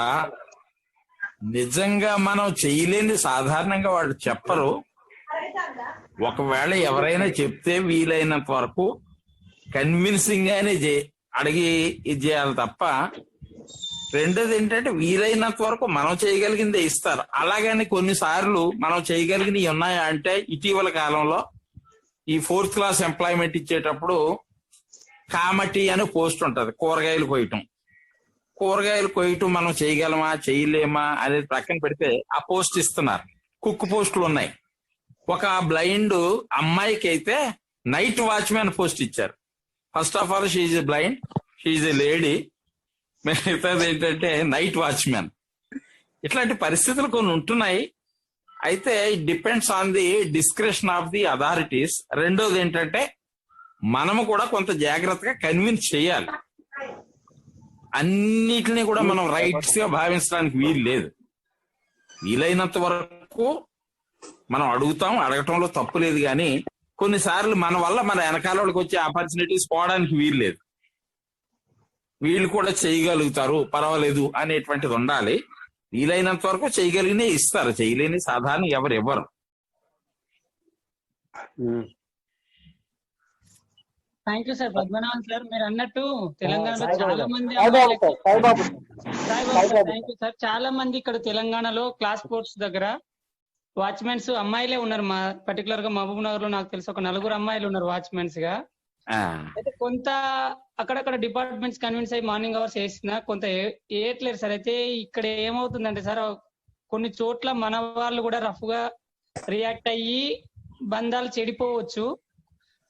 నిజంగా మనం చేయలేని సాధారణంగా వాళ్ళు చెప్పరు. ఒకవేళ ఎవరైనా చెప్తే వీలైనంత వరకు కన్విన్సింగ్ గానే అడిగి ఇది చేయాలి తప్ప, రెండోది ఏంటంటే వీలైనంత వరకు మనం చేయగలిగిందే ఇస్తారు. అలాగని కొన్నిసార్లు మనం చేయగలిగినవి ఉన్నాయా అంటే, ఇటీవల కాలంలో ఈ 4th క్లాస్ ఎంప్లాయ్మెంట్ ఇచ్చేటప్పుడు కామటి అని పోస్ట్ ఉంటది, కూరగాయలు కొయ్యటం మనం చేయగలమా చేయలేమా అనేది ప్రక్కన పెడితే ఆ పోస్ట్ ఇస్తున్నారు. కుక్ పోస్టులు ఉన్నాయి. ఒక బ్లైండ్ అమ్మాయికి అయితే నైట్ వాచ్మెన్ పోస్ట్ ఇచ్చారు. First of all she's blind, she's a lady, మిగతాది ఏంటంటే నైట్ వాచ్మెన్. ఇట్లాంటి పరిస్థితులు కొన్ని ఉంటున్నాయి. అయితే it depends on the description of the authorities. రెండోది ఏంటంటే మనము కూడా కొంత జాగ్రత్తగా కన్విన్స్ చేయాలి. అన్నిటినీ కూడా మనం రైట్స్ గా భావించడానికి వీలు లేదు. వీలైనంత వరకు మనం అడగటంలో తప్పు లేదు, కానీ కొన్నిసార్లు మన వల్ల మన వెనకాల వాళ్ళకి వచ్చే ఆపర్చునిటీస్ పోవడానికి వీలు లేదు. వీళ్ళు కూడా చేయగలుగుతారు, పర్వాలేదు అనేటువంటిది ఉండాలి. వీలైనంత వరకు చేయగలిగినే ఇస్తారు, చేయలేని సాధారణ ఎవరు ఇవ్వరు. Thank you sir. Padmanabhan sir, మీరు అన్నట్టు తెలంగాణలో చాలా మంది థ్యాంక్ యూ సార్. చాలా మంది ఇక్కడ తెలంగాణలో క్లాస్ స్పోర్ట్స్ దగ్గర వాచ్మెన్స్ అమ్మాయిలే ఉన్నారు. మా పర్టికులర్ గా మహబూబ్ నగర్ లో నాకు తెలిసి ఒక 4 అమ్మాయిలు ఉన్నారు వాచ్మెన్స్ గా. అయితే కొంత అక్కడక్కడ డిపార్ట్మెంట్స్ కన్విన్స్ అయ్యి మార్నింగ్ అవర్స్ వేసినా కొంత వేయట్లేదు సార్. అయితే ఇక్కడ ఏమవుతుందంటే సార్, కొన్ని చోట్ల మన వాళ్ళు కూడా రఫ్ గా రియాక్ట్ అయ్యి బంధాలు చెడిపోవచ్చు.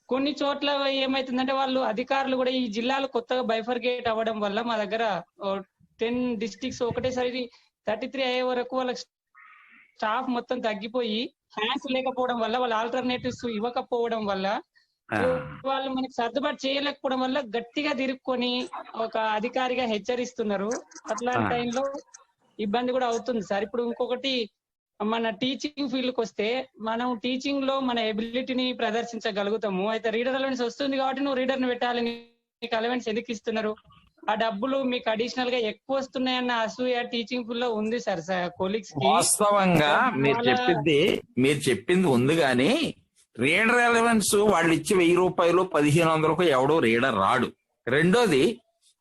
కొన్ని చోట్ల ఏమైతుందంటే వాళ్ళు అధికారులు కూడా ఈ జిల్లాలు కొత్తగా బైఫర్గేట్ అవ్వడం వల్ల మా దగ్గర 10 డిస్ట్రిక్ట్స్ ఒకటేసారి 33 అయ్యే వరకు వాళ్ళ స్టాఫ్ మొత్తం తగ్గిపోయి హ్యాండ్స్ లేకపోవడం వల్ల, వాళ్ళ ఆల్టర్నేటివ్స్ ఇవ్వకపోవడం వల్ల, వాళ్ళు మనకి సర్దుబాటు చేయలేకపోవడం వల్ల గట్టిగా తిరుక్కొని ఒక అధికారిగా హెచ్చరిస్తున్నారు. అట్లాంటి టైంలో ఇబ్బంది కూడా అవుతుంది సార్. ఇప్పుడు ఇంకొకటి, మన టీచింగ్ ఫీల్డ్ కి వస్తే మనం టీచింగ్ లో మన ఎబిలిటీని ప్రదర్శించగలుగుతాము. అయితే రీడర్ అలవెన్స్ వస్తుంది కాబట్టి నువ్వు రీడర్ ని పెట్టాలి, నీకు అలవెన్స్ ఎందుకు ఇస్తున్నారు, ఆ డబ్బులు మీకు అడిషనల్ గా ఎక్కువ వస్తున్నాయన్న అసూయ టీచింగ్ ఫీల్డ్ లో ఉంది సార్ కొలీగ్స్ కి. వాస్తవంగా మీరు చెప్పింది ఉంది, కానీ రీడర్ అలవెన్స్ వాళ్ళు ఇచ్చి 1000 రూపాయలు 1500 ఎవడో రీడర్ రాడు. రెండోది,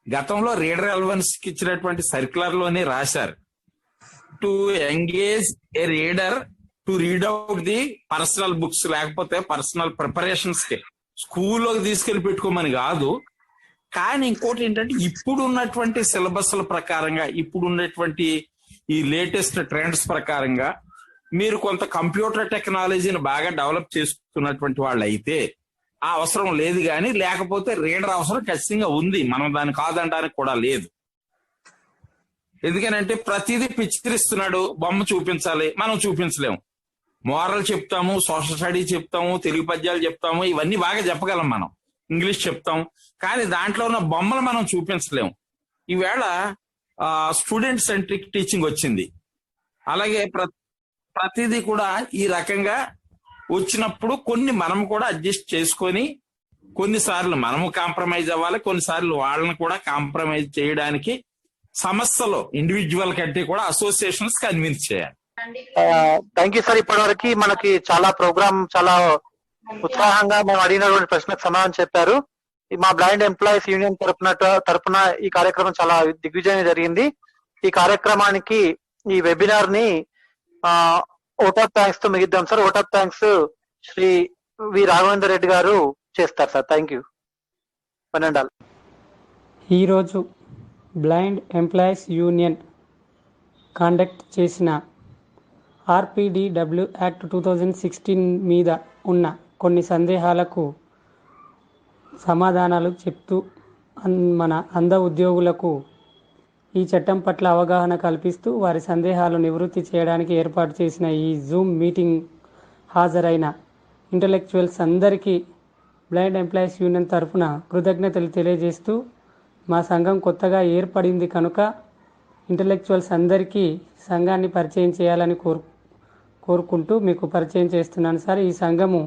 గతంలో రీడర్ అలవెన్స్ కి ఇచ్చినటువంటి సర్క్యులర్ లోనే రాశారు, to engage A reader to read out the personal books, లేకపోతే పర్సనల్ ప్రిపరేషన్స్ కి స్కూల్లోకి తీసుకెళ్లి పెట్టుకోమని కాదు. కానీ ఇంకోటి ఏంటంటే, ఇప్పుడు ఉన్నటువంటి సిలబస్ల ప్రకారంగా, ఇప్పుడు ఉన్నటువంటి ఈ లేటెస్ట్ ట్రెండ్స్ ప్రకారంగా మీరు కొంత కంప్యూటర్ టెక్నాలజీని బాగా డెవలప్ చేసుకున్నటువంటి వాళ్ళు అయితే ఆ అవసరం లేదు. కానీ లేకపోతే రీడర్ అవసరం ఖచ్చితంగా ఉంది, మనం దాన్ని కాదనడానికి కూడా లేదు. ఎందుకనంటే ప్రతిదీ పిచ్చిరిస్తున్నాడు, బొమ్మ చూపించాలి, మనం చూపించలేము. మోరల్ చెప్తాము, సోషల్ స్టడీ చెప్తాము, తెలుగు పద్యాలు చెప్తాము, ఇవన్నీ బాగా చెప్పగలం, మనం ఇంగ్లీష్ చెప్తాం, కానీ దాంట్లో ఉన్న బొమ్మలు మనం చూపించలేము. ఈవేళ స్టూడెంట్ సెంట్రిక్ టీచింగ్ వచ్చింది. అలాగే ప్రతిదీ కూడా ఈ రకంగా వచ్చినప్పుడు కొన్ని మనం కూడా అడ్జస్ట్ చేసుకొని, కొన్నిసార్లు మనము కాంప్రమైజ్ అవ్వాలి, కొన్నిసార్లు వాళ్ళని కూడా కాంప్రమైజ్ చేయడానికి సంస్థలో ఇండివిజువల్ కంటే కూడా అసోసియేషన్స్ కన్విన్స్ చేయాలి. Thank you sir. ఇప్పటివరకు మనకి చాలా ప్రోగ్రామ్ చాలా ఉత్సాహంగా మనం అడిగినటువంటి ప్రశ్నకు సమాధానం చెప్పారు. మా బ్లైండ్ ఎంప్లాయీస్ యూనియన్ తరపున ఈ కార్యక్రమం చాలా దిగ్విజయంగా జరిగింది. ఈ కార్యక్రమానికి ఈ వెబినార్ ని ఓట్ ఆఫ్ థ్యాంక్స్ తో మిగిద్దాం sir. Vote of thanks Shri V Raghavender Reddy గారు చేస్తారు సార్. Thank you. ఈరోజు బ్లైండ్ ఎంప్లాయీస్ యూనియన్ కండక్ట్ చేసిన ఆర్పిడిడబ్ల్యూ యాక్ట్ 2016 మీద ఉన్న కొన్ని సందేహాలకు సమాధానాలు చెప్తూ మన అంధ ఉద్యోగులకు ఈ చట్టం పట్ల అవగాహన కల్పిస్తూ వారి సందేహాలు నివృత్తి చేయడానికి ఏర్పాటు చేసిన ఈ జూమ్ మీటింగ్ హాజరైన ఇంటలెక్చువల్స్ అందరికీ బ్లైండ్ ఎంప్లాయీస్ యూనియన్ తరఫున కృతజ్ఞతలు తెలియజేస్తూ, మా సంఘం కొత్తగా ఏర్పడింది కనుక ఇంటలెక్చువల్స్ అందరికీ సంఘాన్ని పరిచయం చేయాలని కోరుకుంటూ మీకు పరిచయం చేస్తున్నాను సార్. ఈ సంఘము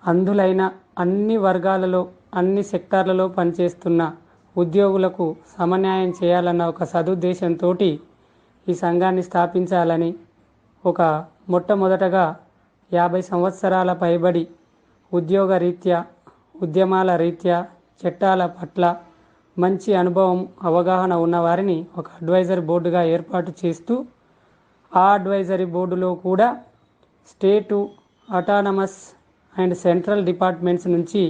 అంధులైన అన్ని వర్గాలలో, అన్ని సెక్టార్లలో పనిచేస్తున్న ఉద్యోగులకు సమన్యాయం చేయాలన్న ఒక సదుద్దేశంతో ఈ సంఘాన్ని స్థాపించాలని, ఒక మొట్టమొదటగా 50 సంవత్సరాల పైబడి ఉద్యోగ రీత్యా, ఉద్యమాల రీత్యా, చట్టాల పట్ల మంచి అనుభవం, అవగాహన ఉన్నవారిని ఒక అడ్వైజరీ బోర్డుగా ఏర్పాటు చేస్తూ, ఆ అడ్వైజరీ బోర్డులో కూడా స్టేటు, అటానమస్ అండ్ సెంట్రల్ డిపార్ట్మెంట్స్ నుంచి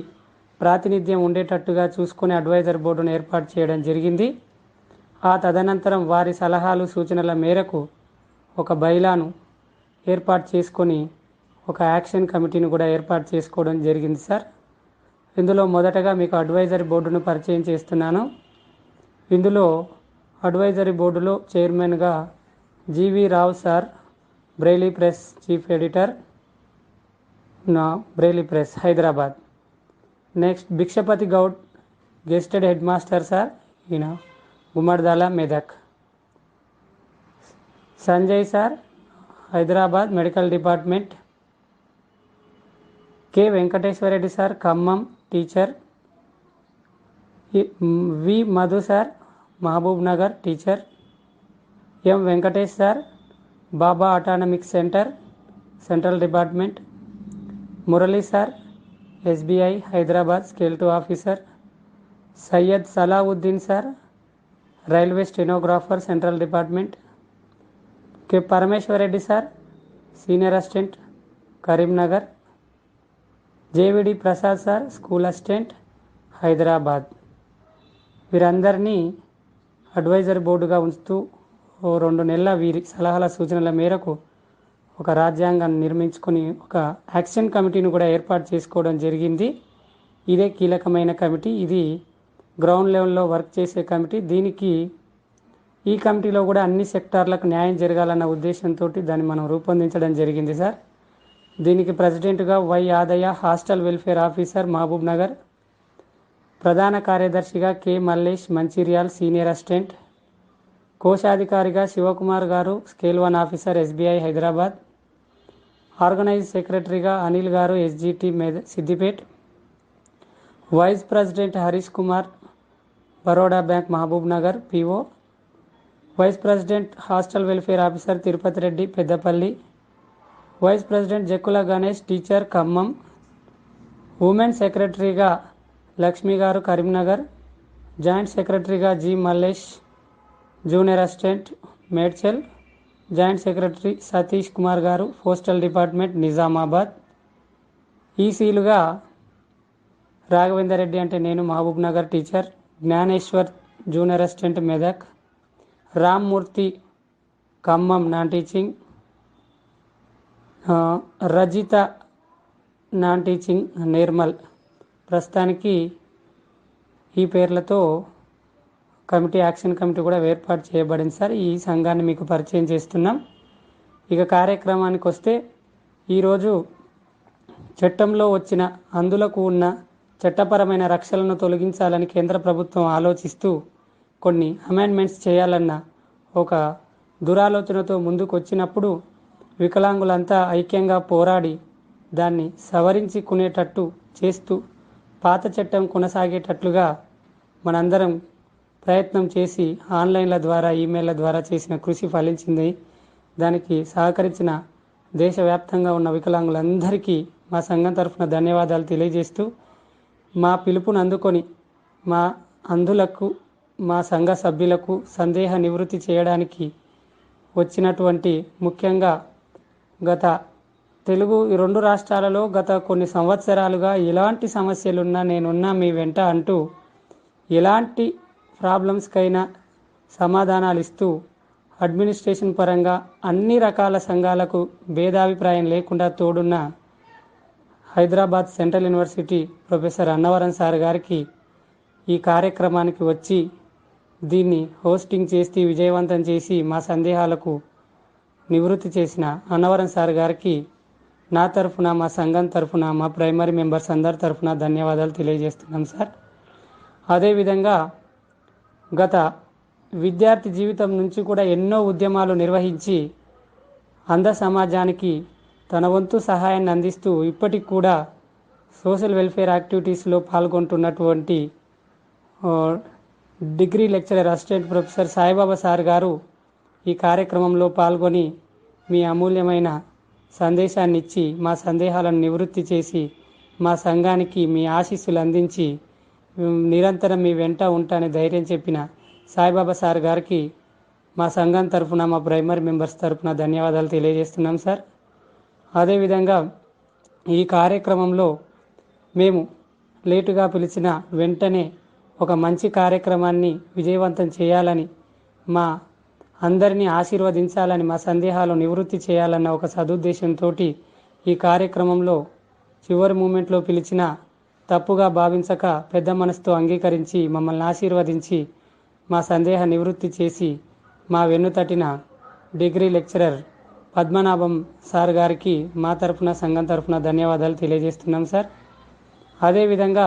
ప్రాతినిధ్యం ఉండేటట్టుగా చూసుకొని అడ్వైజర్ బోర్డును ఏర్పాటు చేయడం జరిగింది. ఆ తదనంతరం వారి సలహాలు సూచనల మేరకు ఒక బైలాను ఏర్పాటు చేసుకొని ఒక యాక్షన్ కమిటీని కూడా ఏర్పాటు చేసుకోవడం జరిగింది సార్. ఇందులో మొదటగా మీకు అడ్వైజరీ బోర్డును పరిచయం చేస్తున్నాను. ఇందులో అడ్వైజరీ బోర్డులో చైర్మన్గా G V Rao sir, Braille press chief editor, Braille press Hyderabad. Next Bhikshapathi Goud, gazetted head master sir, ఈయన Gummadidala Medak. Sanjay sir, Hyderabad medical department. K Venkateswara Reddy sir, Khammam teacher. V Madhu sir, Mahabubnagar teacher. M Venkatesh sir, Bhabha atomic centre, central department. Murali sir, SBI Hyderabad scale 2 officer. Syed Salauddin sir, railway stenographer, central department. K Parameswara Reddy sir, senior assistant, Karimnagar. JVD Prasad sir, school assistant, Hyderabad. వీరందరినీ advisor బోర్డుగా ఉంచుతూ 2 నెలల వీరి సలహాల సూచనల మేరకు ఒక రాజ్యాంగాన్ని నిర్మించుకొని ఒక యాక్షన్ కమిటీని కూడా ఏర్పాటు చేసుకోవడం జరిగింది. ఇదే కీలకమైన కమిటీ. ఇది గ్రౌండ్ లెవెల్లో వర్క్ చేసే కమిటీ. ఈ కమిటీలో కూడా అన్ని సెక్టార్లకు న్యాయం జరగాలన్న ఉద్దేశంతో దాన్ని మనం రూపొందించడం జరిగింది సార్. దీనికి ప్రెసిడెంట్గా Y Yadaiah, hostel welfare officer, Mahabubnagar. ప్రధాన కార్యదర్శిగా K Mallesh, Mancherial senior assistant. కోశాధికారిగా శివకుమార్ గారు, scale 1 officer, SBI Hyderabad. Organise సెక్రటరీగా అనిల్ గారు, SGT Siddipet. Vice president Harish Kumar, Baroda bank, Mahabubnagar PO. Vice president hostel welfare officer Tirupathi Reddy, Peddapalli. Vice president Jakkula Ganesh, teacher, Khammam. Women సెక్రటరీగా లక్ష్మి గారు, కరీంనగర్. జాయింట్ సెక్రటరీగా G Mallesh, junior assistant, Medchal. Joint secretary Satish Kumar గారు, పోస్టల్ డిపార్ట్మెంట్, నిజామాబాద్. ఈసీలుగా రాఘవేందర్ రెడ్డి అంటే నేను, Mahabubnagar teacher. Gnaneshwar, junior assistant, Medak. Rammurthy, Khammam non teaching. Rajitha non teaching, Nirmal. ప్రస్తుతానికి ఈ పేర్లతో కమిటీ, యాక్షన్ కమిటీ కూడా ఏర్పాటు చేయబడింది సార్. ఈ సంఘాన్ని మీకు పరిచయం చేస్తున్నాం. ఇక కార్యక్రమానికి వస్తే, ఈరోజు చట్టంలో వచ్చిన అందులకు ఉన్న చట్టపరమైన రక్షణలను తొలగించాలని కేంద్ర ప్రభుత్వం ఆలోచిస్తూ కొన్ని అమెండ్మెంట్స్ చేయాలన్న ఒక దురాలోచనతో ముందుకు వచ్చినప్పుడు వికలాంగులంతా ఐక్యంగా పోరాడి దాన్ని సవరించుకునేటట్టు చేస్తూ పాత చట్టం కొనసాగేటట్లుగా మనందరం ప్రయత్నం చేసి ఆన్లైన్ల ద్వారా, ఈమెయిల్ల ద్వారా చేసిన కృషి ఫలించింది. దానికి సహకరించిన దేశవ్యాప్తంగా ఉన్న వికలాంగులందరికీ మా సంఘం తరఫున ధన్యవాదాలు తెలియజేస్తూ, మా పిలుపును అందుకొని మా అంధులకు, మా సంఘ సభ్యులకు సందేహ నివృత్తి చేయడానికి వచ్చినటువంటి, ముఖ్యంగా గత తెలుగు 2 రాష్ట్రాలలో గత కొన్ని సంవత్సరాలుగా ఎలాంటి సమస్యలున్నా నేనున్నా మీ వెంట అంటూ ఎలాంటి ప్రాబ్లమ్స్కైనా సమాధానాలు ఇస్తూ అడ్మినిస్ట్రేషన్ పరంగా అన్ని రకాల సంఘాలకు భేదాభిప్రాయం లేకుండా తోడున్న Hyderabad central university professor Annavaram sir గారికి ఈ కార్యక్రమానికి వచ్చి దీన్ని హోస్టింగ్ చేసి విజయవంతం చేసి మా సందేహాలకు నివృత్తి చేసిన అన్నవరం సార్ గారికి నా తరఫున, మా సంఘం తరఫున, మా ప్రైమరీ మెంబర్స్ అందరి తరఫున ధన్యవాదాలు తెలియజేస్తున్నాం సార్. అదేవిధంగా గత విద్యార్థి జీవితం నుంచి కూడా ఎన్నో ఉద్యమాలు నిర్వహించి అంధ సమాజానికి తన వంతు సహాయాన్ని అందిస్తూ ఇప్పటికి కూడా సోషల్ వెల్ఫేర్ యాక్టివిటీస్లో పాల్గొంటున్నటువంటి degree lecturer assistant professor Saibaba sir గారు ఈ కార్యక్రమంలో పాల్గొని మీ అమూల్యమైన సందేశాన్ని ఇచ్చి మా సందేహాలను నివృత్తి చేసి మా సంఘానికి మీ ఆశీస్సులు అందించి నిరంతరం మీ వెంట ఉంటానని ధైర్యం చెప్పిన సాయిబాబా సార్ గారికి మా సంఘం తరఫున, మా ప్రైమరీ మెంబర్స్ తరఫున ధన్యవాదాలు తెలియజేస్తున్నాం సార్. అదేవిధంగా ఈ కార్యక్రమంలో మేము లేటుగా పిలిచిన వెంటనే ఒక మంచి కార్యక్రమాన్ని విజయవంతం చేయాలని, మా అందరినీ ఆశీర్వదించాలని, మా సందేహాలు నివృత్తి చేయాలన్న ఒక సదుద్దేశంతో ఈ కార్యక్రమంలో చివరి మూమెంట్లో పిలిచిన తప్పుగా భావించక పెద్ద మనసుతో అంగీకరించి మమ్మల్ని ఆశీర్వదించి మా సందేహ నివృత్తి చేసి మా వెన్నుతట్టిన డిగ్రీ లెక్చరర్ పద్మనాభం సార్ గారికి మా తరఫున సంఘం తరఫున ధన్యవాదాలు తెలియజేస్తున్నాం సార్. అదేవిధంగా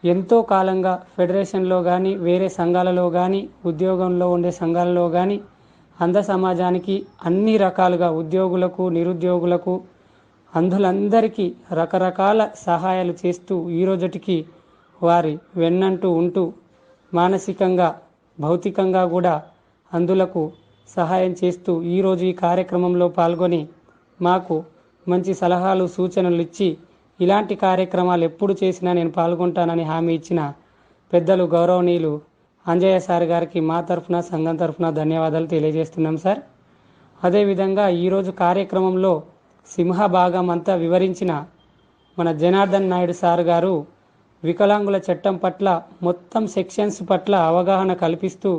ఎంతో కాలంగా ఫెడరేషన్లో కానీ, వేరే సంఘాలలో కానీ, ఉద్యోగంలో ఉండే సంఘాలలో కానీ అంధ సమాజానికి అన్ని రకాలుగా ఉద్యోగులకు, నిరుద్యోగులకు, అంధులందరికీ రకరకాల సహాయాలు చేస్తూ ఈ రోజుటికి వారి వెన్నంటూ ఉంటూ మానసికంగా, భౌతికంగా కూడా అంధులకు సహాయం చేస్తూ ఈరోజు ఈ కార్యక్రమంలో పాల్గొని మాకు మంచి సలహాలు, సూచనలు ఇచ్చి ఇలాంటి కార్యక్రమాలు ఎప్పుడు చేసినా నేను పాల్గొంటానని హామీ ఇచ్చిన పెద్దలు గౌరవనీయులు అంజయ్య సార్ గారికి మా తరఫున సంఘం తరఫున ధన్యవాదాలు తెలియజేస్తున్నాం సార్. అదేవిధంగా ఈరోజు కార్యక్రమంలో సింహభాగం అంతా వివరించిన మన జనార్దన్ నాయుడు సార్ గారు వికలాంగుల చట్టం పట్ల, మొత్తం సెక్షన్స్ పట్ల అవగాహన కల్పిస్తూ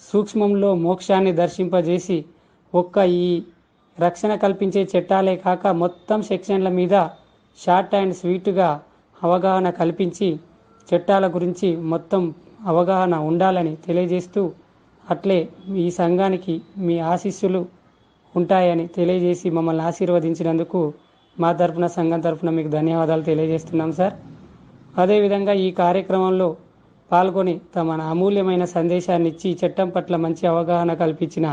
సూక్ష్మంలో మోక్షాన్ని దర్శింపజేసి ఒక్క ఈ రక్షణ కల్పించే చట్టాలే కాక మొత్తం సెక్షన్ల మీద షార్ట్ అండ్ స్వీట్గా అవగాహన కల్పించి చట్టాల గురించి మొత్తం అవగాహన ఉండాలని తెలియజేస్తూ, అట్లే ఈ సంఘానికి మీ ఆశీస్సులు ఉంటాయని తెలియజేసి మమ్మల్ని ఆశీర్వదించినందుకు మా తరఫున సంఘం తరఫున మీకు ధన్యవాదాలు తెలియజేస్తున్నాం సార్. అదేవిధంగా ఈ కార్యక్రమంలో పాల్గొని తమ అమూల్యమైన సందేశాన్ని ఇచ్చి చట్టం పట్ల మంచి అవగాహన కల్పించిన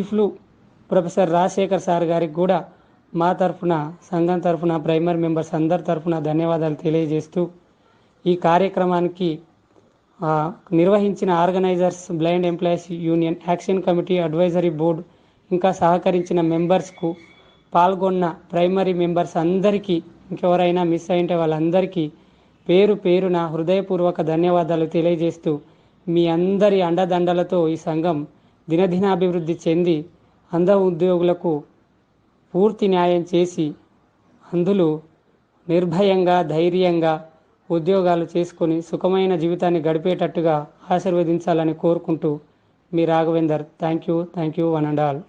ఇఫ్లు ప్రొఫెసర్ రాజశేఖర్ సార్ గారికి కూడా మా తరఫున సంఘం తరఫున ప్రైమరీ మెంబర్స్ అందరి తరఫున ధన్యవాదాలు తెలియజేస్తూ, ఈ కార్యక్రమానికి నిర్వహించిన organisers, blind employees union, action committee, advisory board, ఇంకా సహకరించిన మెంబర్స్కు, పాల్గొన్న ప్రైమరీ మెంబర్స్ అందరికీ, ఇంకెవరైనా మిస్ అయింటే వాళ్ళందరికీ పేరు పేరున హృదయపూర్వక ధన్యవాదాలు తెలియజేస్తూ, మీ అందరి అండదండలతో ఈ సంఘం దినదినాభివృద్ధి చెంది అంధ ఉద్యోగులకు పూర్తి న్యాయం చేసి అంధులు నిర్భయంగా, ధైర్యంగా ఉద్యోగాలు చేసుకొని సుఖమైన జీవితాన్ని గడిపేటట్టుగా ఆశీర్వదించాలని కోరుకుంటూ మీ Raghavender. Thank you, one and all.